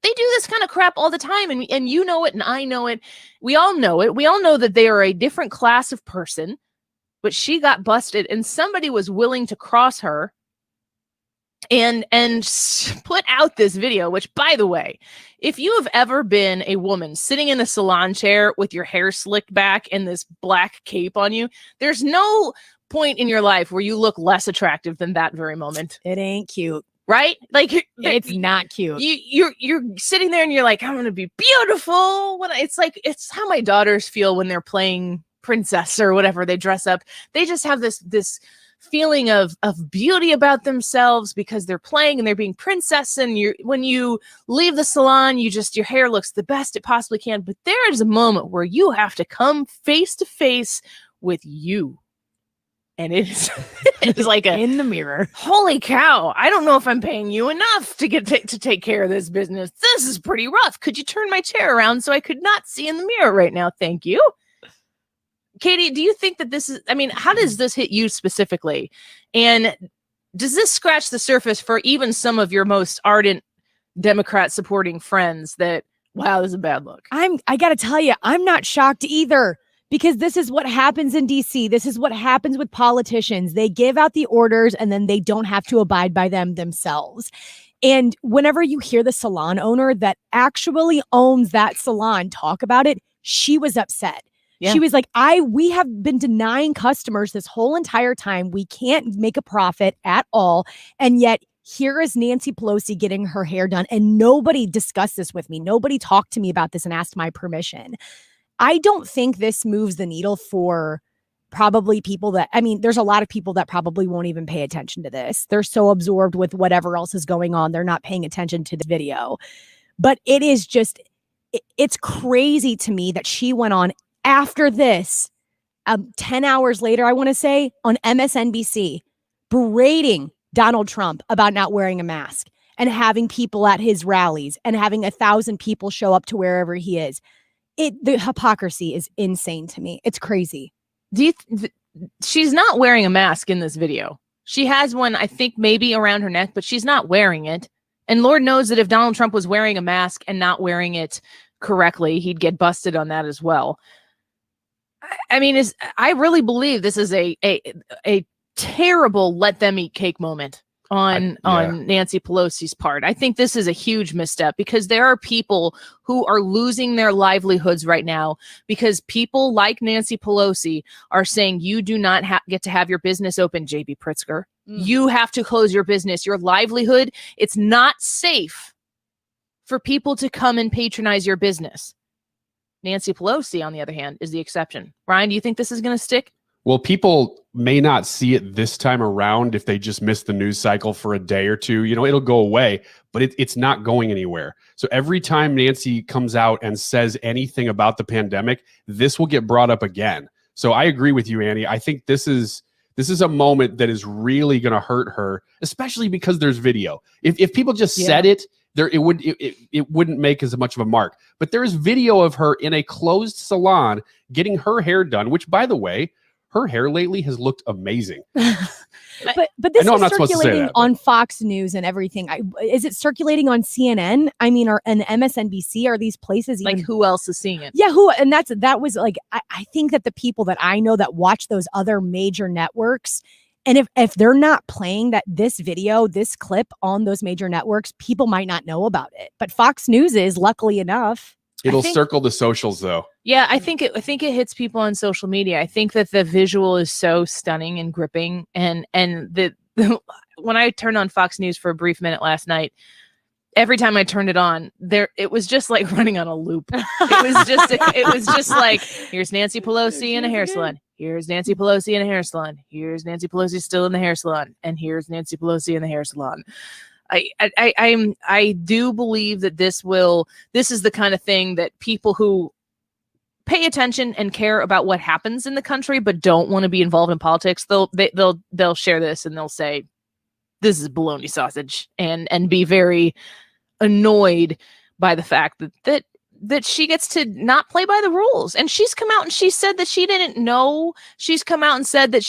They do this kind of crap all the time, and you know it, and I know it. We all know it. We all know that they are a different class of person, but she got busted, and somebody was willing to cross her and put out this video, which, by the way, if you have ever been a woman sitting in a salon chair with your hair slicked back and this black cape on you, there's no point in your life where you look less attractive than that very moment. It ain't cute. Right? Like, it's not cute. You're sitting there and you're like, I'm going to be beautiful. It's how my daughters feel when they're playing princess or whatever. They dress up. They just have this feeling of beauty about themselves because they're playing and they're being princess. And when you leave the salon, your hair looks the best it possibly can. But there is a moment where you have to come face to face with you. And it's like in the mirror. Holy cow. I don't know if I'm paying you enough to to take care of this business. This is pretty rough. Could you turn my chair around so I could not see in the mirror right now? Thank you. Katie, do you think that this is, how does this hit you specifically? And does this scratch the surface for even some of your most ardent Democrat supporting friends that, wow, this is a bad look? I got to tell you, I'm not shocked either, because this is what happens in DC. This is what happens with politicians. They give out the orders and then they don't have to abide by them themselves. And whenever you hear the salon owner that actually owns that salon talk about it, she was upset. Yeah. She was like, we have been denying customers this whole entire time. We can't make a profit at all. And yet here is Nancy Pelosi getting her hair done. And nobody discussed this with me. Nobody talked to me about this and asked my permission. I don't think this moves the needle for probably people that, there's a lot of people that probably won't even pay attention to this. They're so absorbed with whatever else is going on. They're not paying attention to the video. But it is just, it's crazy to me that she went on after this, 10 hours later, I want to say, on MSNBC, berating Donald Trump about not wearing a mask and having people at his rallies and having 1,000 people show up to wherever he is. The hypocrisy is insane to me. It's crazy. She's not wearing a mask in this video. She has one, I think, maybe around her neck, but she's not wearing it. And Lord knows that if Donald Trump was wearing a mask and not wearing it correctly, he'd get busted on that as well. I really believe this is a terrible let them eat cake moment on Nancy Pelosi's part. I think this is a huge misstep because there are people who are losing their livelihoods right now because people like Nancy Pelosi are saying you do not get to have your business open, JB Pritzker. You have to close your business, your livelihood. It's not safe for people to come and patronize your business. Nancy Pelosi, on the other hand, is the exception. Ryan, do you think this is going to stick? Well, people may not see it this time around if they just miss the news cycle for a day or two. It'll go away, but it's not going anywhere. So every time Nancy comes out and says anything about the pandemic, this will get brought up again. So I agree with you, Annie. I think this is a moment that is really going to hurt her, especially because there's video. If people just said it, it wouldn't make as much of a mark. But there is video of her in a closed salon getting her hair done, which, by the way, her hair lately has looked amazing. But this I know I'm is not supposed to say circulating that, on Fox News and everything. Is it circulating on CNN? I mean, and MSNBC? Are these places even? Like, who else is seeing it? Yeah, who? And that was like, I think that the people that I know that watch those other major networks, and if they're not playing this video, this clip on those major networks, people might not know about it. But Fox News is, luckily enough. It'll circle the socials though. Yeah, I think it hits people on social media. I think that the visual is so stunning and gripping, and the when I turned on Fox News for a brief minute last night, every time I turned it on, it was just like running on a loop. It was just like, here's Nancy Pelosi in a hair salon. Here's Nancy Pelosi in a hair salon. Here's Nancy Pelosi still in the hair salon, and here's Nancy Pelosi in the hair salon. I do believe that this is the kind of thing that people who pay attention and care about what happens in the country but don't want to be involved in politics, they'll share this and they'll say this is bologna sausage and be very annoyed by the fact that she gets to not play by the rules. And she's come out and she said that she didn't know. She's come out and said that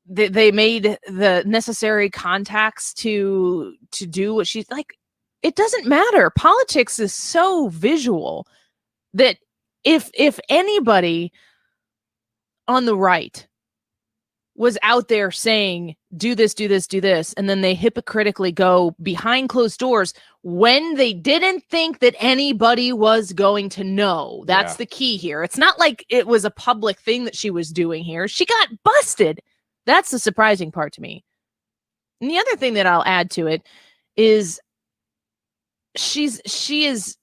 they made the necessary contacts to do what she's like. It doesn't matter. Politics is so visual that if anybody on the right was out there saying, do this, do this, do this, and then they hypocritically go behind closed doors when they didn't think that anybody was going to know. That's the key here. It's not like it was a public thing that she was doing here. She got busted. That's the surprising part to me. And the other thing that I'll add to it is she is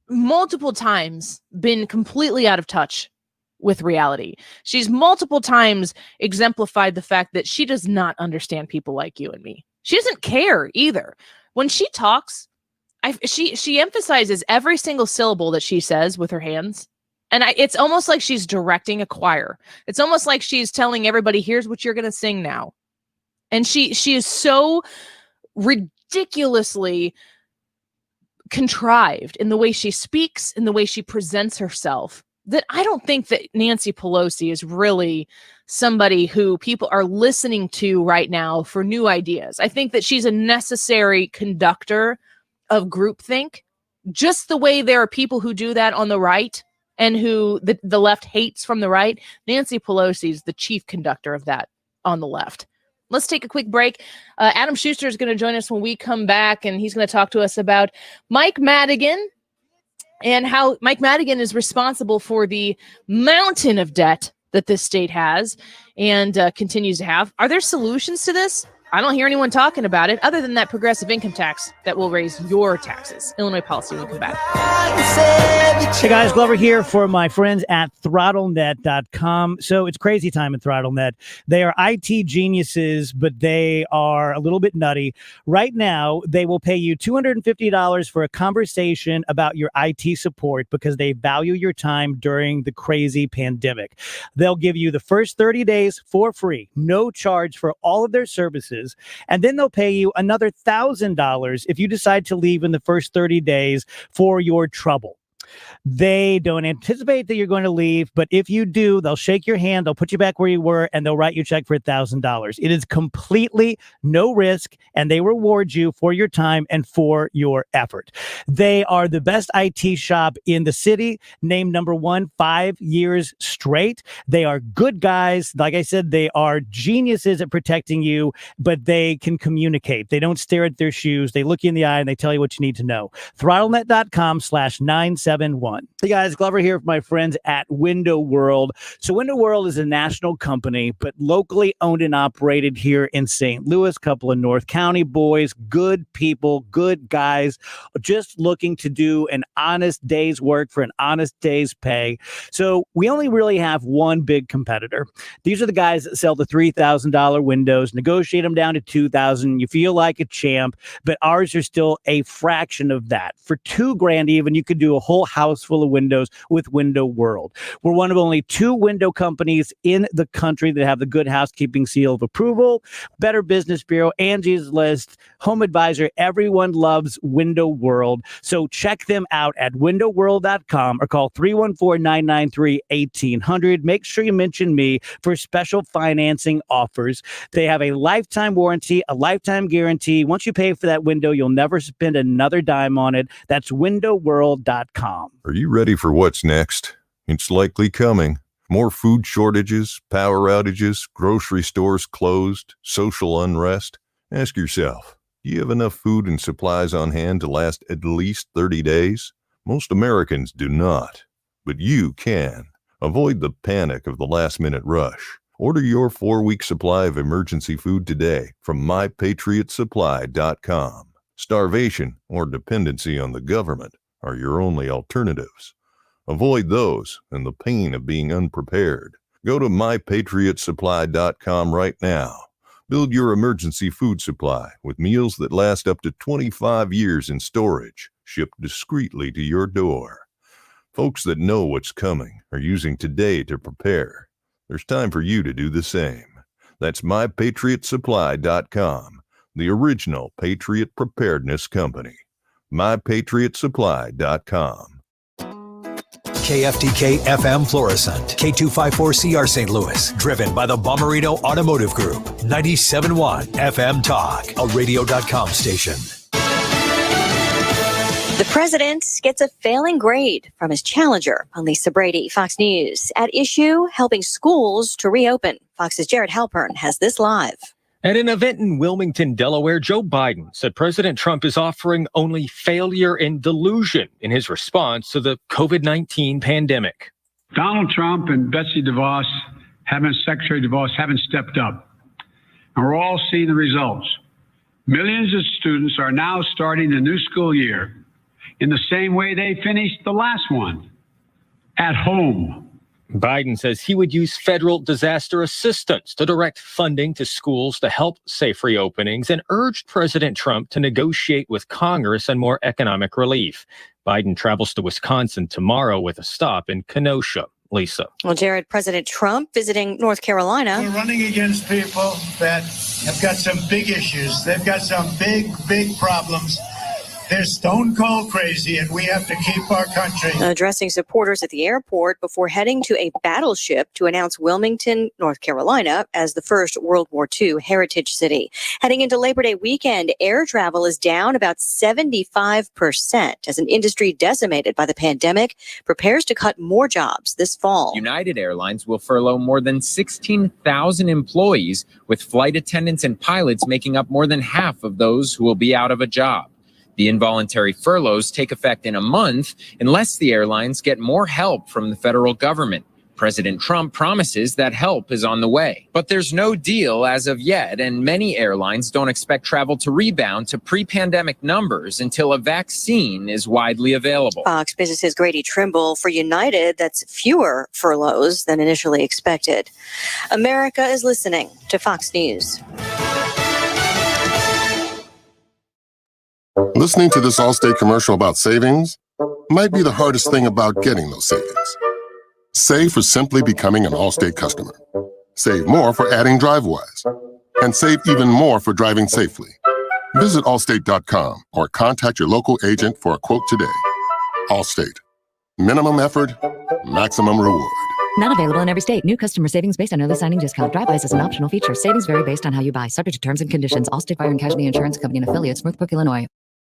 multiple times been completely out of touch with reality. She's multiple times exemplified the fact that she does not understand people like you and me. She doesn't care either. When she talks, she emphasizes every single syllable that she says with her hands. And it's almost like she's directing a choir. It's almost like she's telling everybody, here's what you're going to sing now. And she is so ridiculously contrived in the way she speaks, in the way she presents herself, that I don't think that Nancy Pelosi is really somebody who people are listening to right now for new ideas. I think that she's a necessary conductor of groupthink, just the way there are people who do that on the right and who the left hates from the right. Nancy Pelosi is the chief conductor of that on the left. Let's take a quick break. Adam Schuster is going to join us when we come back, and he's going to talk to us about Mike Madigan and how Mike Madigan is responsible for the mountain of debt that this state has and continues to have. Are there solutions to this? I don't hear anyone talking about it other than that progressive income tax that will raise your taxes. Illinois policy when we come back. Hey guys, Glover here for my friends at throttlenet.com. So it's crazy time at ThrottleNet. They are IT geniuses, but they are a little bit nutty. Right now, they will pay you $250 for a conversation about your IT support because they value your time during the crazy pandemic. They'll give you the first 30 days for free, no charge for all of their services. And then they'll pay you another $1,000 if you decide to leave in the first 30 days for your trouble. They don't anticipate that you're going to leave, but if you do, they'll shake your hand, they'll put you back where you were, and they'll write you a check for $1,000. It is completely no risk, and they reward you for your time and for your effort. They are the best IT shop in the city, named number 1 5 years straight. They are good guys. Like I said, they are geniuses at protecting you, but they can communicate. They don't stare at their shoes. They look you in the eye, and they tell you what you need to know. ThrottleNet.com/971. Hey guys, Glover here for my friends at Window World. So Window World is a national company, but locally owned and operated here in St. Louis. Couple of North County boys, good people, good guys, just looking to do an honest day's work for an honest day's pay. So we only really have one big competitor. These are the guys that sell the $3,000 windows, negotiate them down to $2,000. You feel like a champ, but ours are still a fraction of that. For $2,000 even, you could do a whole house full of windows with Window World. We're one of only 2 window companies in the country that have the Good Housekeeping seal of approval. Better Business Bureau, Angie's List, Home Advisor. Everyone loves Window World. So check them out at windowworld.com or call 314-993-1800. Make sure you mention me for special financing offers. They have a lifetime warranty, a lifetime guarantee. Once you pay for that window, you'll never spend another dime on it. That's windowworld.com. Are you ready for what's next? It's likely coming. More food shortages, power outages, grocery stores closed, social unrest. Ask yourself, do you have enough food and supplies on hand to last at least 30 days? Most Americans do not, but you can. Avoid the panic of the last-minute rush. Order your 4-week supply of emergency food today from mypatriotsupply.com. Starvation or dependency on the government are your only alternatives. Avoid those and the pain of being unprepared. Go to mypatriotsupply.com right now. Build your emergency food supply with meals that last up to 25 years in storage, shipped discreetly to your door. Folks that know what's coming are using today to prepare. There's time for you to do the same. That's mypatriotsupply.com, the original Patriot Preparedness Company. mypatriotsupply.com. KFTK FM Florissant, K254CR St. Louis, driven by the Bommarito Automotive Group, 97.1 FM Talk, a radio.com station. The president gets a failing grade from his challenger on Lisa Brady. Fox News. At issue, helping schools to reopen. Fox's Jared Halpern has this live. At an event in Wilmington, Delaware, Joe Biden said President Trump is offering only failure and delusion in his response to the COVID-19 pandemic. Donald Trump and Betsy DeVos, Secretary DeVos, haven't stepped up. And we're all seeing the results. Millions of students are now starting the new school year in the same way they finished the last one, at home. Biden says he would use federal disaster assistance to direct funding to schools to help safe reopenings and urged President Trump to negotiate with Congress on more economic relief. Biden travels to Wisconsin tomorrow with a stop in Kenosha. Lisa. Well, Jared, President Trump visiting North Carolina. We're running against people that have got some big issues. They've got some big problems. They're stone cold crazy, and we have to keep our country. Addressing supporters at the airport before heading to a battleship to announce Wilmington, North Carolina, as the first World War II heritage city. Heading into Labor Day weekend, air travel is down about 75% as an industry decimated by the pandemic prepares to cut more jobs this fall. United Airlines will furlough more than 16,000 employees, with flight attendants and pilots making up more than half of those who will be out of a job. The involuntary furloughs take effect in a month unless the airlines get more help from the federal government. President Trump promises that help is on the way. But there's no deal as of yet, and many airlines don't expect travel to rebound to pre-pandemic numbers until a vaccine is widely available. Fox Business's Grady Trimble for United, that's fewer furloughs than initially expected. America is listening to Fox News. Listening to this Allstate commercial about savings might be the hardest thing about getting those savings. Save for simply becoming an Allstate customer. Save more for adding DriveWise. And save even more for driving safely. Visit allstate.com or contact your local agent for a quote today. Allstate. Minimum effort, maximum reward. Not available in every state. New customer savings based on early signing discount. DriveWise is an optional feature. Savings vary based on how you buy. Subject to terms and conditions. Allstate Fire and Casualty Insurance Company and affiliates, Northbrook, Illinois.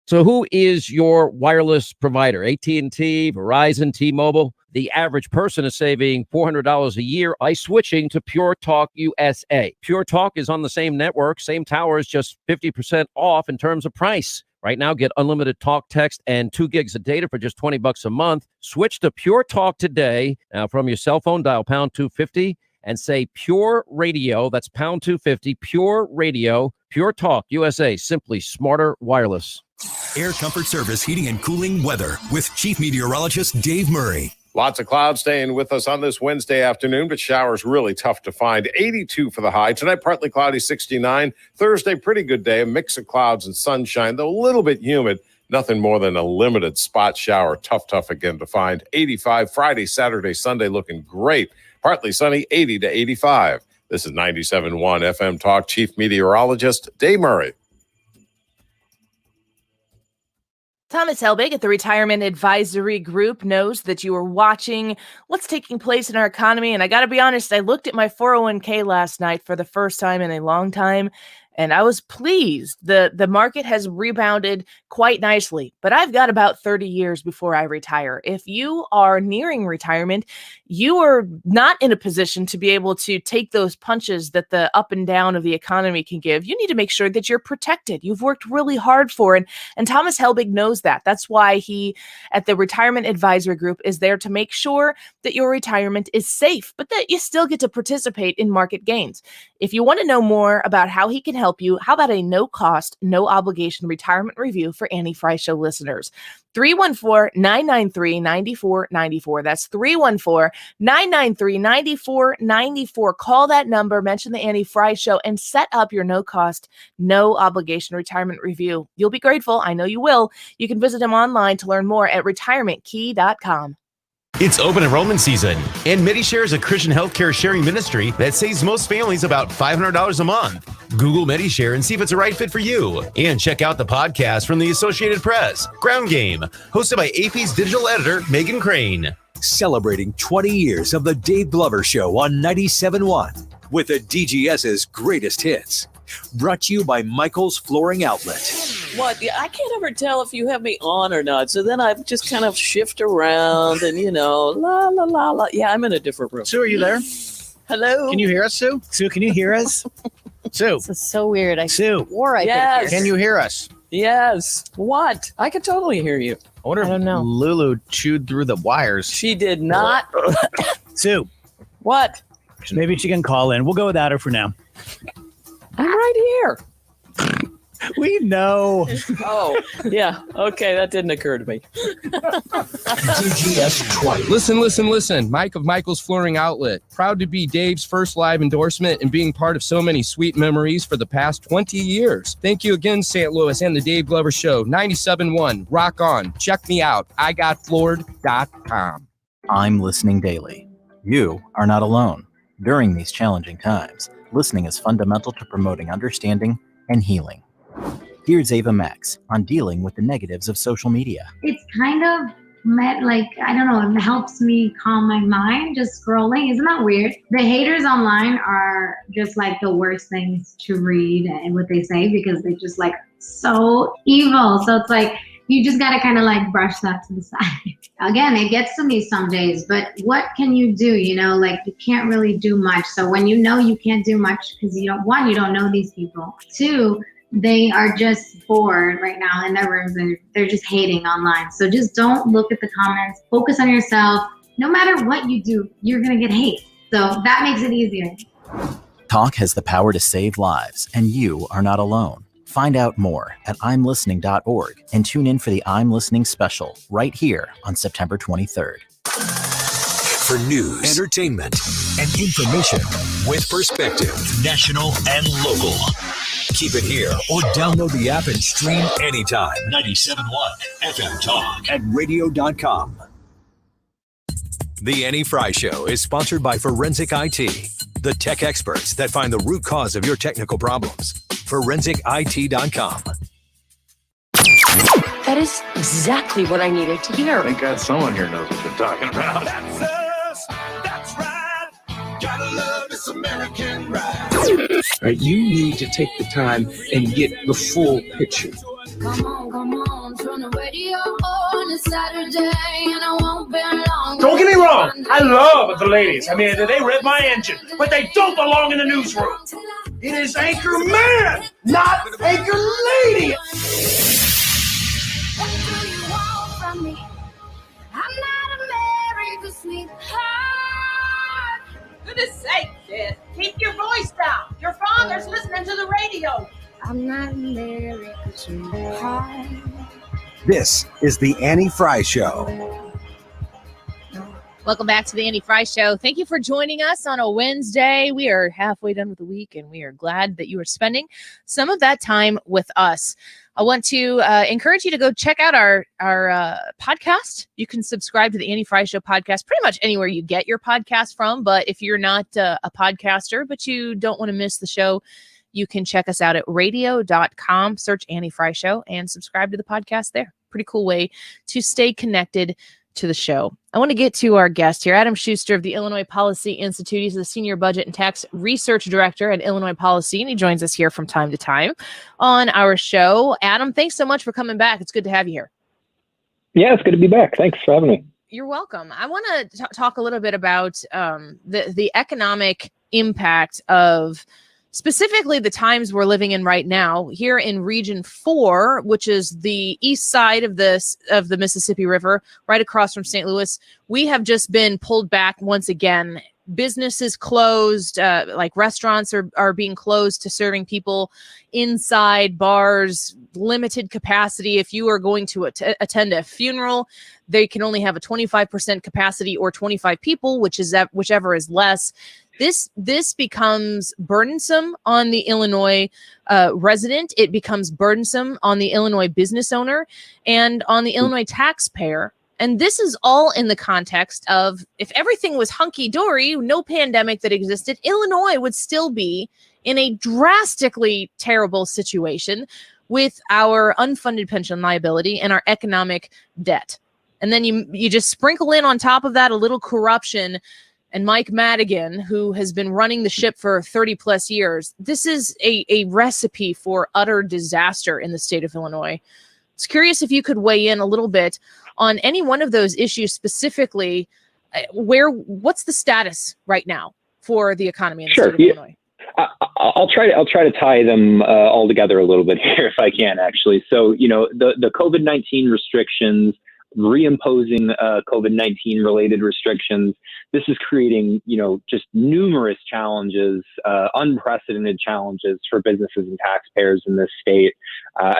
So who is your wireless provider? AT&T, Verizon, T-Mobile? The average person is saving $400 a year by switching to Pure Talk USA. Pure Talk is on the same network, same towers, just 50% off in terms of price. Right now, get unlimited talk, text, and 2 gigs of data for just $20 a month. Switch to Pure Talk today. Now, from your cell phone, dial pound 250 and say Pure Radio. That's pound 250, Pure Radio, Pure Talk USA. Simply smarter wireless. Air Comfort Service Heating and Cooling Weather with Chief Meteorologist Dave Murray. Lots of clouds staying with us on this Wednesday afternoon, but showers really tough to find. 82 for the high. Tonight, partly cloudy, 69. Thursday, pretty good day. A mix of clouds and sunshine, though a little bit humid. Nothing more than a limited spot shower. Tough again to find. 85 Friday, Saturday, Sunday looking great. Partly sunny, 80 to 85. This is 97.1 FM Talk. Chief Meteorologist Dave Murray. Thomas Helbig at the Retirement Advisory Group knows that you are watching what's taking place in our economy. And I got to be honest, I looked at my 401k last night for the first time in a long time, and I was pleased. The market has rebounded quite nicely, but I've got about 30 years before I retire. If you are nearing retirement, you are not in a position to be able to take those punches that the up and down of the economy can give. You need to make sure that you're protected. You've worked really hard for it. And Thomas Helbig knows that. That's why he, at the Retirement Advisory Group, is there to make sure that your retirement is safe, but that you still get to participate in market gains. If you want to know more about how he can help you, how about a no-cost, no-obligation retirement review for Annie Frey Show listeners? 314-993-9494. That's 314-993-9494. Call that number, mention the Annie Frey Show, and set up your no-cost, no-obligation retirement review. You'll be grateful. I know you will. You can visit him online to learn more at retirementkey.com. It's open enrollment season, and MediShare is a Christian healthcare sharing ministry that saves most families about $500 a month. Google MediShare and see if it's a right fit for you. And check out the podcast from the Associated Press, Ground Game, hosted by AP's digital editor, Megan Crane. Celebrating 20 years of the Dave Glover Show on 97.1 with the DGS's greatest hits. Brought to you by Michael's Flooring Outlet. What? I can't ever tell if you have me on or not. So then I just kind of shift around and, la, la, la, la. Yeah, I'm in a different room. Sue, are you there? Hello? Can you hear us, Sue? Sue, can you hear us? Sue. This is so weird. Sue. Swore I could hear. Can you hear us? Yes. What? I can totally hear you. I wonder if Lulu chewed through the wires. She did not. Sue. What? Maybe she can call in. We'll go without her for now. I'm right here. We know. Oh, yeah. Okay, that didn't occur to me. DGS 20. Listen. Mike of Michael's Flooring Outlet. Proud to be Dave's first live endorsement and being part of so many sweet memories for the past 20 years. Thank you again, St. Louis and the Dave Glover Show. 97.1. Rock on. Check me out. IGotFloored.com. I'm listening daily. You are not alone. During these challenging times, listening is fundamental to promoting understanding and healing. Here's Ava Max on dealing with the negatives of social media. It's kind of it helps me calm my mind just scrolling. Isn't that weird? The haters online are just like the worst things to read and what they say because they're just like so evil. So it's like, you just got to kind of like brush that to the side. Again, it gets to me some days, but what can you do? You can't really do much. So when you can't do much because you don't know these people. Two, they are just bored right now in their rooms and they're just hating online. So just don't look at the comments. Focus on yourself. No matter what you do, you're going to get hate. So that makes it easier. Talk has the power to save lives, and you are not alone. Find out more at imlistening.org and tune in for the I'm Listening special right here on September 23rd. For news, entertainment, and information with perspective, national and local. Keep it here or download the app and stream anytime. 97.1 FM Talk at radio.com. The Annie Frey Show is sponsored by Forensic IT, the tech experts that find the root cause of your technical problems. ForensicIT.com. That is exactly what I needed to hear. Thank God someone here knows what they're talking about. That's us. That's right. Gotta love this American ride. Right, you need to take the time and get the full picture. Come on, turn the radio on. It's Saturday and I won't be long. Don't get me wrong, I love the ladies. I mean, they rev my engine, but they don't belong in the newsroom. It is Anchor Man, not Anchor Lady. What do you want from me? I'm not America's sweetheart. Goodness sake, kid. Keep your voice down. Your father's listening to the radio. I'm not America's sweetheart. This is the Annie Frey Show. Welcome back to the Andy Frey Show. Thank you for joining us on a Wednesday. We are halfway done with the week, and we are glad that you are spending some of that time with us. I want to encourage you to go check out our podcast. You can subscribe to the Andy Frey Show podcast pretty much anywhere you get your podcast from. But if you're not a podcaster, but you don't want to miss the show, you can check us out at radio.com, search Andy Frey Show, and subscribe to the podcast there. Pretty cool way to stay connected to the show. I want to get to our guest here, Adam Schuster of the Illinois Policy Institute. He's the Senior Budget and Tax Research Director at Illinois Policy, and he joins us here from time to time on our show. Adam, thanks so much for coming back. It's good to have you here. Yeah, it's good to be back. Thanks for having me. You're welcome. I want to talk a little bit about the economic impact of specifically the times we're living in right now here in Region 4, which is the east side of the Mississippi River, right across from St. Louis. We have just been pulled back once again. Businesses closed, like restaurants are being closed to serving people inside, bars, limited capacity. If you are going to attend a funeral, they can only have a 25% capacity or 25 people, whichever is less. This becomes burdensome on the Illinois resident. It becomes burdensome on the Illinois business owner and on the Illinois taxpayer. And this is all in the context of, if everything was hunky-dory, no pandemic that existed, Illinois would still be in a drastically terrible situation with our unfunded pension liability and our economic debt. And then you just sprinkle in on top of that a little corruption. And Mike Madigan, who has been running the ship for 30 plus years, this is a recipe for utter disaster in the state of Illinois. I was curious if you could weigh in a little bit on any one of those issues specifically. What's the status right now for the economy in the state of Illinois? I'll try to tie them all together a little bit here if I can, actually. So, the COVID-19 restrictions, reimposing COVID-19 related restrictions. This is creating, just numerous challenges, unprecedented challenges for businesses and taxpayers in this state.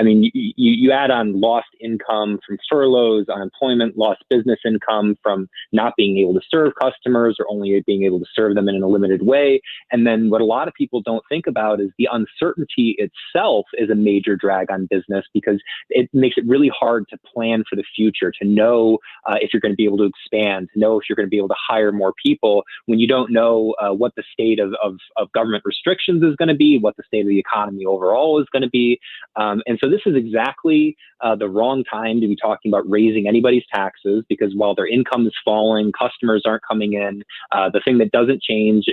You add on lost income from furloughs, unemployment, lost business income from not being able to serve customers or only being able to serve them in a limited way. And then what a lot of people don't think about is the uncertainty itself is a major drag on business, because it makes it really hard to plan for the future, to know if you're going to be able to expand, to know if you're going to be able to hire more people when you don't know what the state of government restrictions is going to be, what the state of the economy overall is going to be. And so this is exactly the wrong time to be talking about raising anybody's taxes, because while their income is falling, customers aren't coming in. The thing that doesn't change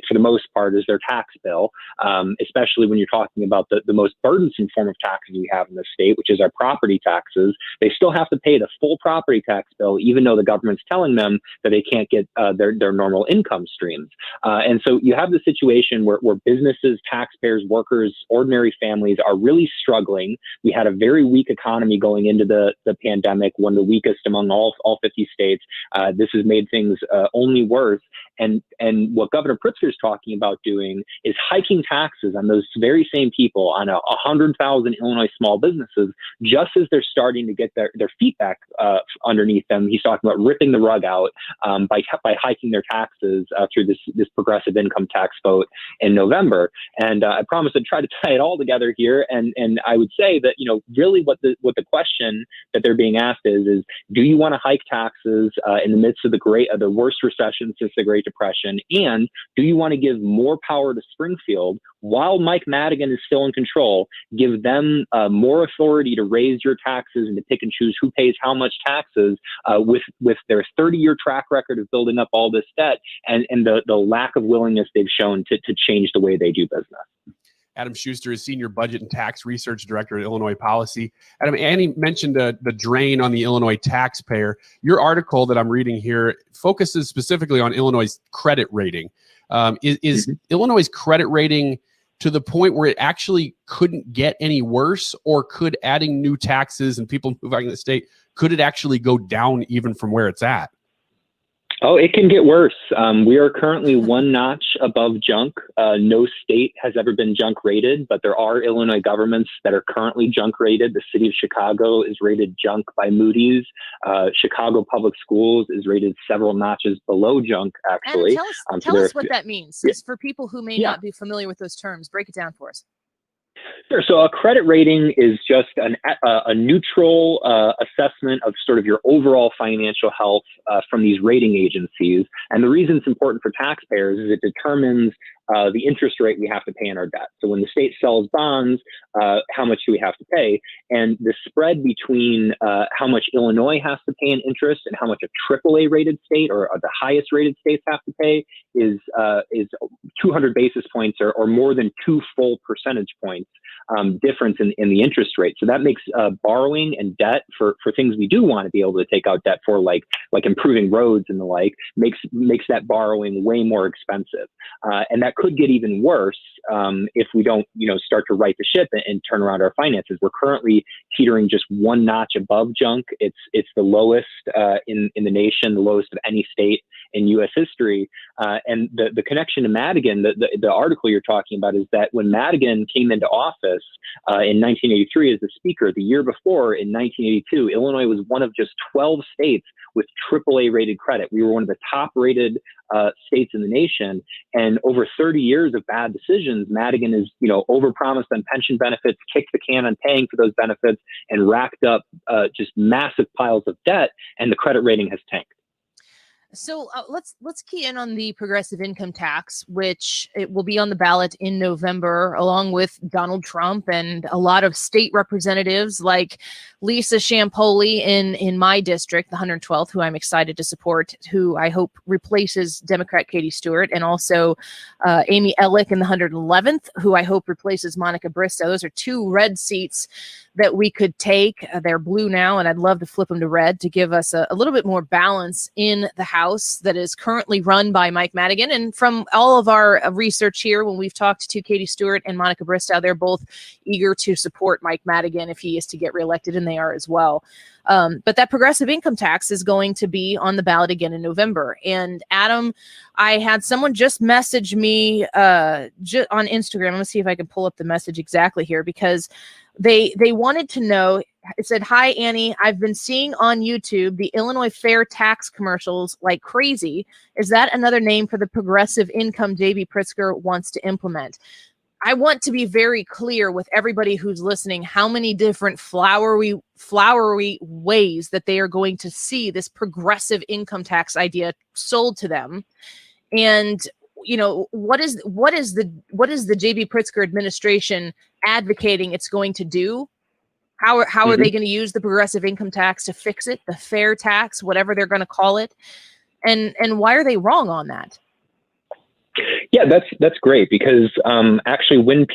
for the most part is their tax bill, especially when you're talking about the most burdensome form of taxes we have in the state, which is our property taxes. They still have to pay the full property tax bill, even though the government's telling them that they can't get their normal income streams. And so you have the situation where businesses, taxpayers, workers, ordinary families are really struggling. We had a very weak economy going into the pandemic, one of the weakest among all 50 states. This has made things only worse. And what Governor Pritzker is talking about doing is hiking taxes on those very same people, on 100,000 Illinois small businesses, just as they're starting to get their feet back underneath them. He's talking about ripping the rug out by hiking their taxes through this progressive income tax vote in November. And I promised I'd try to tie it all together here. And I would say that, really what the question that they're being asked is, do you want to hike taxes in the midst of the worst recession since the Great Depression? And do you want to give more power to Springfield while Mike Madigan is still in control, give them more authority to raise your taxes and to pick and choose who pays how much taxes with their 30-year track record of building up all this debt and the lack of willingness they've shown to change the way they do business? Adam Schuster is Senior Budget and Tax Research Director at Illinois Policy. Adam, Annie mentioned the drain on the Illinois taxpayer. Your article that I'm reading here focuses specifically on Illinois' credit rating. Is Illinois' credit rating to the point where it actually couldn't get any worse, or could adding new taxes and people moving to the state, could it actually go down even from where it's at? Oh, it can get worse. We are currently one notch above junk. No state has ever been junk rated, but there are Illinois governments that are currently junk rated. The city of Chicago is rated junk by Moody's. Chicago Public Schools is rated several notches below junk, actually. Adam, tell us what that means. Because for people who may not be familiar with those terms, break it down for us. Sure. So a credit rating is just a neutral assessment of sort of your overall financial health from these rating agencies. And the reason it's important for taxpayers is it determines the interest rate we have to pay on our debt. So when the state sells bonds, how much do we have to pay? And the spread between how much Illinois has to pay in interest and how much a AAA rated state or the highest rated states have to pay is 200 basis points or more than 2 full percentage points difference in the interest rate. So that makes borrowing and debt for things we do want to be able to take out debt for, like improving roads and the like, makes that borrowing way more expensive. And that could get even worse if we don't, start to right the ship and turn around our finances. We're currently teetering just one notch above junk. It's the lowest in the nation, the lowest of any state in U.S. history. And the connection to Madigan, the article you're talking about, is that when Madigan came into office in 1983 as the speaker, the year before in 1982, Illinois was one of just 12 states with AAA rated credit. We were one of the top rated states in the nation. And over 30 years of bad decisions, Madigan has, overpromised on pension benefits, kicked the can on paying for those benefits, and racked up just massive piles of debt. And the credit rating has tanked. So let's key in on the progressive income tax, which it will be on the ballot in November, along with Donald Trump and a lot of state representatives like Lisa Champoli in my district, the 112th, who I'm excited to support, who I hope replaces Democrat Katie Stewart, and also Amy Ellick in the 111th, who I hope replaces Monica Bristow. Those are 2 red seats that we could take. They're blue now, and I'd love to flip them to red to give us a little bit more balance in the House that is currently run by Mike Madigan. And from all of our research here, when we've talked to Katie Stewart and Monica Bristow, they're both eager to support Mike Madigan if he is to get reelected, and they are as well. But that progressive income tax is going to be on the ballot again in November. And Adam, I had someone just message me on Instagram. I'm going to see if I can pull up the message exactly here, because they wanted to know. It said, "Hi, Annie. I've been seeing on YouTube the Illinois fair tax commercials like crazy. Is that another name for the progressive income J.B. Pritzker wants to implement?" I want to be very clear with everybody who's listening how many different flowery ways that they are going to see this progressive income tax idea sold to them. And what is the J.B. Pritzker administration advocating it's going to do? How are they going to use the progressive income tax to fix it, the fair tax, whatever they're going to call it? And why are they wrong on that? Yeah, that's great, because actually when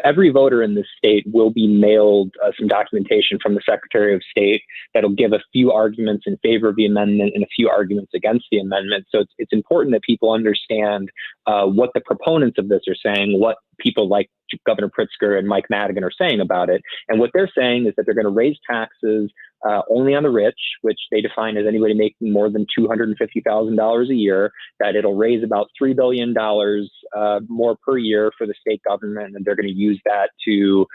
every voter in this state will be mailed some documentation from the Secretary of State that'll give a few arguments in favor of the amendment and a few arguments against the amendment. So it's important that people understand what the proponents of this are saying, what people like Governor Pritzker and Mike Madigan are saying about it. And what they're saying is that they're going to raise taxes only on the rich, which they define as anybody making more than $250,000 a year, that it'll raise about $3 billion more per year for the state government. And they're going to use that to,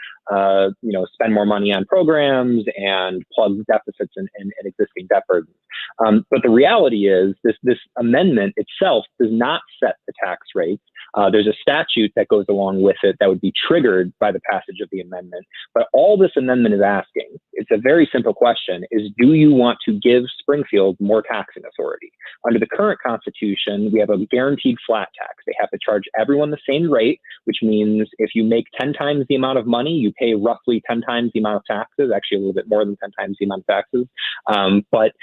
spend more money on programs and plug deficits and existing debt burdens. But the reality is this amendment itself does not set the tax rates. There's a statute that goes along with it that would be triggered by the passage of the amendment. But all this amendment is asking, it's a very simple question, is do you want to give Springfield more taxing authority? Under the current Constitution, we have a guaranteed flat tax. They have to charge everyone the same rate, which means if you make 10 times the amount of money, you pay roughly 10 times the amount of taxes, actually a little bit more than 10 times the amount of taxes. But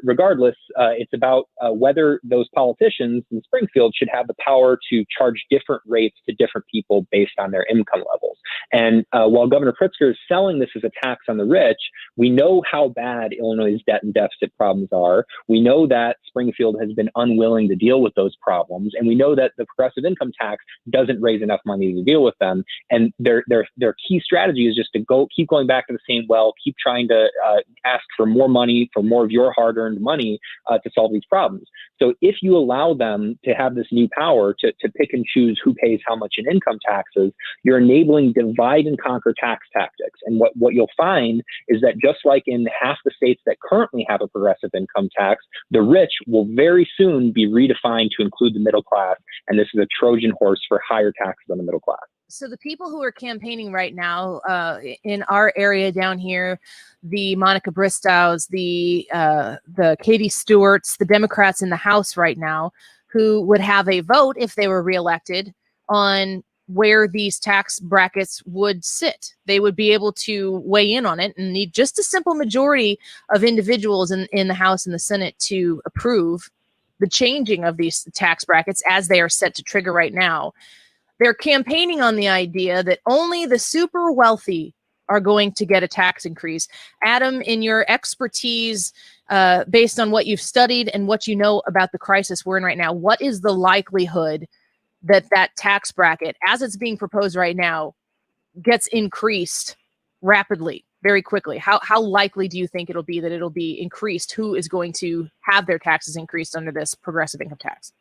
regardless, it's about whether those politicians in Springfield should have the power to charge different rates to different people based on their income levels. And while Governor Pritzker is selling this as a tax on the rich, we know how bad Illinois' debt and deficit problems are. We know that Springfield has been unwilling to deal with those problems. And we know that the progressive income tax doesn't raise enough money to deal with them. And their key strategy is just to keep going back to the same well, keep trying to ask for more money, for more of your hard-earned money to solve these problems. So if you allow them to have this new power to pick and choose who pays how much in income taxes, you're enabling divide and conquer tax tactics. And what you'll find is that just like in half the states that currently have a progressive income tax, the rich will very soon be redefined to include the middle class. And this is a Trojan horse for higher taxes on the middle class. So the people who are campaigning right now in our area down here, the Monica Bristows, the Katie Stewarts, the Democrats in the House right now, who would have a vote if they were reelected on where these tax brackets would sit. They would be able to weigh in on it and need just a simple majority of individuals in the House and the Senate to approve the changing of these tax brackets as they are set to trigger right now. They're campaigning on the idea that only the super wealthy are going to get a tax increase. Adam, in your expertise, based on what you've studied and what you know about the crisis we're in right now, what is the likelihood that that tax bracket, as it's being proposed right now, gets increased rapidly, very quickly? How likely do you think it'll be that it'll be increased? Who is going to have their taxes increased under this progressive income tax?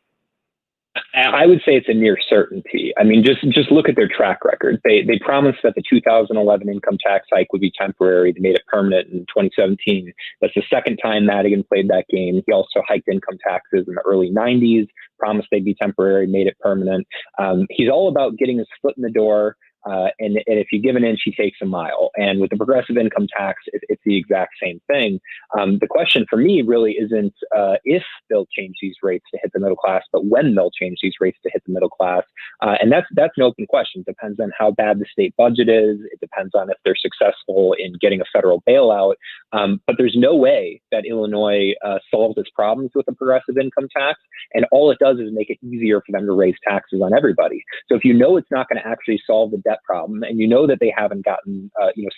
I would say it's a near certainty. I mean, just look at their track record. They promised that the 2011 income tax hike would be temporary. They made it permanent in 2017. That's the second time Madigan played that game. He also hiked income taxes in the early 90s, promised they'd be temporary, made it permanent. He's all about getting his foot in the door. And if you give an inch, he takes a mile. And with the progressive income tax, it's the exact same thing. The question for me really isn't if they'll change these rates to hit the middle class, but when they'll change these rates to hit the middle class. And that's an open question. It depends on how bad the state budget is. It depends on if they're successful in getting a federal bailout. But there's no way that Illinois solves its problems with a progressive income tax. And all it does is make it easier for them to raise taxes on everybody. So if you know it's not going to actually solve the debt problem, and you know that they haven't gotten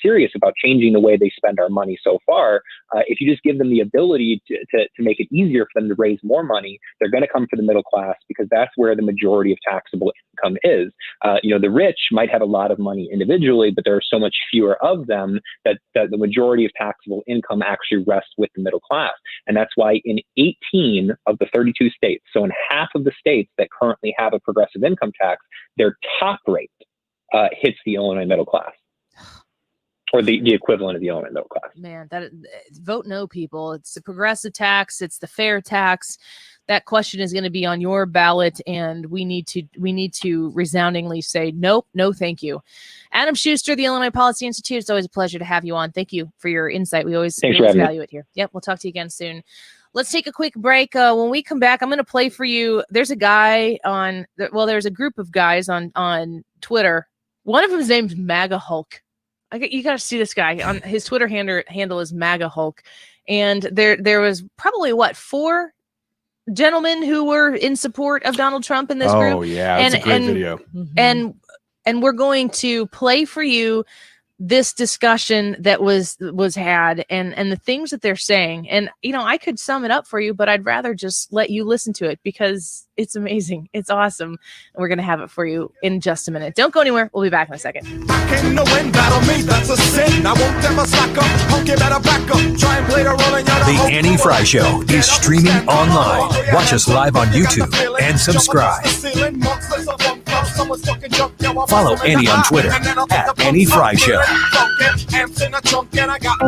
serious about changing the way they spend our money so far, if you just give them the ability to make it easier for them to raise more money, they're going to come for the middle class, because that's where the majority of taxable income is. The rich might have a lot of money individually, but there are so much fewer of them that the majority of taxable income actually rests with the middle class. And that's why in 18 of the 32 states, so in half of the states that currently have a progressive income tax, their top rate hits the Illinois middle class, or the equivalent of the Illinois middle class. Man, vote no, people. It's the progressive tax. It's the fair tax. That question is going to be on your ballot, and we need to resoundingly say nope, no, thank you. Adam Schuster, the Illinois Policy Institute. It's always a pleasure to have you on. Thank you for your insight. We always value it here. Yep, we'll talk to you again soon. Let's take a quick break. When we come back, I'm going to play for you. There's a guy there's a group of guys on Twitter. One of them's named MAGA Hulk. You got to see this guy. On his Twitter handle is MAGA Hulk. And there was probably 4 gentlemen who were in support of Donald Trump in this group. Oh yeah, that's a great video. And we're going to play for you this discussion that was had and the things that they're saying. And, I could sum it up for you, but I'd rather just let you listen to it because it's amazing. It's awesome. And we're going to have it for you in just a minute. Don't go anywhere. We'll be back in a second. The Annie Frey Show is streaming online. Watch us live on YouTube and subscribe. Follow Annie on Twitter at Annie Frey Show.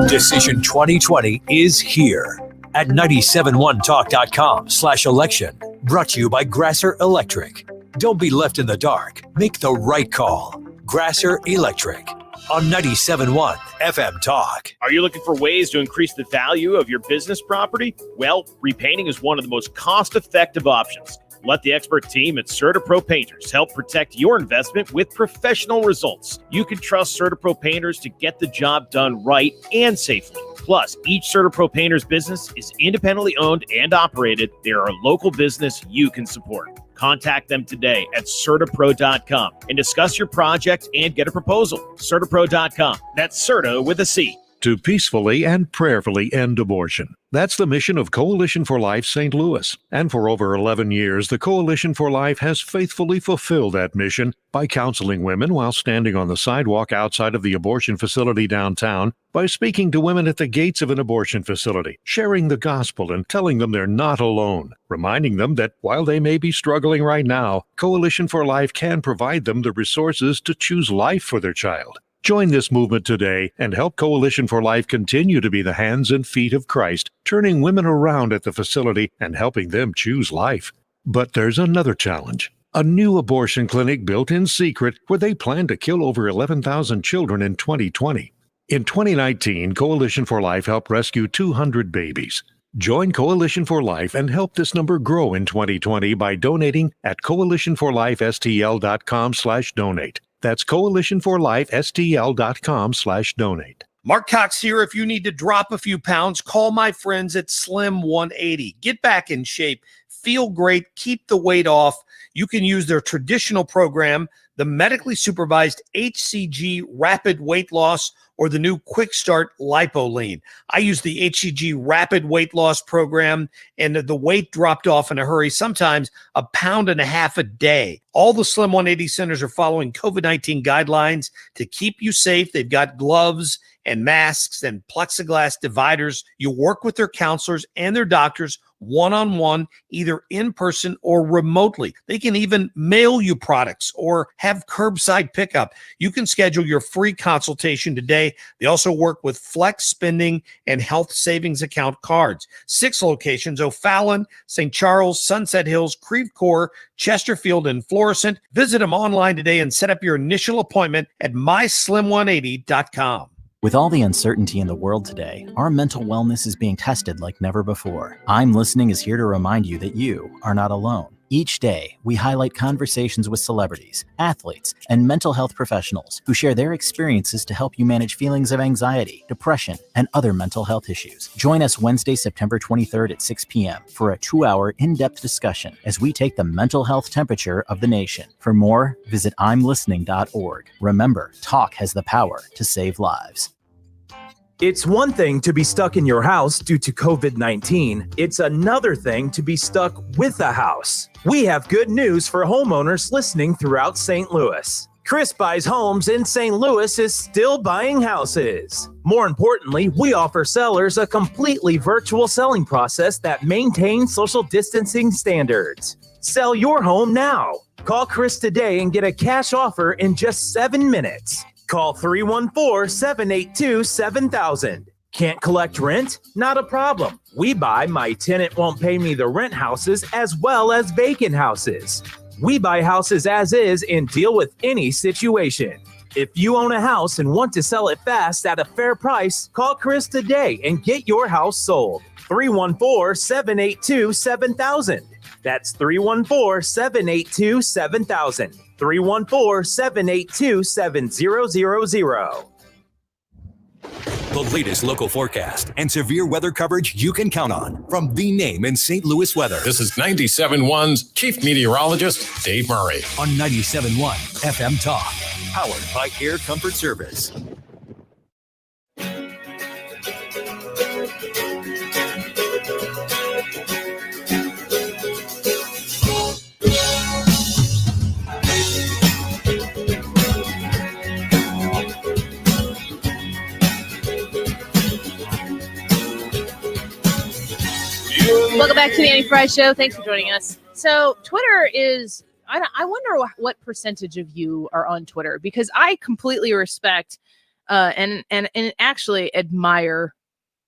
Decision 2020 is here at 971talk.com/election. Brought to you by Grasser Electric. Don't be left in the dark. Make the right call. Grasser Electric on 97.1 FM Talk. Are you looking for ways to increase the value of your business property? Well, repainting is one of the most cost-effective options. Let the expert team at CertaPro Painters help protect your investment with professional results. You can trust CertaPro Painters to get the job done right and safely. Plus, each CertaPro Painters business is independently owned and operated. They are a local business you can support. Contact them today at CertaPro.com and discuss your project and get a proposal. CertaPro.com. That's Certa with a C. to peacefully and prayerfully end abortion. That's the mission of Coalition for Life St. Louis. And for over 11 years, the Coalition for Life has faithfully fulfilled that mission by counseling women while standing on the sidewalk outside of the abortion facility downtown, by speaking to women at the gates of an abortion facility, sharing the gospel and telling them they're not alone, reminding them that while they may be struggling right now, Coalition for Life can provide them the resources to choose life for their child. Join this movement today and help Coalition for Life continue to be the hands and feet of Christ, turning women around at the facility and helping them choose life. But there's another challenge. A new abortion clinic built in secret where they plan to kill over 11,000 children in 2020. In 2019, Coalition for Life helped rescue 200 babies. Join Coalition for Life and help this number grow in 2020 by donating at coalitionforlifestl.com/donate. That's coalitionforlifestl.com/donate. Mark Cox here. If you need to drop a few pounds, call my friends at Slim 180. Get back in shape, feel great, keep the weight off. You can use their traditional program, the medically supervised HCG Rapid Weight Loss, or the new Quick Start Lipo-Lean. I use the HCG Rapid Weight Loss program, and the weight dropped off in a hurry, sometimes 1.5 pounds a day. All the Slim 180 centers are following COVID-19 guidelines to keep you safe. They've got gloves and masks and plexiglass dividers. You work with their counselors and their doctors one-on-one, either in person or remotely. They can even mail you products or have curbside pickup. You can schedule your free consultation today. They also work with flex spending and health savings account cards. 6 locations: O'Fallon, St. Charles, Sunset Hills, Creve Coeur, Chesterfield, and Florissant. Visit them online today and set up your initial appointment at myslim180.com. With all the uncertainty in the world today, our mental wellness is being tested like never before. I'm Listening is here to remind you that you are not alone. Each day, we highlight conversations with celebrities, athletes, and mental health professionals who share their experiences to help you manage feelings of anxiety, depression, and other mental health issues. Join us Wednesday, September 23rd at 6 p.m. for a 2-hour in-depth discussion as we take the mental health temperature of the nation. For more, visit imlistening.org. Remember, talk has the power to save lives. It's one thing to be stuck in your house due to COVID-19. It's another thing to be stuck with a house. We have good news for homeowners listening throughout St. Louis. Chris Buys Homes in St. Louis is still buying houses. More importantly, we offer sellers a completely virtual selling process that maintains social distancing standards. Sell your home now. Call Chris today and get a cash offer in just 7 minutes. Call 314-782-7000. Can't collect rent? Not a problem. We buy My Tenant Won't Pay Me the Rent houses as well as vacant houses. We buy houses as is and deal with any situation. If you own a house and want to sell it fast at a fair price, call Chris today and get your house sold. 314-782-7000. That's 314-782-7000. 314-782-7000. The latest local forecast and severe weather coverage you can count on from the name in St. Louis weather. This is 97.1's Chief Meteorologist, Dave Murray. On 97.1 FM Talk, powered by Air Comfort Service. Welcome back to the Annie Frey Show. Thanks for joining us. So Twitter is, I wonder what percentage of you are on Twitter, because I completely respect and actually admire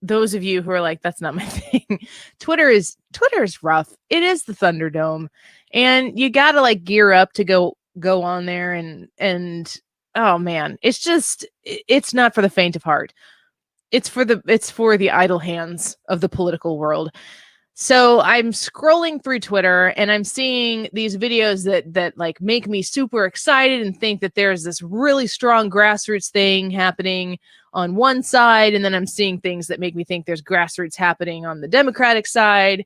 those of you who are like, that's not my thing. Twitter is rough. It is the Thunderdome, and you got to like gear up to go on there and oh man, it's not for the faint of heart. It's for the idle hands of the political world. So I'm scrolling through Twitter and I'm seeing these videos that like make me super excited and think that there's this really strong grassroots thing happening on one side. And then I'm seeing things that make me think there's grassroots happening on the Democratic side.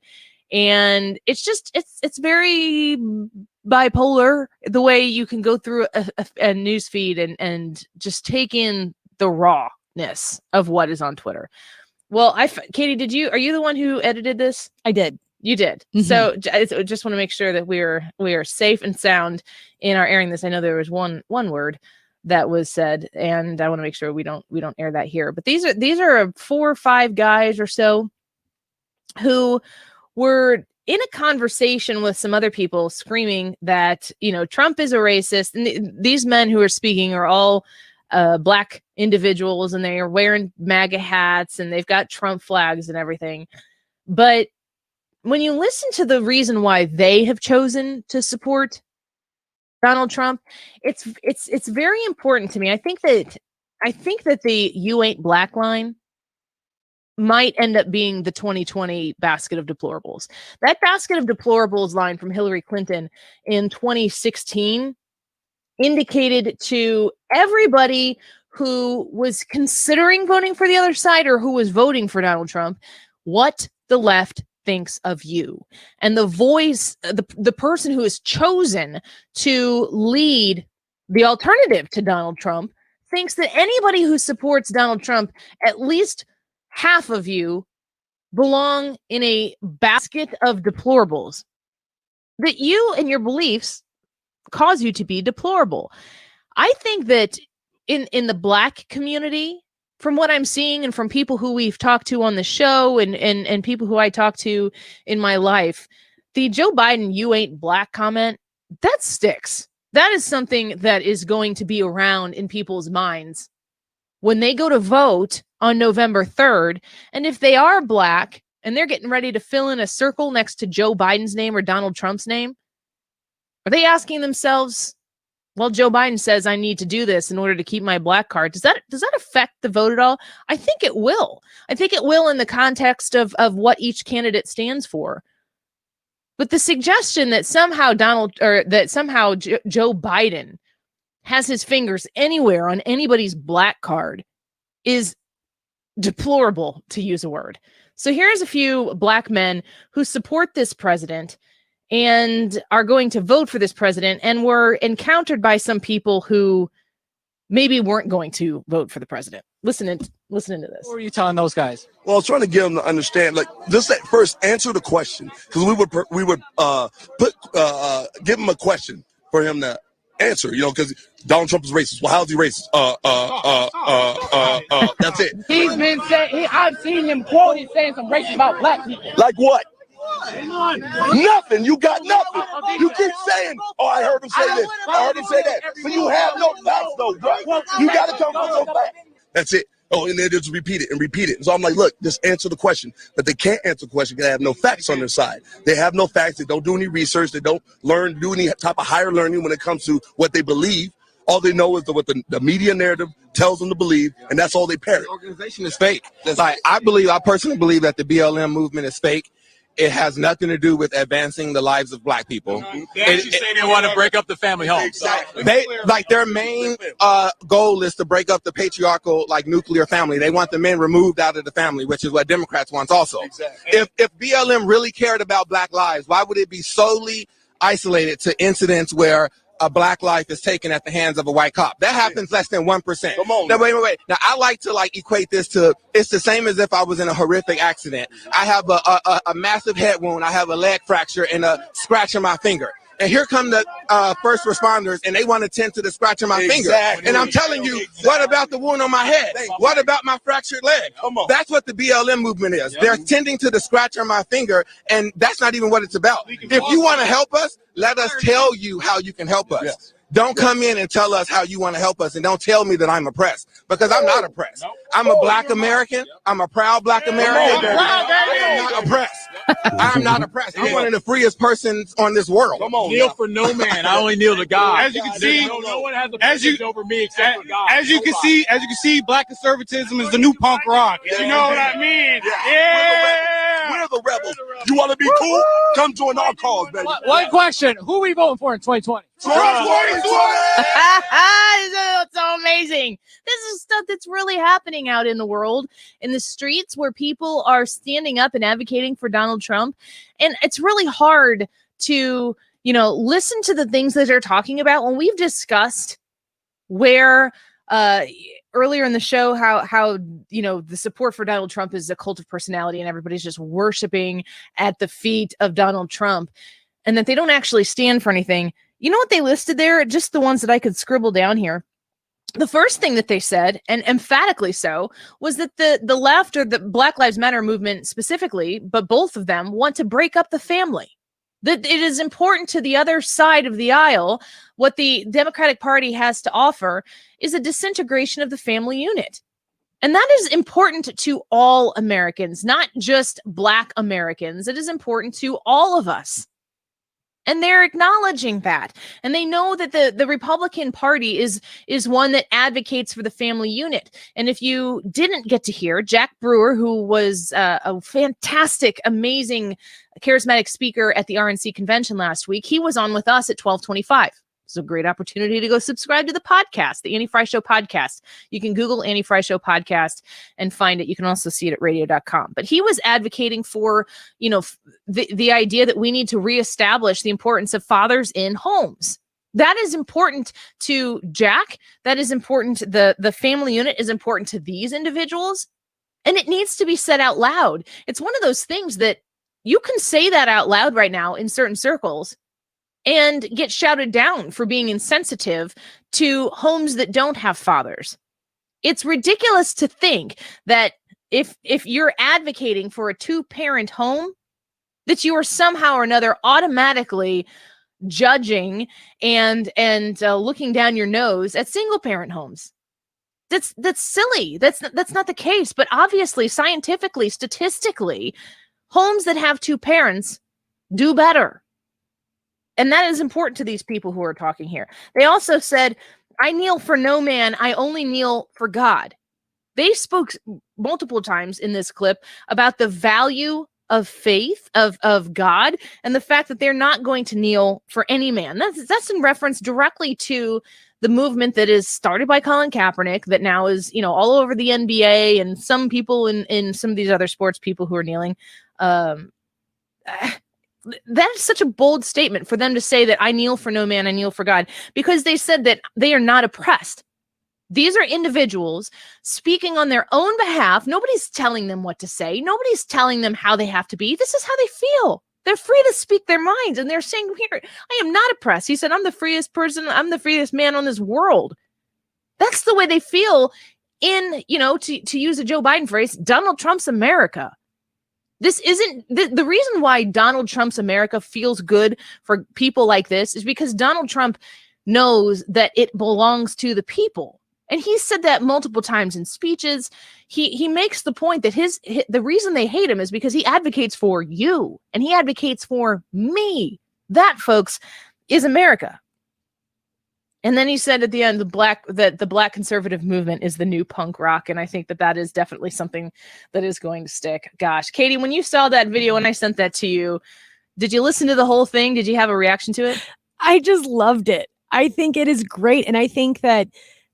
And it's very bipolar, the way you can go through a news feed and just take in the raw of what is on Twitter. Well, Katie, are you the one who edited this? I did. You did. So I just want to make sure that we are safe and sound in our airing this. I know there was one word that was said, and I want to make sure we don't air that here. But these are 4 or 5 guys or so who were in a conversation with some other people screaming that, Trump is a racist. And these men who are speaking are all Black individuals, and they are wearing MAGA hats, and they've got Trump flags and everything. But when you listen to the reason why they have chosen to support Donald Trump, it's very important to me. I think that the "you ain't black" line might end up being the 2020 basket of deplorables. That basket of deplorables line from Hillary Clinton in 2016 indicated to everybody who was considering voting for the other side or who was voting for Donald Trump what the left thinks of you. And the voice, the person who is chosen to lead the alternative to Donald Trump thinks that anybody who supports Donald Trump, at least half of you belong in a basket of deplorables, that you and your beliefs cause you to be deplorable. I think that in the Black community, from what I'm seeing and from people who we've talked to on the show and people who I talk to in my life, the Joe Biden "you ain't black" comment, that sticks. That is something that is going to be around in people's minds when they go to vote on November 3rd. And if they are Black and they're getting ready to fill in a circle next to Joe Biden's name or Donald Trump's name, are they asking themselves, well, Joe Biden says I need to do this in order to keep my Black card? Does that affect the vote at all? I think it will. I think it will in the context of what each candidate stands for. But the suggestion that somehow Joe Biden has his fingers anywhere on anybody's Black card is deplorable, to use a word. So here's a few Black men who support this president and are going to vote for this president and were encountered by some people who maybe weren't going to vote for the president. Listening to this. What were you telling those guys? Well, I was trying to get them to understand, like, just at first answer the question, because we would give him a question for him to answer, because Donald Trump is racist. Well, how's he racist? That's it. He's been saying, I've seen him quoted saying some racist about Black people. Like what? Nothing. You got nothing. You keep saying, oh, I heard him say this. I heard him say that. But you have no facts, though, bro. You got to come with no facts. That's it. Oh, and they just repeat it and repeat it. So I'm like, look, just answer the question. But they can't answer the question because they have no facts on their side. They have no facts. They don't do any research. They don't do any type of higher learning when it comes to what they believe. All they know is what the media narrative tells them to believe, and that's all they parrot. The organization is fake. I personally believe that the BLM movement is fake. It has nothing to do with advancing the lives of Black people. They actually say they want to break up the family home. Exactly. Their main goal is to break up the patriarchal, nuclear family. They want the men removed out of the family, which is what Democrats want also. Exactly. If BLM really cared about Black lives, why would it be solely isolated to incidents where a Black life is taken at the hands of a white cop? That happens less than 1%. Come on. Now, wait. Now, I like to equate this to, it's the same as if I was in a horrific accident. I have a massive head wound. I have a leg fracture and a scratch on my finger. And here come the first responders, and they want to tend to the scratch on my finger. And I'm telling you, what about the wound on my head? What about my fractured leg? That's what the BLM movement is. They're tending to the scratch on my finger, and that's not even what it's about. If you want to help us, let us tell you how you can help us. Don't come in and tell us how you want to help us, and don't tell me that I'm oppressed, because I'm not oppressed. I'm a Black American. I'm a proud Black American. I am not oppressed. I am not oppressed. I'm one of the freest persons on this world. Come on, kneel for no man. I only kneel to God. As you can see, no one has a privilege over me except for God. As you can see, Black conservatism is the new punk rock. You know what I mean? Yeah. We're the rebels. You want to be cool? Come join our cause, baby. One question: who are we voting for in 2020? It's so amazing. This is stuff that's really happening out in the world, in the streets, where people are standing up and advocating for Donald Trump. And it's really hard to, listen to the things that they're talking about when we've discussed where earlier in the show how the support for Donald Trump is a cult of personality and everybody's just worshiping at the feet of Donald Trump and that they don't actually stand for anything. You know what they listed there? Just the ones that I could scribble down here. The first thing that they said, and emphatically so, was that the left or the Black Lives Matter movement specifically, but both of them want to break up the family. That it is important to the other side of the aisle. What the Democratic Party has to offer is a disintegration of the family unit. And that is important to all Americans, not just Black Americans. It is important to all of us. And they're acknowledging that. And they know that the Republican Party is one that advocates for the family unit. And if you didn't get to hear, Jack Brewer, who was a fantastic, amazing, charismatic speaker at the RNC Convention last week, he was on with us at 12:25. It's a great opportunity to go subscribe to the podcast, the Annie Frey Show podcast. You can Google Annie Frey Show podcast and find it. You can also see it at radio.com. But he was advocating for, the idea that we need to reestablish the importance of fathers in homes. That is important to Jack. That is important. The family unit is important to these individuals. And it needs to be said out loud. It's one of those things that you can say that out loud right now in certain circles and get shouted down for being insensitive to homes that don't have fathers. It's ridiculous to think that if you're advocating for a two-parent home, that you are somehow or another automatically judging and looking down your nose at single-parent homes. That's silly. That's not the case. But obviously, scientifically, statistically, homes that have two parents do better. And that is important to these people who are talking here. They also said, I kneel for no man, I only kneel for God. They spoke multiple times in this clip about the value of faith, of God, and the fact that they're not going to kneel for any man. That's in reference directly to the movement that is started by Colin Kaepernick, that now is, all over the NBA and some people in some of these other sports, people who are kneeling. That is such a bold statement for them to say that I kneel for no man, I kneel for God, because they said that they are not oppressed. These are individuals speaking on their own behalf. Nobody's telling them what to say. Nobody's telling them how they have to be. This is how they feel. They're free to speak their minds. And they're saying, here, I am not oppressed. He said, I'm the freest person. I'm the freest man on this world. That's the way they feel in, to use a Joe Biden phrase, Donald Trump's America. This isn't the reason why Donald Trump's America feels good for people like this is because Donald Trump knows that it belongs to the people. And he said that multiple times in speeches. He makes the point that the reason they hate him is because he advocates for you and he advocates for me. That, folks, is America. And then he said at the end, that the black conservative movement is the new punk rock. And I think that is definitely something that is going to stick. Gosh, Katie, when you saw that video and I sent that to you, did you listen to the whole thing? Did you have a reaction to it? I just loved it. I think it is great. And I think that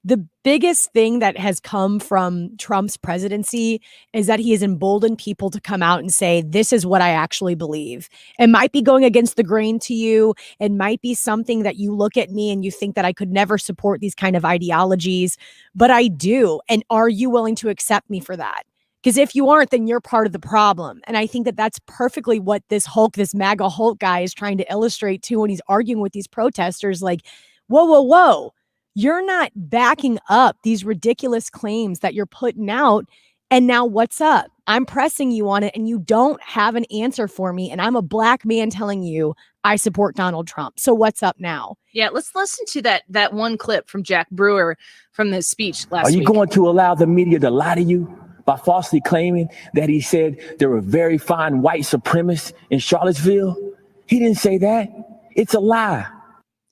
the biggest thing that has come from Trump's presidency is that he has emboldened people to come out and say, this is what I actually believe. It might be going against the grain to you. It might be something that you look at me and you think that I could never support these kind of ideologies, but I do. And are you willing to accept me for that? Because if you aren't, then you're part of the problem. And I think that that's perfectly what this MAGA Hulk guy is trying to illustrate too when he's arguing with these protesters. Like, whoa. You're not backing up these ridiculous claims that you're putting out. And now what's up? I'm pressing you on it and you don't have an answer for me. And I'm a black man telling you I support Donald Trump. So what's up now? Yeah, let's listen to that one clip from Jack Brewer from the speech last week. Are you going to allow the media to lie to you by falsely claiming that he said there were very fine white supremacists in Charlottesville? He didn't say that. It's a lie.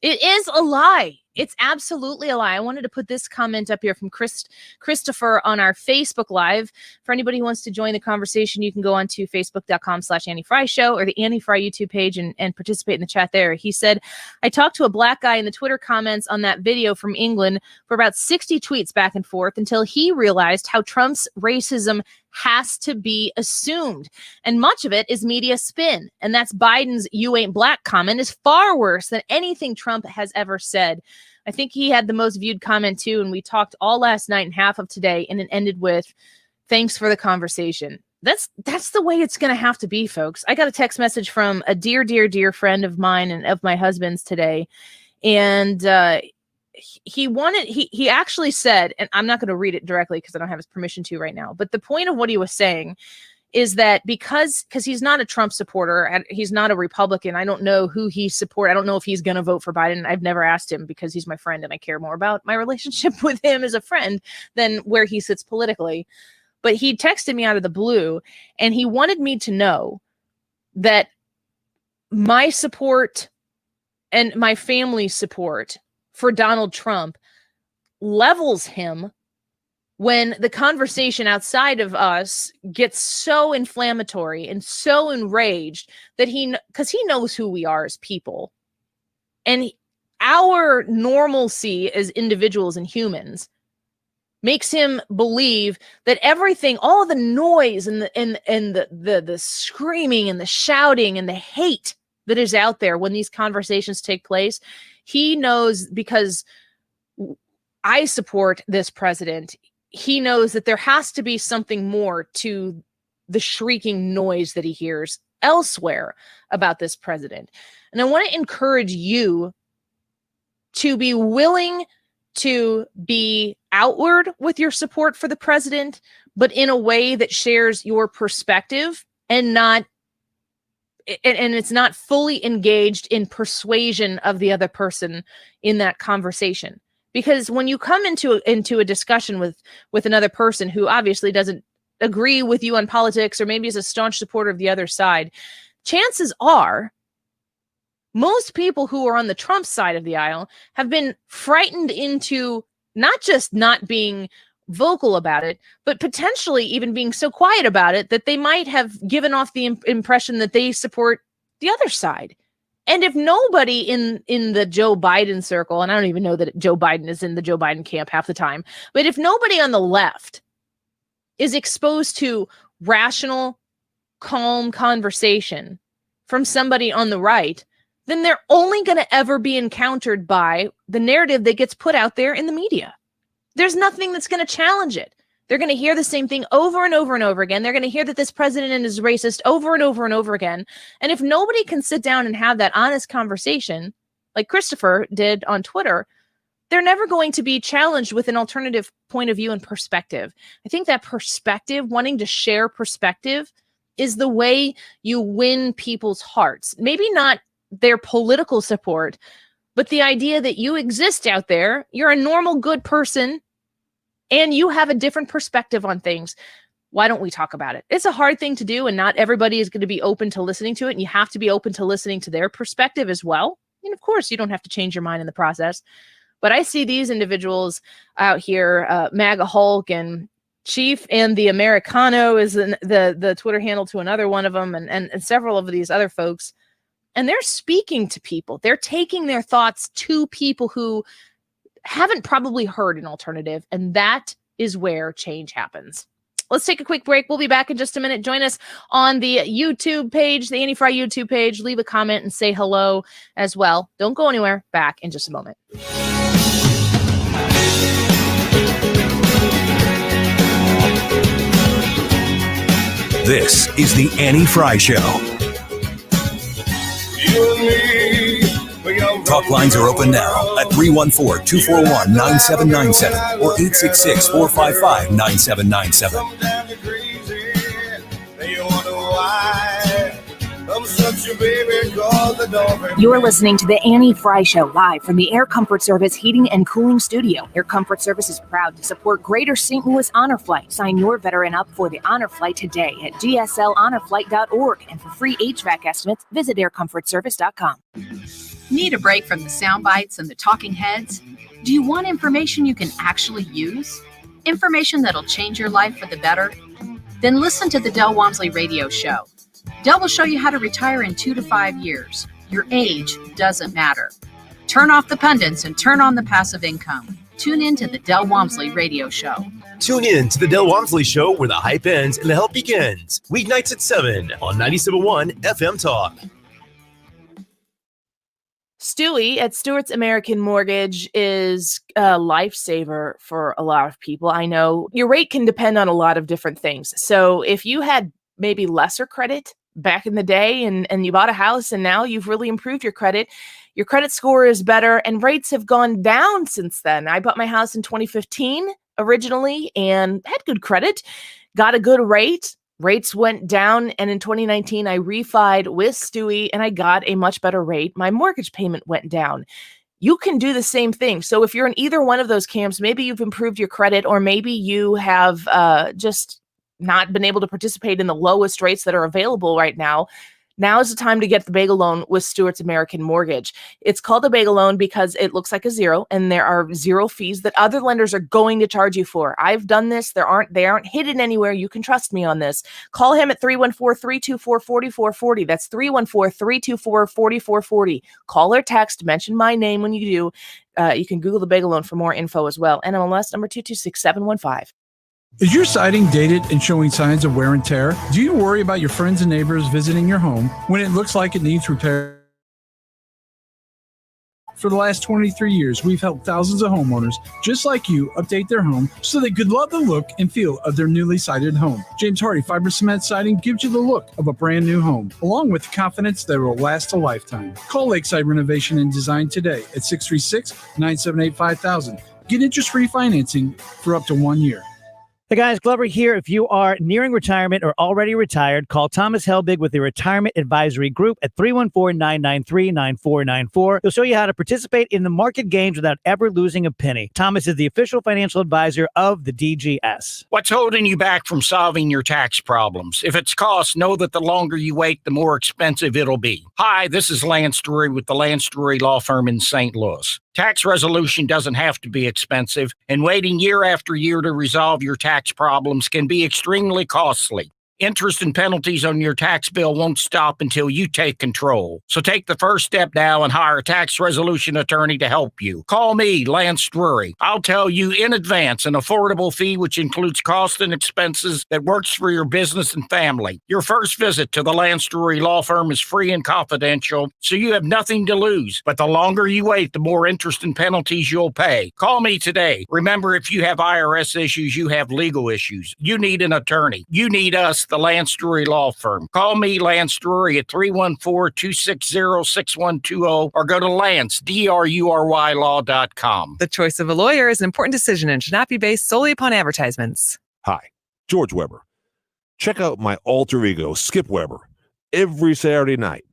It is a lie. It's absolutely a lie. I wanted to put this comment up here from Christopher on our Facebook Live. For anybody who wants to join the conversation, you can go on to facebook.com/Annie Frey Show or the Annie Frey YouTube page and participate in the chat there. He said, I talked to a black guy in the Twitter comments on that video from England for about 60 tweets back and forth until he realized how Trump's racism has to be assumed. And much of it is media spin. And that's Biden's "you ain't black" comment is far worse than anything Trump has ever said. I think he had the most viewed comment too. And we talked all last night and half of today, and it ended with, "Thanks for the conversation." That's the way it's going to have to be, folks. I got a text message from a dear, dear, dear friend of mine and of my husband's today. And he actually said, and I'm not going to read it directly because I don't have his permission to right now, but the point of what he was saying is that because he's not a Trump supporter and he's not a Republican, I don't know who he supports. I don't know if he's going to vote for Biden. I've never asked him because he's my friend and I care more about my relationship with him as a friend than where he sits politically. But he texted me out of the blue and he wanted me to know that my support and my family's support for Donald Trump levels him when the conversation outside of us gets so inflammatory and so enraged that because he knows who we are as people. And our normalcy as individuals and humans makes him believe that everything, all the noise and the screaming and the shouting and the hate that is out there when these conversations take place, he knows, because I support this president, he knows that there has to be something more to the shrieking noise that he hears elsewhere about this president. And I want to encourage you to be willing to be outward with your support for the president, but in a way that shares your perspective and it's not fully engaged in persuasion of the other person in that conversation. Because when you come into a discussion with another person who obviously doesn't agree with you on politics or maybe is a staunch supporter of the other side, chances are most people who are on the Trump side of the aisle have been frightened into not just not being vocal about it, but potentially even being so quiet about it that they might have given off the impression that they support the other side. And if nobody in the Joe Biden circle, and I don't even know that Joe Biden is in the Joe Biden camp half the time, but if nobody on the left is exposed to rational, calm conversation from somebody on the right, then they're only going to ever be encountered by the narrative that gets put out there in the media. There's nothing that's going to challenge it. They're going to hear the same thing over and over and over again. They're going to hear that this president is racist over and over and over again. And if nobody can sit down and have that honest conversation, like Christopher did on Twitter, they're never going to be challenged with an alternative point of view and perspective. I think that perspective, wanting to share perspective, is the way you win people's hearts. Maybe not their political support, but the idea that you exist out there, you're a normal, good person, and you have a different perspective on things. Why don't we talk about it? It's a hard thing to do, and not everybody is going to be open to listening to it, and you have to be open to listening to their perspective as well. And of course, you don't have to change your mind in the process. But I see these individuals out here, MAGA Hulk and Chief and the Americano is the Twitter handle to another one of them, and several of these other folks. And they're speaking to people. They're taking their thoughts to people who haven't probably heard an alternative. And that is where change happens. Let's take a quick break. We'll be back in just a minute. Join us on the YouTube page, the Annie Frey YouTube page. Leave a comment and say hello as well. Don't go anywhere. Back in just a moment. This is the Annie Frey Show. Talk lines are open now at 314-241-9797 or 866-455-9797. You're listening to the Annie Frey Show live from the Air Comfort Service Heating and Cooling Studio. Air Comfort Service is proud to support Greater St. Louis Honor Flight. Sign your veteran up for the Honor Flight today at gsLHonorFlight.org. And for free HVAC estimates, visit aircomfortservice.com. Need a break from the sound bites and the talking heads? Do you want information you can actually use? Information that'll change your life for the better? Then listen to the Del Walmsley Radio Show. Del will show you how to retire in 2 to 5 years. Your age doesn't matter. Turn off the pundits and turn on the passive income. Tune in to the Del Walmsley Radio Show. Tune in to the Del Walmsley Show, where the hype ends and the help begins. Weeknights at 7 on 97.1 FM Talk. Stewie at Stewart's American Mortgage is a lifesaver for a lot of people. I know your rate can depend on a lot of different things. So if you had maybe lesser credit back in the day and you bought a house and now you've really improved your credit score is better and rates have gone down since then. I bought my house in 2015 originally and had good credit, got a good rate. Rates went down, and in 2019, I refied with Stewie, and I got a much better rate. My mortgage payment went down. You can do the same thing. So if you're in either one of those camps, maybe you've improved your credit, or maybe you have just not been able to participate in the lowest rates that are available right now. Now is the time to get the bagel loan with Stewart's American Mortgage. It's called a bagel loan because it looks like a zero, and there are zero fees that other lenders are going to charge you for. I've done this. They aren't hidden anywhere. You can trust me on this. Call him at 314-324-4440. That's 314-324-4440. Call or text. Mention my name when you do. You can Google the bagel loan for more info as well. NMLS number 226715. Is your siding dated and showing signs of wear and tear? Do you worry about your friends and neighbors visiting your home when it looks like it needs repair? For the last 23 years, we've helped thousands of homeowners just like you update their home so they could love the look and feel of their newly sided home. James Hardy Fiber Cement Siding gives you the look of a brand new home, along with confidence that will last a lifetime. Call Lakeside Renovation and Design today at 636-978-5000. Get interest-free financing for up to 1 year. Hey guys, Glover here. If you are nearing retirement or already retired, call Thomas Helbig with the Retirement Advisory Group at 314-993-9494. He'll show you how to participate in the market games without ever losing a penny. Thomas is the official financial advisor of the DGS. What's holding you back from solving your tax problems? If it's cost, know that the longer you wait, the more expensive it'll be. Hi, this is Lance Drury with the Lance Drury Law Firm in St. Louis. Tax resolution doesn't have to be expensive, and waiting year after year to resolve your tax problems can be extremely costly. Interest and penalties on your tax bill won't stop until you take control. So take the first step now and hire a tax resolution attorney to help you. Call me, Lance Drury. I'll tell you in advance an affordable fee which includes costs and expenses that works for your business and family. Your first visit to the Lance Drury Law Firm is free and confidential, so you have nothing to lose. But the longer you wait, the more interest and penalties you'll pay. Call me today. Remember, if you have IRS issues, you have legal issues. You need an attorney. You need us, the Lance Drury Law Firm. Call me, Lance Drury, at 314-260-6120 or go to Lance, DRURY law.com. The choice of a lawyer is an important decision and should not be based solely upon advertisements. Hi, George Weber. Check out my alter ego, Skip Weber, every Saturday night,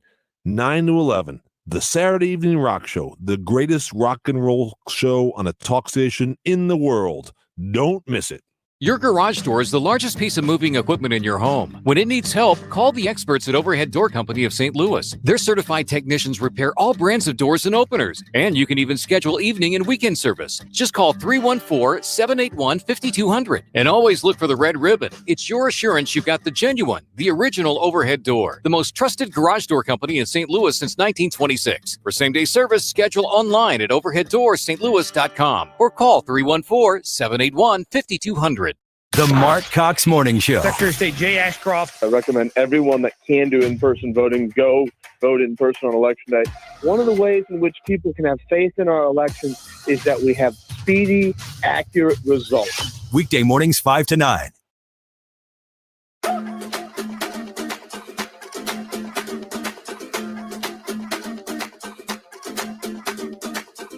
9 to 11, the Saturday Evening Rock Show, the greatest rock and roll show on a talk station in the world. Don't miss it. Your garage door is the largest piece of moving equipment in your home. When it needs help, call the experts at Overhead Door Company of St. Louis. Their certified technicians repair all brands of doors and openers, and you can even schedule evening and weekend service. Just call 314-781-5200 and always look for the red ribbon. It's your assurance you got the genuine, the original Overhead Door, the most trusted garage door company in St. Louis since 1926. For same-day service, schedule online at overheaddoorstlouis.com or call 314-781-5200. The Mark Cox Morning Show. Secretary of State Jay Ashcroft. I recommend everyone that can do in-person voting go vote in person on election day. One of the ways in which people can have faith in our elections is that we have speedy, accurate results. Weekday mornings 5 to 9.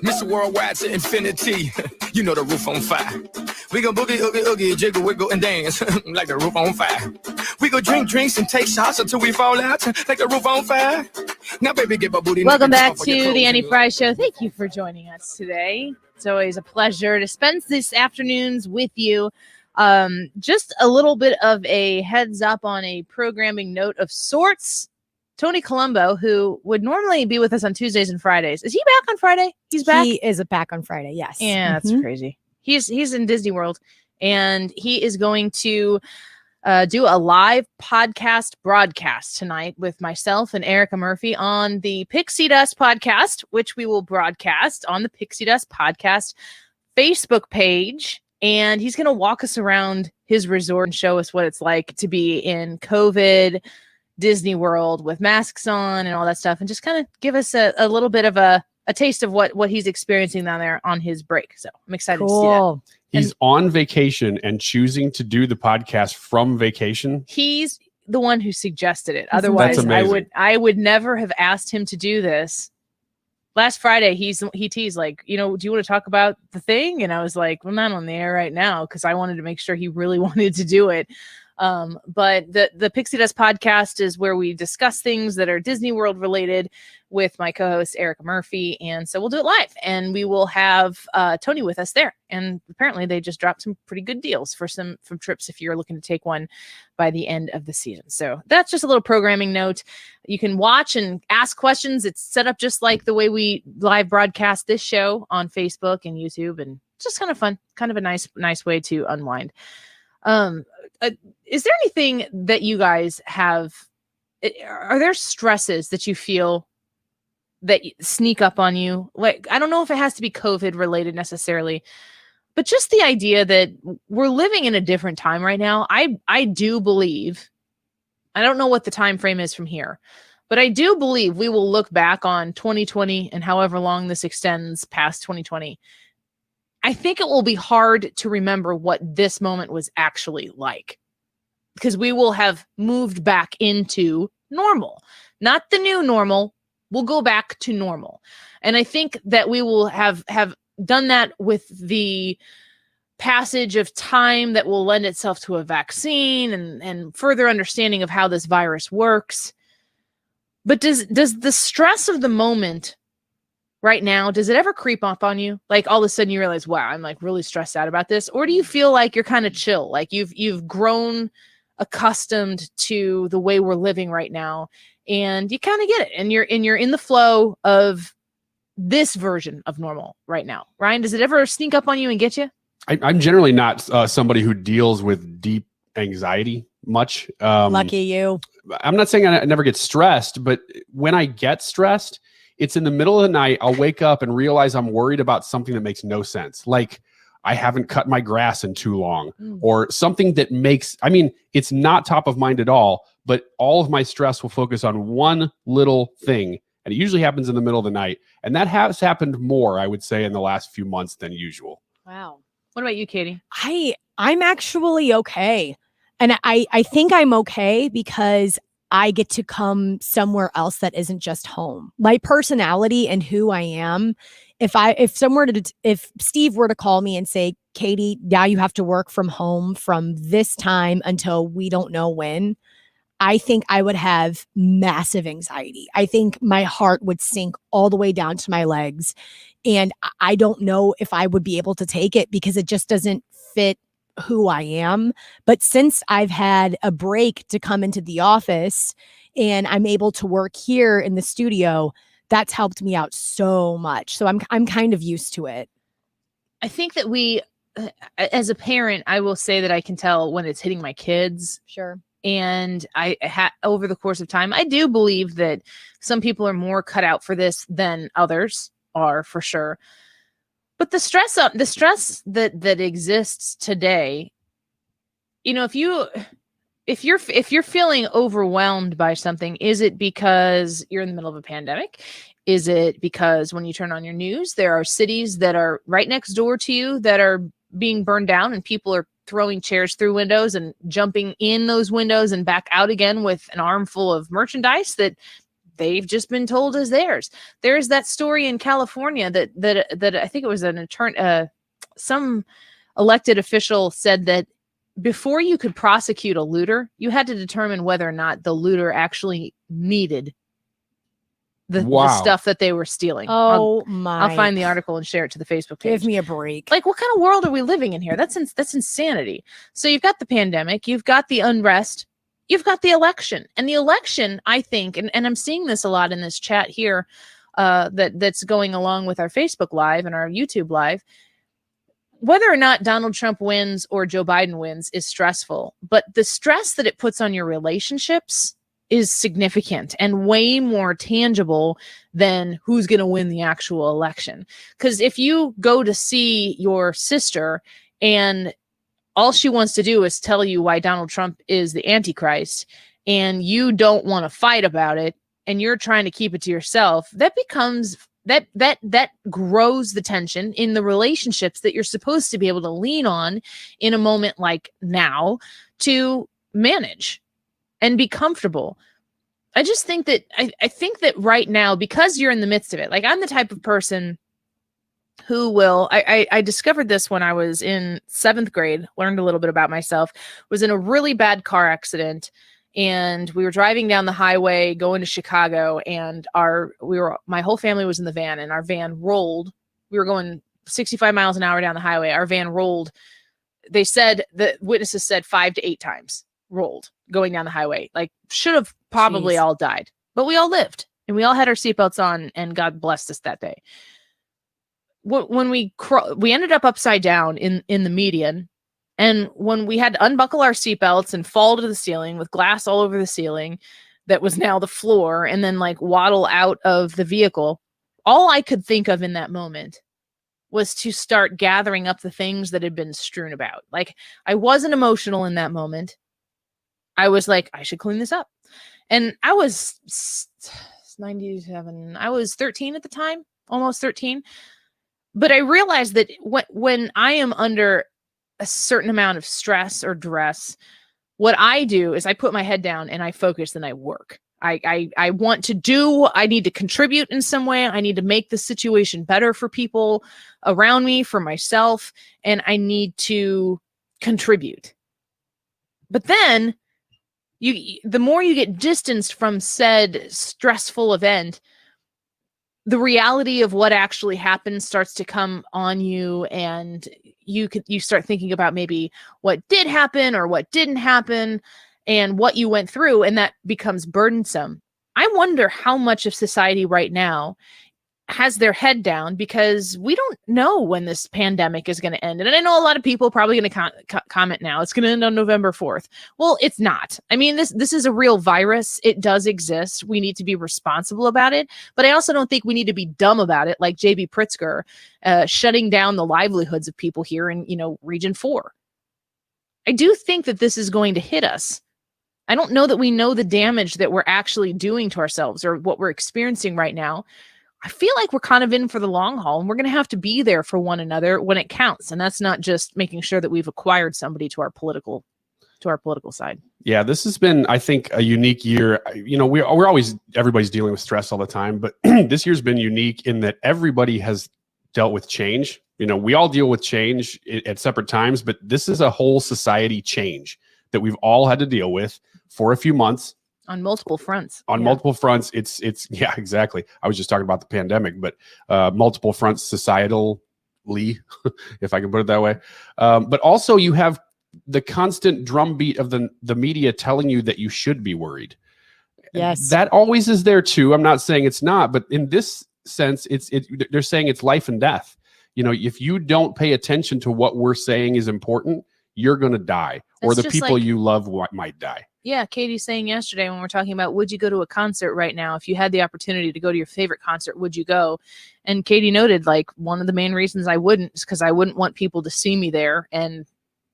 Mr. Worldwide to infinity. You know the roof on fire. We go boogie, oogie, oogie, jiggle, wiggle, and dance like the roof on fire. We go drink drinks and take shots until we fall out like the roof on fire. Now, baby, get my booty. Welcome back to the Annie Frey Show. Thank you for joining us today. It's always a pleasure to spend these afternoons with you. Just a little bit of a heads up on a programming note of sorts. Tony Colombo, who would normally be with us on Tuesdays and Fridays. Is he back on Friday? He's back? He is back on Friday, yes. Yeah, that's crazy. He's in Disney World, and he is going to do a live podcast broadcast tonight with myself and Erica Murphy on the Pixie Dust podcast, which we will broadcast on the Pixie Dust podcast Facebook page. And he's going to walk us around his resort and show us what it's like to be in COVID Disney World with masks on and all that stuff, and just kind of give us a little bit of a taste of what he's experiencing down there on his break. So I'm excited to see that. He's on vacation and choosing to do the podcast from vacation. He's the one who suggested it. Otherwise, I would never have asked him to do this. Last Friday, he teased like, do you want to talk about the thing? And I was like, well, not on the air right now, because I wanted to make sure he really wanted to do it. But the Pixie Dust podcast is where we discuss things that are Disney World related with my co-host Erica Murphy, and so we'll do it live, and we will have Tony with us there. And apparently, they just dropped some pretty good deals for some trips if you're looking to take one by the end of the season. So that's just a little programming note. You can watch and ask questions. It's set up just like the way we live broadcast this show on Facebook and YouTube, and it's just kind of fun, kind of a nice way to unwind. Is there anything that you guys have? Are there stresses that you feel that sneak up on you? Like, I don't know if it has to be COVID related necessarily, but just the idea that we're living in a different time right now. I do believe, I don't know what the time frame is from here, but I do believe we will look back on 2020 and however long this extends past 2020. I think it will be hard to remember what this moment was actually like, because we will have moved back into normal, not the new normal. We'll go back to normal. And I think that we will have done that with the passage of time that will lend itself to a vaccine and further understanding of how this virus works. But does the stress of the moment right now, does it ever creep up on you? Like all of a sudden you realize, wow, I'm like really stressed out about this. Or do you feel like you're kind of chill? Like you've grown accustomed to the way we're living right now, and you kind of get it, and you're in the flow of this version of normal right now. Ryan, does it ever sneak up on you and get you? I'm generally not somebody who deals with deep anxiety much. Lucky you. I'm not saying I never get stressed, but when I get stressed, it's in the middle of the night. I'll wake up and realize I'm worried about something that makes no sense. Like I haven't cut my grass in too long, or something that it's not top of mind at all, but all of my stress will focus on one little thing. And it usually happens in the middle of the night. And that has happened more, I would say, in the last few months than usual. Wow. What about you, Katie? I'm actually okay. And I think I'm okay because I get to come somewhere else that isn't just home. My personality and who I am. If Steve were to call me and say, Katie, now you have to work from home from this time until we don't know when, I think I would have massive anxiety. I think my heart would sink all the way down to my legs. And I don't know if I would be able to take it because it just doesn't fit who I am. But since I've had a break to come into the office and I'm able to work here in the studio, that's helped me out so much. So I'm kind of used to it. I think that we, as a parent, I will say that I can tell when it's hitting my kids. Sure. And over the course of time, I do believe that some people are more cut out for this than others are, for sure. But the stress that exists today, if you're feeling overwhelmed by something, is it because you're in the middle of a pandemic? Is it because when you turn on your news, there are cities that are right next door to you that are being burned down and people are throwing chairs through windows and jumping in those windows and back out again with an armful of merchandise that they've just been told is theirs? There's that story in California that I think it was an attorney, some elected official said that before you could prosecute a looter, you had to determine whether or not the looter actually needed the stuff that they were stealing. I'll find the article and share it to the Facebook page. Give me a break. Like, what kind of world are we living in here? That's insanity. So you've got the pandemic, you've got the unrest, you've got the election. And the election, I think, and I'm seeing this a lot in this chat here that's going along with our Facebook Live and our YouTube Live, whether or not Donald Trump wins or Joe Biden wins is stressful. But the stress that it puts on your relationships is significant and way more tangible than who's going to win the actual election. Because if you go to see your sister and all she wants to do is tell you why Donald Trump is the Antichrist, and you don't want to fight about it and you're trying to keep it to yourself, that becomes that grows the tension in the relationships that you're supposed to be able to lean on in a moment like now to manage and be comfortable. I just think that I think that right now, because you're in the midst of it, like I'm the type of person who will, I discovered this when I was in 7th grade, learned a little bit about myself, was in a really bad car accident. And we were driving down the highway going to Chicago, and my whole family was in the van, and our van rolled. We were going 65 miles an hour down the highway. Our van rolled. They said, the witnesses said 5 to 8 times rolled going down the highway. Like, should have probably all died, but we all lived, and we all had our seatbelts on, and God blessed us that day. When we ended up upside down in the median. And when we had to unbuckle our seatbelts and fall to the ceiling with glass all over the ceiling that was now the floor, and then like waddle out of the vehicle, all I could think of in that moment was to start gathering up the things that had been strewn about. Like, I wasn't emotional in that moment. I was like, I should clean this up. And I was 97. I was 13 at the time, almost 13. But I realized that when I am under a certain amount of stress or duress, what I do is I put my head down and I focus and I work. I want to do, I need to contribute in some way. I need to make the situation better for people around me, for myself, and I need to contribute. But then the more you get distanced from said stressful event, the reality of what actually happened starts to come on you, and you start thinking about maybe what did happen or what didn't happen and what you went through, and that becomes burdensome. I wonder how much of society right now has their head down because we don't know when this pandemic is going to end. And I know a lot of people are probably going to comment now, it's going to end on November 4th. Well, it's not. I mean, this is a real virus. It does exist. We need to be responsible about it. But I also don't think we need to be dumb about it, like J.B. Pritzker shutting down the livelihoods of people here in, Region 4. I do think that this is going to hit us. I don't know that we know the damage that we're actually doing to ourselves or what we're experiencing right now. I feel like we're kind of in for the long haul, and we're going to have to be there for one another when it counts. And that's not just making sure that we've acquired somebody to our political side. Yeah, this has been, I think, a unique year. Everybody's dealing with stress all the time, but this year's been unique in that everybody has dealt with change. We all deal with change at separate times, but this is a whole society change that we've all had to deal with for a few months. On multiple fronts. Multiple fronts. It's yeah, exactly. I was just talking about the pandemic, but multiple fronts societally, if I can put it that way. But also you have the constant drumbeat of the media telling you that you should be worried. Yes. That always is there too. I'm not saying it's not, but in this sense, they're saying it's life and death. If you don't pay attention to what we're saying is important, you're going to die, or the people you love might die. Yeah, Katie's saying yesterday when we're talking about would you go to a concert right now? If you had the opportunity to go to your favorite concert, would you go? And Katie noted, like, one of the main reasons I wouldn't is because I wouldn't want people to see me there and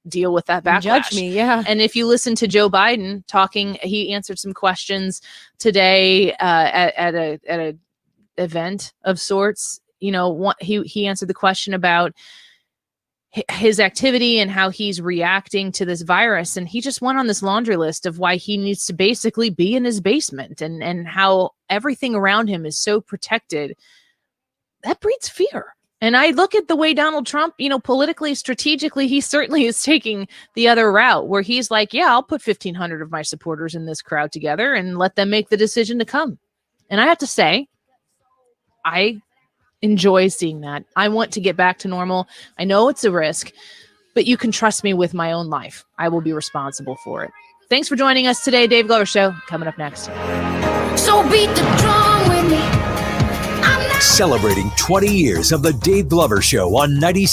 deal with that backlash. Judge me, yeah. And if you listen to Joe Biden talking, he answered some questions today at a event of sorts. He answered the question about his activity and how he's reacting to this virus. And he just went on this laundry list of why he needs to basically be in his basement and how everything around him is so protected. That breeds fear. And I look at the way Donald Trump, politically, strategically, he certainly is taking the other route where he's like, yeah, I'll put 1,500 of my supporters in this crowd together and let them make the decision to come. And I have to say, I enjoy seeing that. I want to get back to normal. I know it's a risk, but you can trust me with my own life. I will be responsible for it. Thanks for joining us today. Dave Glover Show coming up next. So beat the drum with me. Celebrating 20 years of the Dave Glover Show on 97.